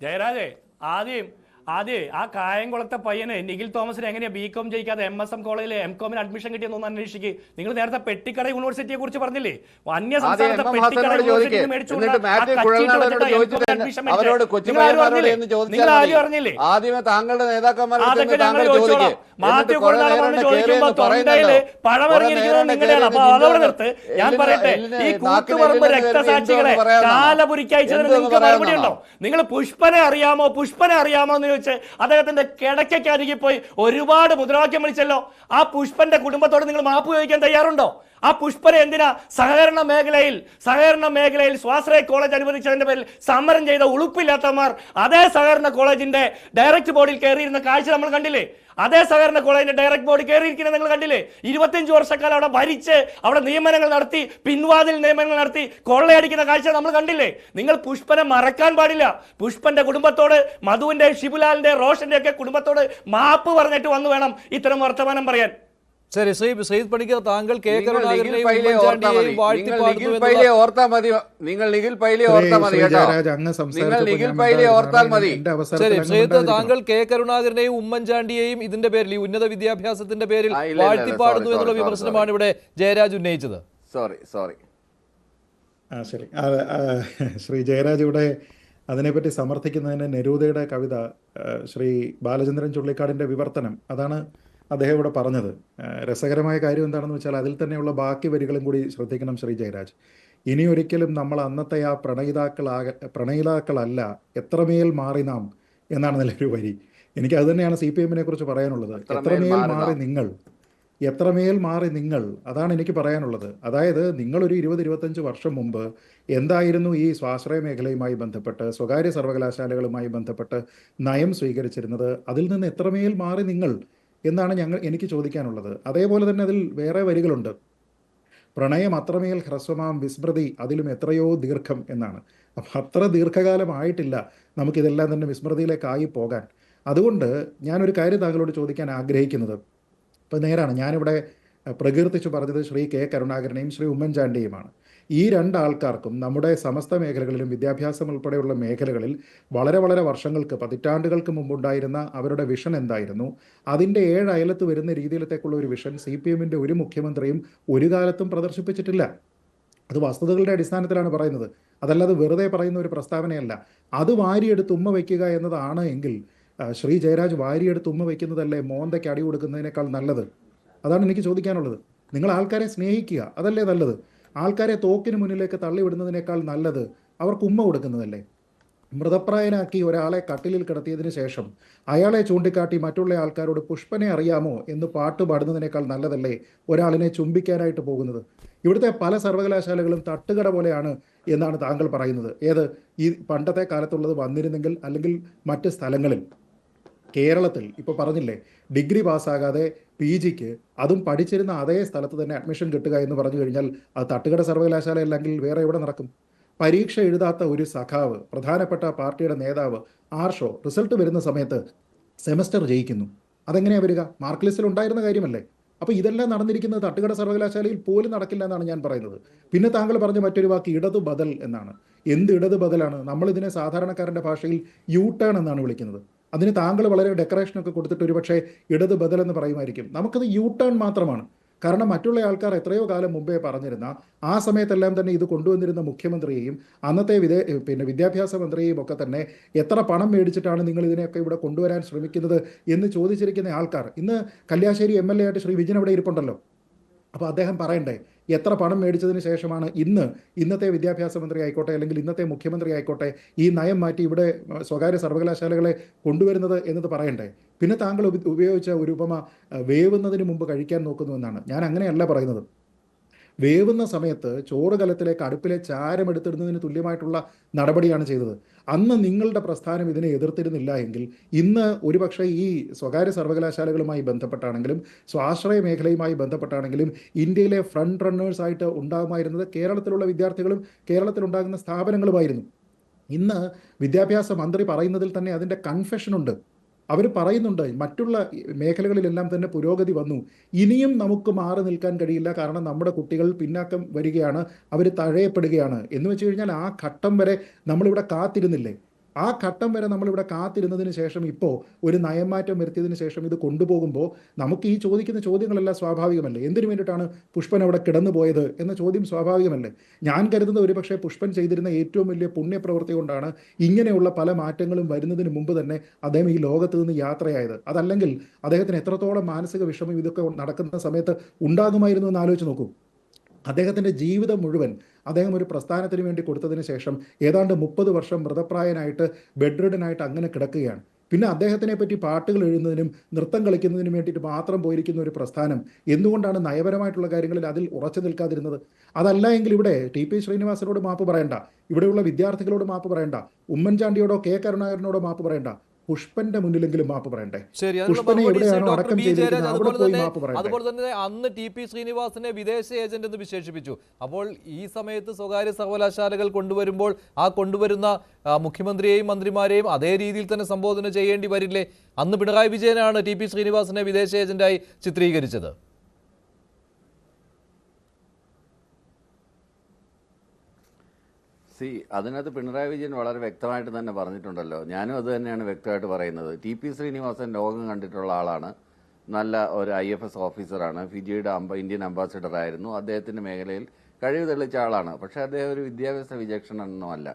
ജയരാജേ, ആദ്യം ആ കായംകുളത്തെ പയ്യന് നിഖിൽ തോമസിന് എങ്ങനെയാ ബികോം ജയിക്കാതെ MSM കോളേജിൽ എംകോമിന് അഡ്മിഷൻ കിട്ടിയെന്നൊന്ന് അന്വേഷിക്കുക. നിങ്ങൾ നേരത്തെ പെട്ടിക്കട യൂണിവേഴ്സിറ്റിയെ കുറിച്ച് പറഞ്ഞില്ലേ? അന്യ സംസ്ഥാനത്തെ പെട്ടിക്കട യൂണിവേഴ്സിറ്റി നിങ്ങൾ ആരും അറിഞ്ഞില്ലേ? ആദ്യമേ താങ്കളുടെ നേതാക്കന്മാരെ മാത്യു കൊള്ളാമെന്ന് ചോദിക്കുമ്പോ തൊണ്ടയില് പഴമിറങ്ങിയിരിക്കുന്നത് നിങ്ങളുടെയാണ്. അപ്പൊ അതോടെ നിർത്ത്. ഞാൻ പറയട്ടെ, ഈ കൂത്തുപറമ്പ് രക്തസാക്ഷികളെ കാലപുരിക്ക് അയച്ചതിന് നിങ്ങൾക്ക് മറുപടി ഉണ്ടോ? നിങ്ങൾ പുഷ്പനെ അറിയാമോ എന്ന് ചോദിച്ച് അദ്ദേഹത്തിന്റെ കിടക്കയ്ക്കരികെ പോയി ഒരുപാട് മുദ്രാവാക്യം വിളിച്ചല്ലോ. ആ പുഷ്പന്റെ കുടുംബത്തോട് നിങ്ങൾ മാപ്പ് ചോദിക്കാൻ തയ്യാറുണ്ടോ? ആ പുഷ്പനെ എന്തിനാ സഹകരണ മേഖലയിൽ സ്വാശ്രയ കോളേജ് അനുവദിച്ചതിന്റെ പേരിൽ സമരം ചെയ്ത ഉളുപ്പില്ലാത്തമാർ അതേ സഹകരണ കോളേജിന്റെ ഡയറക്ട് ബോർഡിൽ കയറിയിരുന്ന കാഴ്ച നമ്മൾ കണ്ടില്ലേ? അതേ സഹകരണ കോളേജിന്റെ ഡയറക്ട് ബോർഡ് കയറിയിരിക്കുന്നത് നിങ്ങൾ കണ്ടില്ലേ? 25 വർഷക്കാലം അവിടെ ഭരിച്ച് അവിടെ നിയമനങ്ങൾ നടത്തി, പിൻവാതിൽ നിയമനങ്ങൾ നടത്തി കൊള്ളയടിക്കുന്ന കാഴ്ച നമ്മൾ കണ്ടില്ലേ? നിങ്ങൾ പുഷ്പനെ മറക്കാൻ പാടില്ല. പുഷ്പന്റെ കുടുംബത്തോട്, മധുവിന്റെ, ഷിബുലാലിന്റെ, റോഷന്റെ ഒക്കെ കുടുംബത്തോട് മാപ്പ് പറഞ്ഞിട്ട് വന്നു വേണം ഇത്തരം വർത്തമാനം പറയാൻ. ശരി, ശ്രീ പണിക്കർ, താങ്കൾ താങ്കൾ കെ കരുണാകരനെയും ഉമ്മൻചാണ്ടിയെയും ഇതിന്റെ പേരിൽ, ഈ ഉന്നത വിദ്യാഭ്യാസത്തിന്റെ പേരിൽ വാഴ്ത്തിപ്പാടുന്നു എന്നുള്ള വിമർശനമാണ് ഇവിടെ ജയരാജ് ഉന്നയിച്ചത്. സോറി. ശരി, ശ്രീ ജയരാജ് ഇവിടെ അതിനെപ്പറ്റി സമർത്ഥിക്കുന്നതിന് നെരൂദയുടെ കവിത, ശ്രീ ബാലചന്ദ്രൻ ചുള്ളിക്കാടിന്റെ വിവർത്തനം, അതാണ് അദ്ദേഹം ഇവിടെ പറഞ്ഞത്. രസകരമായ കാര്യം എന്താണെന്ന് വെച്ചാൽ അതിൽ തന്നെയുള്ള ബാക്കി വരികളും കൂടി ശ്രദ്ധിക്കണം ശ്രീ ജയരാജ്. ഇനി ഒരിക്കലും നമ്മൾ അന്നത്തെ ആ പ്രണയിതാക്കളല്ല, എത്രമേൽ മാറി നാം എന്നാണ് നല്ലൊരു വരി. എനിക്ക് അത് തന്നെയാണ് CPM-നെ കുറിച്ച് പറയാനുള്ളത്. എത്രമേൽ മാറി നിങ്ങൾ, അതാണ് എനിക്ക് പറയാനുള്ളത്. അതായത് നിങ്ങളൊരു 20-25 വർഷം മുമ്പ് എന്തായിരുന്നു ഈ സ്വാശ്രയ മേഖലയുമായി ബന്ധപ്പെട്ട്, സ്വകാര്യ സർവകലാശാലകളുമായി ബന്ധപ്പെട്ട് നയം സ്വീകരിച്ചിരുന്നത്, അതിൽ നിന്ന് എത്രമേൽ മാറി നിങ്ങൾ എന്നാണ് എനിക്ക് ചോദിക്കാനുള്ളത്. അതേപോലെ തന്നെ അതിൽ വേറെ വരികളുണ്ട്. പ്രണയം അത്രമേൽ ഹ്രസ്വമാം വിസ്മൃതി അതിലും എത്രയോ ദീർഘം എന്നാണ്. അപ്പം അത്ര ദീർഘകാലമായിട്ടില്ല നമുക്കിതെല്ലാം തന്നെ വിസ്മൃതിയിലേക്കായി പോകാൻ. അതുകൊണ്ട് ഞാനൊരു കാര്യം താങ്കളോട് ചോദിക്കാൻ ആഗ്രഹിക്കുന്നത്, ഇപ്പം നേരാണ്, ഞാനിവിടെ പ്രകീർത്തിച്ചു പറഞ്ഞത് ശ്രീ കെ കരുണാകരനെയും ശ്രീ ഉമ്മൻചാണ്ടിയുമാണ്. ഈ രണ്ടാൾക്കാർക്കും നമ്മുടെ സമസ്ത മേഖലകളിലും വിദ്യാഭ്യാസം ഉൾപ്പെടെയുള്ള മേഖലകളിൽ വളരെ വളരെ വർഷങ്ങൾക്ക്, പതിറ്റാണ്ടുകൾക്ക് മുമ്പുണ്ടായിരുന്ന അവരുടെ വിഷൻ എന്തായിരുന്നു, അതിൻ്റെ 7 അയലത്ത് വരുന്ന രീതിയിലത്തേക്കുള്ള ഒരു വിഷൻ CPM-ൻ്റെ ഒരു മുഖ്യമന്ത്രിയും ഒരു കാലത്തും പ്രദർശിപ്പിച്ചിട്ടില്ല. അത് വസ്തുതകളുടെ അടിസ്ഥാനത്തിലാണ് പറയുന്നത്, അതല്ലാതെ വെറുതെ പറയുന്ന ഒരു പ്രസ്താവനയല്ല. അത് വാരിയെടുത്ത് ഉമ്മ വയ്ക്കുക എന്നതാണ് എങ്കിൽ ശ്രീ ജയരാജ് വാരിയെടുത്ത് ഉമ്മ വയ്ക്കുന്നതല്ലേ മോന്തയ്ക്ക് അടി കൊടുക്കുന്നതിനേക്കാൾ നല്ലത്? അതാണ് എനിക്ക് ചോദിക്കാനുള്ളത്. നിങ്ങൾ ആൾക്കാരെ സ്നേഹിക്കുക, അതല്ലേ നല്ലത്? ആൾക്കാരെ തോക്കിന് മുന്നിലേക്ക് തള്ളിവിടുന്നതിനേക്കാൾ നല്ലത് അവർക്ക് ഉമ്മ കൊടുക്കുന്നതല്ലേ? മൃതപ്രായനാക്കി ഒരാളെ കട്ടിലിൽ കിടത്തിയതിന് ശേഷം അയാളെ ചൂണ്ടിക്കാട്ടി മറ്റുള്ള ആൾക്കാരോട് പുഷ്പനെ അറിയാമോ എന്ന് പാട്ട് പാടുന്നതിനേക്കാൾ നല്ലതല്ലേ ഒരാളിനെ ചുംബിക്കാനായിട്ട് പോകുന്നത്? ഇവിടുത്തെ പല സർവകലാശാലകളും തട്ടുകട പോലെയാണ് എന്നാണ് താങ്കൾ പറയുന്നത്. ഏത് ഈ പണ്ടത്തെ കാലത്തുള്ളത് വന്നിരുന്നെങ്കിൽ, അല്ലെങ്കിൽ മറ്റ് സ്ഥലങ്ങളിൽ, കേരളത്തിൽ ഇപ്പോൾ പറഞ്ഞില്ലേ, ഡിഗ്രി പാസ്സാകാതെ PGക്ക് അതും പഠിച്ചിരുന്ന അതേ സ്ഥലത്ത് തന്നെ അഡ്മിഷൻ കിട്ടുക എന്ന് പറഞ്ഞു കഴിഞ്ഞാൽ അത് തട്ടുകട സർവകലാശാല അല്ലെങ്കിൽ വേറെ എവിടെ നടക്കും? പരീക്ഷ എഴുതാത്ത ഒരു സഖാവ്, പ്രധാനപ്പെട്ട പാർട്ടിയുടെ നേതാവ്, ആർഷോ റിസൾട്ട് വരുന്ന സമയത്ത് സെമസ്റ്റർ ജയിക്കുന്നു. അതെങ്ങനെയാണ് വരിക? മാർക്ക് ലിസ്റ്റിൽ ഉണ്ടായിരുന്ന കാര്യമല്ലേ? അപ്പോൾ ഇതെല്ലാം നടന്നിരിക്കുന്നത് തട്ടുകട സർവകലാശാലയിൽ പോലും നടക്കില്ല എന്നാണ് ഞാൻ പറയുന്നത്. പിന്നെ താങ്കൾ പറഞ്ഞ മറ്റൊരു വാക്ക് ഇടതു ബദൽ എന്നാണ്. എന്ത് ഇടതു ബദലാണ്? നമ്മളിതിനെ സാധാരണക്കാരൻ്റെ ഭാഷയിൽ U-ടേൺ എന്നാണ് വിളിക്കുന്നത്. അതിന് താങ്കൾ വളരെ ഡെക്കറേഷനൊക്കെ കൊടുത്തിട്ട് ഒരു പക്ഷേ ഇടത് ബദൽ എന്ന് പറയുമായിരിക്കും. നമുക്കത് U-ടേൺ മാത്രമാണ്. കാരണം മറ്റുള്ള ആൾക്കാർ എത്രയോ കാലം മുമ്പേ പറഞ്ഞിരുന്ന, ആ സമയത്തെല്ലാം തന്നെ ഇത് കൊണ്ടുവന്നിരുന്ന മുഖ്യമന്ത്രിയെയും അന്നത്തെ വിദ്യാഭ്യാസ മന്ത്രിയെയും ഒക്കെ തന്നെ എത്ര പണം മേടിച്ചിട്ടാണ് നിങ്ങൾ ഇതിനെയൊക്കെ ഇവിടെ കൊണ്ടുവരാൻ ശ്രമിക്കുന്നത് എന്ന് ചോദിച്ചിരിക്കുന്ന ആൾക്കാർ ഇന്ന് കല്യാശ്ശേരി MLA ആയിട്ട് ശ്രീ വിജിൻ അവിടെ ഇരിപ്പുണ്ടല്ലോ. അപ്പോൾ അദ്ദേഹം പറയണ്ടേ എത്ര പണം മേടിച്ചതിന് ശേഷമാണ് ഇന്നത്തെ വിദ്യാഭ്യാസ മന്ത്രി ആയിക്കോട്ടെ അല്ലെങ്കിൽ ഇന്നത്തെ മുഖ്യമന്ത്രി ആയിക്കോട്ടെ ഈ നയം മാറ്റി ഇവിടെ സ്വകാര്യ സർവകലാശാലകളെ കൊണ്ടുവരുന്നത് എന്നത് പറയണ്ടേ? പിന്നെ താങ്കൾ ഉപയോഗിച്ച ഒരു ഉപമ വേവുന്നതിന് മുമ്പ് കഴിക്കാൻ നോക്കുന്നു എന്നാണ്. ഞാൻ അങ്ങനെയല്ല പറയുന്നത്. വേവുന്ന സമയത്ത് ചോറ് കലത്തിലേക്ക് അടുപ്പിലെ ചാരമെടുത്തിടുന്നതിന് തുല്യമായിട്ടുള്ള നടപടിയാണ് ചെയ്തത്. അന്ന് നിങ്ങളുടെ പ്രസ്ഥാനം ഇതിനെ എതിർത്തിരുന്നില്ല എങ്കിൽ ഇന്ന് ഒരുപക്ഷെ ഈ സ്വകാര്യ സർവകലാശാലകളുമായി ബന്ധപ്പെട്ടാണെങ്കിലും സ്വാശ്രയ മേഖലയുമായി ബന്ധപ്പെട്ടാണെങ്കിലും ഇന്ത്യയിലെ ഫ്രണ്ട് റണ്ണേഴ്സായിട്ട് ഉണ്ടാകുമായിരുന്നത് കേരളത്തിലുള്ള വിദ്യാർത്ഥികളും കേരളത്തിലുണ്ടാകുന്ന സ്ഥാപനങ്ങളുമായിരുന്നു. ഇന്ന് വിദ്യാഭ്യാസ മന്ത്രി പറയുന്നതിൽ തന്നെ അതിൻ്റെ കൺഫെഷനുണ്ട്. അവർ പറയുന്നുണ്ട് മറ്റുള്ള മേഖലകളിലെല്ലാം തന്നെ പുരോഗതി വന്നു, ഇനിയും നമുക്ക് മാറി നിൽക്കാൻ കഴിയില്ല, കാരണം നമ്മുടെ കുട്ടികൾ പിന്നാക്കം വരികയാണ്, അവർ തഴയപ്പെടുകയാണ് എന്ന് വെച്ച് കഴിഞ്ഞാൽ ആ ഘട്ടം വരെ നമ്മളിവിടെ കാത്തിരുന്നില്ലേ? ആ ഘട്ടം വരെ നമ്മളിവിടെ കാത്തിരുന്നതിന് ശേഷം ഇപ്പോൾ ഒരു നയമാറ്റം വരുത്തിയതിന് ശേഷം ഇത് കൊണ്ടുപോകുമ്പോൾ നമുക്ക് ഈ ചോദിക്കുന്ന ചോദ്യങ്ങളെല്ലാം സ്വാഭാവികമല്ലേ? എന്തിനു വേണ്ടിയിട്ടാണ് പുഷ്പൻ അവിടെ കിടന്നു പോയത് എന്ന ചോദ്യം സ്വാഭാവികമല്ലേ? ഞാൻ കരുതുന്നത് ഒരുപക്ഷെ പുഷ്പൻ ചെയ്തിരുന്ന ഏറ്റവും വലിയ പുണ്യപ്രവൃത്തി കൊണ്ടാണ് ഇങ്ങനെയുള്ള പല മാറ്റങ്ങളും വരുന്നതിന് മുമ്പ് തന്നെ അദ്ദേഹം ഈ ലോകത്ത് നിന്ന് യാത്രയായത്. അതല്ലെങ്കിൽ അദ്ദേഹത്തിന് എത്രത്തോളം മാനസിക വിഷമം ഇതൊക്കെ നടക്കുന്ന സമയത്ത് ഉണ്ടാകുമായിരുന്നു എന്ന് ആലോചിച്ച് നോക്കൂ. അദ്ദേഹത്തിൻ്റെ ജീവിതം മുഴുവൻ അദ്ദേഹം ഒരു പ്രസ്ഥാനത്തിന് വേണ്ടി കൊടുത്തതിന് ശേഷം ഏതാണ്ട് 30 വർഷം മൃതപ്രായനായിട്ട് ബെഡ്റിഡനായിട്ട് അങ്ങനെ കിടക്കുകയാണ്. പിന്നെ അദ്ദേഹത്തിനെ പറ്റി പാട്ടുകൾ എഴുതുന്നതിനും നൃത്തം കളിക്കുന്നതിനും വേണ്ടിയിട്ട് മാത്രം പോയിരിക്കുന്ന ഒരു പ്രസ്ഥാനം എന്തുകൊണ്ടാണ് നയപരമായിട്ടുള്ള കാര്യങ്ങളിൽ അതിൽ ഉറച്ചു നിൽക്കാതിരുന്നത്? അതല്ല എങ്കിൽ ഇവിടെ TP ശ്രീനിവാസനോട് മാപ്പ് പറയണ്ട, ഇവിടെയുള്ള വിദ്യാർത്ഥികളോട് മാപ്പ് പറയണ്ട, ഉമ്മൻചാണ്ടിയോടോ K കരുണാകരനോടോ മാപ്പ് പറയണ്ട, പുഷ്പന്റെ മുന്നിലെങ്കിലും മാപ്പ് പറയണ്ടേ? ശരി, പുഷ്പനെ എവിടെയാണോ അടക്കം ചെയ്തിരിക്കുന്നത് അവിടെ പോയി മാപ്പ് പറയണ്ടേ? അതുപോലെ തന്നെ അന്ന് TP ശ്രീനിവാസനെ വിദേശ ഏജന്റ് എന്ന് വിശേഷിപ്പിച്ചു. അപ്പോൾ ഈ സമയത്ത് സ്വകാര്യ സർവകലാശാലകൾ കൊണ്ടുവരുമ്പോൾ ആ കൊണ്ടുവരുന്ന മുഖ്യമന്ത്രിയെയും മന്ത്രിമാരെയും അതേ രീതിയിൽ തന്നെ സംബോധന ചെയ്യേണ്ടി വരില്ലേ? അന്ന് പിണറായി വിജയനാണ് TP ശ്രീനിവാസനെ വിദേശ ഏജന്റായി ചിത്രീകരിച്ചത്. അതിനകത്ത് പിണറായി വിജയൻ വളരെ വ്യക്തമായിട്ട് തന്നെ പറഞ്ഞിട്ടുണ്ടല്ലോ. ഞാനും അത് തന്നെയാണ് വ്യക്തമായിട്ട് പറയുന്നത്. TP ശ്രീനിവാസൻ ലോകം കണ്ടിട്ടുള്ള ആളാണ്, നല്ല ഒരു IFS ഓഫീസറാണ്, ഫിജിയുടെ ഇന്ത്യൻ അംബാസിഡർ ആയിരുന്നു, അദ്ദേഹത്തിൻ്റെ മേഖലയിൽ കഴിവ് തെളിയിച്ച ആളാണ്. പക്ഷേ അദ്ദേഹം ഒരു വിദ്യാഭ്യാസ വിചക്ഷണനൊന്നുമല്ല.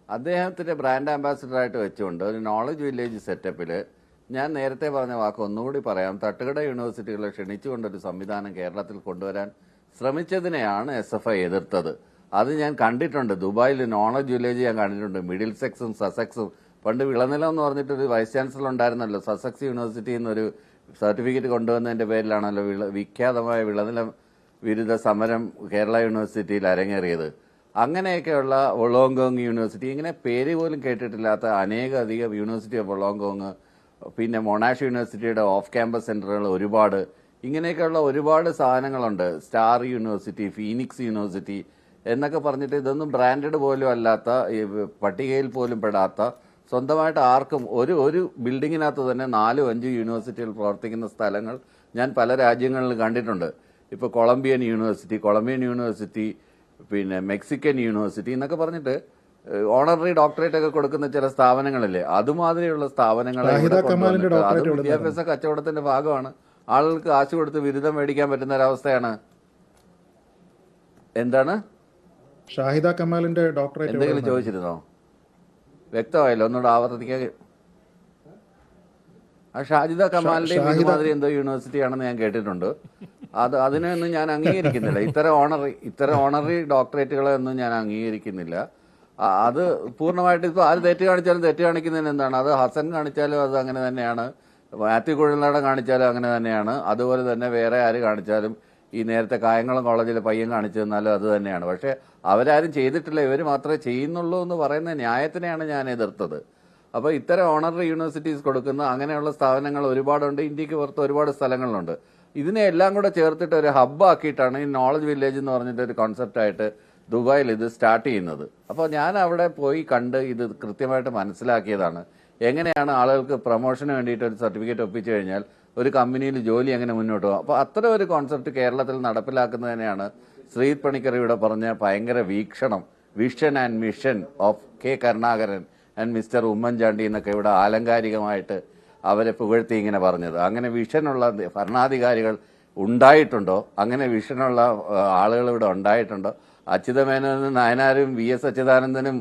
അദ്ദേഹത്തിൻ്റെ ബ്രാൻഡ് അംബാസിഡറായിട്ട് വെച്ചുകൊണ്ട് ഒരു നോളജ് വില്ലേജ് സെറ്റപ്പിൽ ഞാൻ നേരത്തെ പറഞ്ഞ വാക്ക് ഒന്നുകൂടി പറയാം, തട്ടുകട യൂണിവേഴ്സിറ്റികളെ ക്ഷണിച്ചുകൊണ്ടൊരു സംവിധാനം കേരളത്തിൽ കൊണ്ടുവരാൻ ശ്രമിച്ചതിനെയാണ് SFI എതിർത്തത്. അത് ഞാൻ കണ്ടിട്ടുണ്ട്. ദുബായിൽ നോളജ് വില്ലേജ് ഞാൻ കണ്ടിട്ടുണ്ട്. മിഡിൽ സെക്സും സസെക്സും, പണ്ട് വിളനിലം എന്ന് പറഞ്ഞിട്ടൊരു വൈസ് ചാൻസലർ ഉണ്ടായിരുന്നല്ലോ, സസെക്സ് യൂണിവേഴ്സിറ്റിയിൽ നിന്നൊരു സർട്ടിഫിക്കറ്റ് കൊണ്ടുവന്നതിൻ്റെ പേരിലാണല്ലോ വിഖ്യാതമായ വിളനിലം വിരുദ്ധ സമരം കേരള യൂണിവേഴ്സിറ്റിയിൽ അരങ്ങേറിയത്. അങ്ങനെയൊക്കെയുള്ള വൊളോങ്കോങ് യൂണിവേഴ്സിറ്റി, ഇങ്ങനെ പേര് പോലും കേട്ടിട്ടില്ലാത്ത അധികം യൂണിവേഴ്സിറ്റി ഓഫ് വൊളോങ്കോങ്, പിന്നെ മൊണാഷ് യൂണിവേഴ്സിറ്റിയുടെ ഓഫ് ക്യാമ്പസ് സെൻ്ററുകൾ ഒരുപാട്, ഇങ്ങനെയൊക്കെയുള്ള ഒരുപാട് സാധനങ്ങളുണ്ട്. സ്റ്റാർ യൂണിവേഴ്സിറ്റി, ഫീനിക്സ് യൂണിവേഴ്സിറ്റി എന്നൊക്കെ പറഞ്ഞിട്ട് ഇതൊന്നും ബ്രാൻഡഡ് പോലും അല്ലാത്ത, പട്ടികയിൽ പോലും പെടാത്ത, സ്വന്തമായിട്ട് ആർക്കും ഒരു ബിൽഡിങ്ങിനകത്ത് തന്നെ 4-5 യൂണിവേഴ്സിറ്റികൾ പ്രവർത്തിക്കുന്ന സ്ഥലങ്ങൾ ഞാൻ പല രാജ്യങ്ങളിൽ കണ്ടിട്ടുണ്ട്. ഇപ്പോൾ കൊളംബിയൻ യൂണിവേഴ്സിറ്റി, പിന്നെ മെക്സിക്കൻ യൂണിവേഴ്സിറ്റി എന്നൊക്കെ പറഞ്ഞിട്ട് ഓണററി ഡോക്ടറേറ്റ് ഒക്കെ കൊടുക്കുന്ന ചില സ്ഥാപനങ്ങളില്ലേ, അതുമാതിരിയുള്ള സ്ഥാപനങ്ങളെ അത് വിദ്യാഭ്യാസ കച്ചവടത്തിന്റെ ഭാഗമാണ്. ആളുകൾക്ക് കാശ് കൊടുത്ത് ബിരുദം മേടിക്കാൻ പറ്റുന്ന ഒരവസ്ഥയാണ്. എന്താണ് ഷാഹിദ കമാലിന്റെ ഡോക്ടറേറ്റ് എന്തെങ്കിലും ചോദിച്ചിരുന്നോ? വ്യക്തമായല്ലോ, ഒന്നുകൂടെ ആവർത്തിക്കാൻ. ആ ഷാഹിദ കമാലിന്റെ ഇതുമാതിരി എന്തോ യൂണിവേഴ്സിറ്റി ആണെന്ന് ഞാൻ കേട്ടിട്ടുണ്ട്. അതിനൊന്നും ഞാൻ അംഗീകരിക്കുന്നില്ല. ഇത്തരം ഓണററി ഡോക്ടറേറ്റുകളെ ഒന്നും ഞാൻ അംഗീകരിക്കുന്നില്ല. അത് പൂർണ്ണമായിട്ട് ഇപ്പോൾ ആര് തെറ്റ് കാണിച്ചാലും തെറ്റ് കാണിക്കുന്നതിന് എന്താണ്, അത് ഹസൻ കാണിച്ചാലും അത് അങ്ങനെ തന്നെയാണ്, മാത്യു കുഴൽനാടൻ കാണിച്ചാലും അങ്ങനെ തന്നെയാണ്, അതുപോലെ തന്നെ വേറെ ആര് കാണിച്ചാലും, ഈ നേരത്തെ കായംകുളം കോളേജിലെ പയ്യൻ കാണിച്ചു തന്നാലും അത് തന്നെയാണ്. പക്ഷേ അവരാരും ചെയ്തിട്ടില്ല, ഇവർ മാത്രമേ ചെയ്യുന്നുള്ളൂ എന്ന് പറയുന്ന ന്യായത്തിനെയാണ് ഞാൻ എതിർത്തത്. അപ്പോൾ ഇത്തരം ഓണററി യൂണിവേഴ്സിറ്റീസ് കൊടുക്കുന്ന അങ്ങനെയുള്ള സ്ഥാപനങ്ങൾ ഒരുപാടുണ്ട്, ഇന്ത്യക്ക് പുറത്ത് ഒരുപാട് സ്ഥലങ്ങളിലുണ്ട്. ഇതിനെ എല്ലാം കൂടെ ചേർത്തിട്ട് ഒരു ഹബ്ബാക്കിയിട്ടാണ് ഈ നോളജ് വില്ലേജ് എന്ന് പറഞ്ഞിട്ട് ഒരു കോൺസെപ്റ്റായിട്ട് ദുബായിൽ ഇത് സ്റ്റാർട്ട് ചെയ്യുന്നത്. അപ്പോൾ ഞാൻ അവിടെ പോയി കണ്ട് ഇത് കൃത്യമായിട്ട് മനസ്സിലാക്കിയതാണ്. എങ്ങനെയാണ് ആളുകൾക്ക് പ്രൊമോഷന് വേണ്ടിയിട്ട് ഒരു സർട്ടിഫിക്കറ്റ് ഒപ്പിച്ചു കഴിഞ്ഞാൽ ഒരു കമ്പനിയിൽ ജോലി എങ്ങനെ മുന്നോട്ട് പോകും. അപ്പോൾ അത്തരം ഒരു കോൺസെപ്റ്റ് കേരളത്തിൽ നടപ്പിലാക്കുന്നതിനെയാണ് ശ്രീത് പണിക്കർ ഇവിടെ പറഞ്ഞ ഭയങ്കര vision and mission of K Karunakaran and mister Oommen Chandy എന്നൊക്കെ ഇവിടെ ആലങ്കാരികമായിട്ട് അവരെ പുകഴ്ത്തി ഇങ്ങനെ പറഞ്ഞത്. അങ്ങനെ വിഷനുള്ള ഭരണാധികാരികൾ ഉണ്ടായിട്ടുണ്ടോ? അങ്ങനെ വിഷനുള്ള ആളുകൾ ഇവിടെ ഉണ്ടായിട്ടുണ്ടോ? അച്യുതമേനോനും നായനാരും VS അച്യുതാനന്ദനും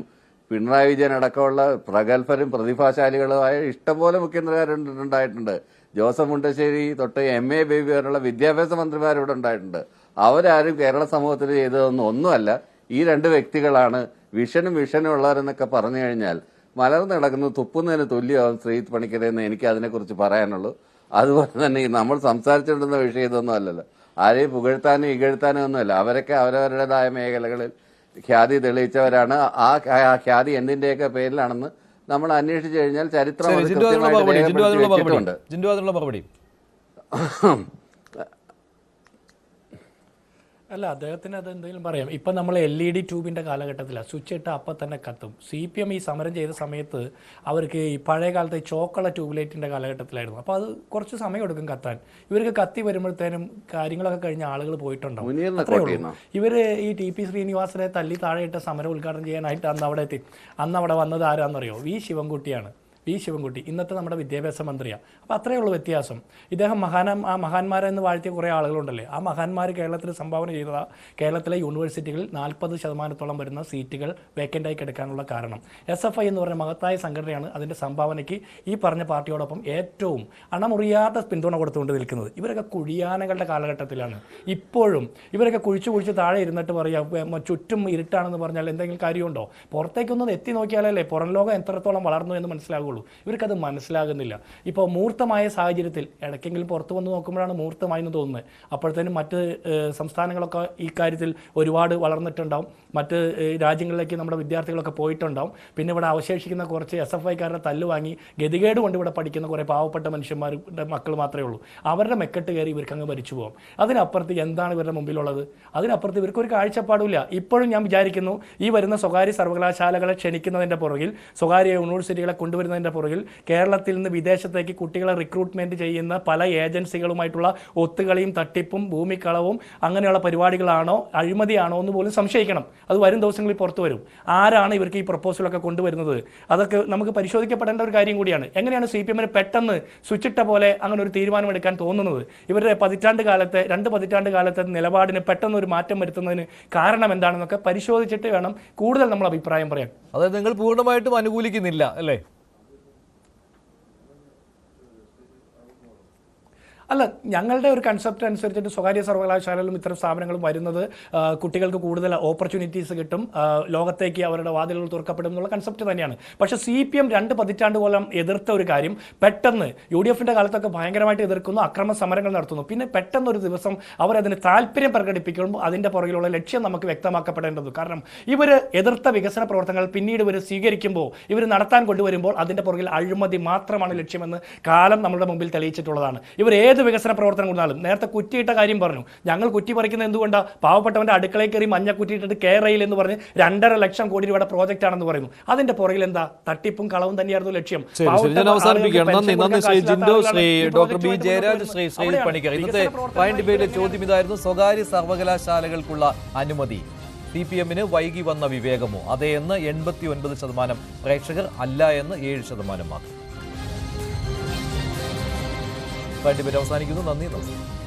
പിണറായി വിജയൻ അടക്കമുള്ള പ്രഗത്ഭരും പ്രതിഭാശാലികളുമായ ഇഷ്ടംപോലെ മുഖ്യമന്ത്രിമാരുണ്ടായിട്ടുണ്ട്. ജോസഫ് മുണ്ടശ്ശേരി തൊട്ട് MA ബേബി വരെയുള്ള വിദ്യാഭ്യാസ മന്ത്രിമാരിവിടെ ഉണ്ടായിട്ടുണ്ട്. അവരാരും കേരള സമൂഹത്തിൽ ചെയ്തതൊന്നും ഒന്നുമല്ല. ഈ രണ്ട് വ്യക്തികളാണ് വിഷനും ഉള്ളവരെന്നൊക്കെ പറഞ്ഞു കഴിഞ്ഞാൽ മലർന്നു കിടക്കുന്നത് തുപ്പുന്നതിന് തുല്യമാവും ശ്രീജിത്ത് പണിക്കരെന്ന് എനിക്ക് അതിനെക്കുറിച്ച് പറയാനുള്ളൂ. അതുപോലെ തന്നെ നമ്മൾ സംസാരിച്ചിട്ടുന്ന വിഷയം ഇതൊന്നും അല്ലല്ലോ. ആരെയും പുകഴ്ത്താനും ഇകഴ്ത്താനും ഒന്നുമല്ല. അവരൊക്കെ അവരവരുടേതായ മേഖലകളിൽ ഖ്യാതി തെളിയിച്ചവരാണ്. ആ ഖ്യാതി എന്തിന്റെയൊക്കെ പേരിലാണെന്ന് നമ്മൾ അന്വേഷിച്ചു കഴിഞ്ഞാൽ ചരിത്രം അത് കൃത്യമായിട്ട് രേഖപ്പെടുത്തി വെച്ചിട്ടുണ്ട്. അല്ല, അദ്ദേഹത്തിന് അത് എന്തെങ്കിലും പറയാം. ഇപ്പം നമ്മൾ LED ട്യൂബിൻ്റെ കാലഘട്ടത്തിലാണ്. സ്വിച്ച് ഇട്ട് അപ്പം തന്നെ കത്തും. CPM ഈ സമരം ചെയ്ത സമയത്ത് അവർക്ക് ഈ പഴയ കാലത്തെ ചോക്കുള്ള ട്യൂബ്ലൈറ്റിൻ്റെ കാലഘട്ടത്തിലായിരുന്നു. അപ്പോൾ അത് കുറച്ച് സമയം എടുക്കും കത്താൻ. ഇവർക്ക് കത്തി വരുമ്പോഴത്തേനും കാര്യങ്ങളൊക്കെ കഴിഞ്ഞ ആളുകൾ പോയിട്ടുണ്ടാവും. അത്രേ ഉള്ളൂ. ഇവർ ഈ TP ശ്രീനിവാസനെ തല്ലി താഴെയിട്ട സമരം ഉദ്ഘാടനം ചെയ്യാനായിട്ട് അന്ന് അവിടെ വന്നത് ആരാന്നറിയോ? V ശിവൻകുട്ടി ഇന്നത്തെ നമ്മുടെ വിദ്യാഭ്യാസ മന്ത്രിയാണ്. അപ്പോൾ അത്രയേ ഉള്ളൂ വ്യത്യാസം. ഇദ്ദേഹം മഹാന്മാരെന്ന് വാഴ്ത്തിയ കുറേ ആളുകളുണ്ടല്ലേ, ആ മഹാന്മാർ കേരളത്തിൽ സംഭാവന ചെയ്തതാ കേരളത്തിലെ യൂണിവേഴ്സിറ്റികളിൽ 40% വരുന്ന സീറ്റുകൾ വേക്കൻ്റായി കിടക്കാനുള്ള കാരണം. SFI എന്ന് പറഞ്ഞ മഹത്തായ സംഘടനയാണ് അതിൻ്റെ സംഭാവനയ്ക്ക് ഈ പറഞ്ഞ പാർട്ടിയോടൊപ്പം ഏറ്റവും അണമുറിയാത്ത പിന്തുണ കൊടുത്തുകൊണ്ട് നിൽക്കുന്നത്. ഇവരൊക്കെ കുഴിയാനകളുടെ കാലഘട്ടത്തിലാണ്. ഇപ്പോഴും ഇവരൊക്കെ കുഴിച്ച് താഴെ ഇരുന്നിട്ട് പറയുക ചുറ്റും ഇരുട്ടാണെന്ന് പറഞ്ഞാൽ എന്തെങ്കിലും കാര്യമുണ്ടോ? പുറത്തേക്കൊന്നും എത്തി നോക്കിയാലല്ലേ പുറം ലോകം എത്രത്തോളം വളർന്നു എന്ന് മനസ്സിലാകുള്ളൂ. ഇവർക്കത് മനസ്സിലാകുന്നില്ല. ഇപ്പോൾ മൂർത്തമായ സാഹചര്യത്തിൽ ഇടയ്ക്കെങ്കിലും പുറത്തു വന്ന് നോക്കുമ്പോഴാണ് മൂർത്തമായെന്ന് തോന്നുന്നത്. അപ്പോഴത്തേനും മറ്റ് സംസ്ഥാനങ്ങളൊക്കെ ഈ കാര്യത്തിൽ ഒരുപാട് വളർന്നിട്ടുണ്ടാവും. മറ്റ് രാജ്യങ്ങളിലേക്ക് നമ്മുടെ വിദ്യാർത്ഥികളൊക്കെ പോയിട്ടുണ്ടാവും. പിന്നെ ഇവിടെ അവശേഷിക്കുന്ന കുറച്ച് SFIക്കാരുടെ തല്ലുവാങ്ങി ഗതികേട് കൊണ്ട് ഇവിടെ പഠിക്കുന്ന കുറേ പാവപ്പെട്ട മനുഷ്യന്മാരുടെ മക്കൾ മാത്രമേ ഉള്ളൂ. അവരുടെ മെക്കെട്ട് കയറി ഇവർക്ക് അങ്ങ് ഭരിച്ചു പോകും. അതിനപ്പുറത്ത് എന്താണ് ഇവരുടെ മുമ്പിലുള്ളത്? അതിനപ്പുറത്ത് ഇവർക്കൊരു കാഴ്ചപ്പാടില്ല. ഇപ്പോഴും ഞാൻ വിചാരിക്കുന്നു ഈ വരുന്ന സ്വകാര്യ സർവകലാശാലകളെ ക്ഷണിക്കുന്നതിൻ്റെ പുറകിൽ, സ്വകാര്യ യൂണിവേഴ്സിറ്റികളെ കൊണ്ടുവരുന്നതിൻ്റെ പുറകിൽ കേരളത്തിൽ നിന്ന് വിദേശത്തേക്ക് കുട്ടികളെ റിക്രൂട്ട്മെന്റ് ചെയ്യുന്ന പല ഏജൻസികളുമായിട്ടുള്ള ഒത്തുകളിയും തട്ടിപ്പും ഭൂമിക്കളവും അങ്ങനെയുള്ള പരിപാടികളാണോ അഴിമതിയാണോ എന്ന് പോലും സംശയിക്കണം. അത് വരും ദിവസങ്ങളിൽ പുറത്തു വരും. ആരാണ് ഇവർക്ക് ഈ പ്രപ്പോസലൊക്കെ കൊണ്ടുവരുന്നത്? അതൊക്കെ നമുക്ക് പരിശോധിക്കപ്പെടേണ്ട ഒരു കാര്യം കൂടിയാണ്. എങ്ങനെയാണ് CPMന് പെട്ടെന്ന് സ്വിച്ചിട്ട പോലെ അങ്ങനെ ഒരു തീരുമാനമെടുക്കാൻ തോന്നുന്നത്? ഇവരുടെ 2 പതിറ്റാണ്ട് കാലത്തെ നിലപാടിന് പെട്ടെന്ന് ഒരു മാറ്റം വരുത്തുന്നതിന് കാരണം എന്താണെന്നൊക്കെ പരിശോധിച്ചിട്ട് വേണം കൂടുതൽ നമ്മൾ അഭിപ്രായം പറയാൻ. അതായത് നിങ്ങൾ പൂർണ്ണമായിട്ടും അനുകൂലിക്കുന്നില്ല അല്ലേ? അല്ല, ഞങ്ങളുടെ ഒരു കൺസെപ്റ്റ് അനുസരിച്ചിട്ട് സ്വകാര്യ സർവകലാശാലകളും ഇത്തരം സ്ഥാപനങ്ങളും വരുന്നത് കുട്ടികൾക്ക് കൂടുതൽ ഓപ്പർച്യൂണിറ്റീസ് കിട്ടും, ലോകത്തേക്ക് അവരുടെ വാതിലുകൾ തുറക്കപ്പെടും എന്നുള്ള കൺസെപ്റ്റ് തന്നെയാണ്. പക്ഷേ CPM 2 പതിറ്റാണ്ടുകോളം എതിർത്ത ഒരു കാര്യം പെട്ടെന്ന് UDFന്റെ കാലത്തൊക്കെ ഭയങ്കരമായിട്ട് എതിർക്കുന്നു, അക്രമ സമരങ്ങൾ നടത്തുന്നു. പിന്നെ പെട്ടെന്ന് ഒരു ദിവസം അവരതിന് താല്പര്യം പ്രകടിപ്പിക്കുമ്പോൾ അതിൻ്റെ പുറകിലുള്ള ലക്ഷ്യം നമുക്ക് വ്യക്തമാക്കപ്പെടേണ്ടത്. കാരണം ഇവർ എതിർത്ത വികസന പ്രവർത്തനങ്ങൾ പിന്നീട് ഇവർ സ്വീകരിക്കുമ്പോൾ, ഇവർ നടത്താൻ കൊണ്ടുവരുമ്പോൾ അതിൻ്റെ പുറകിൽ അഴിമതി മാത്രമാണ് ലക്ഷ്യമെന്ന് കാലം നമ്മുടെ മുമ്പിൽ തെളിയിച്ചിട്ടുള്ളതാണ്. ഇവർ വികസന പ്രവർത്തനം കൊണ്ടാലും നേരത്തെ കുറ്റിയിട്ട കാര്യം പറഞ്ഞു. ഞങ്ങൾ കുറ്റി പറിക്കുന്നത് എന്തുകൊണ്ടാണ്? പാവപ്പെട്ടവന്റെ അടുക്കളയിൽ കയറി മഞ്ഞ കുറ്റിയിട്ടിട്ട് കേരളയിൽ എന്ന് പറഞ്ഞ് 2.5 ലക്ഷം കോടി രൂപയുടെ പ്രോജക്റ്റ് ആണെന്ന് പറയുന്നു. അതിന്റെ പുറകിൽ എന്താ? തട്ടിപ്പും കളവും തന്നെയായിരുന്നു ലക്ഷ്യം. ഡോക്ടർ ബി ജയരാജ്, ശ്രീ പണിക്കർ, ഇന്നത്തെ പോയിന്റ് ഡിബേറ്റിലെ ചോദ്യം ഇതായിരുന്നു: സ്വകാര്യ സർവകലാശാലകൾക്കുള്ള അനുമതി CPMന് വൈകി വന്ന വിവേകമോ? അതേ എന്ന് 89% പ്രേക്ഷകർ, അല്ല എന്ന് 7% മാത്രം. ഡിബേറ്റ് അവസാനിക്കുന്നു. നന്ദി, നമസ്കാരം.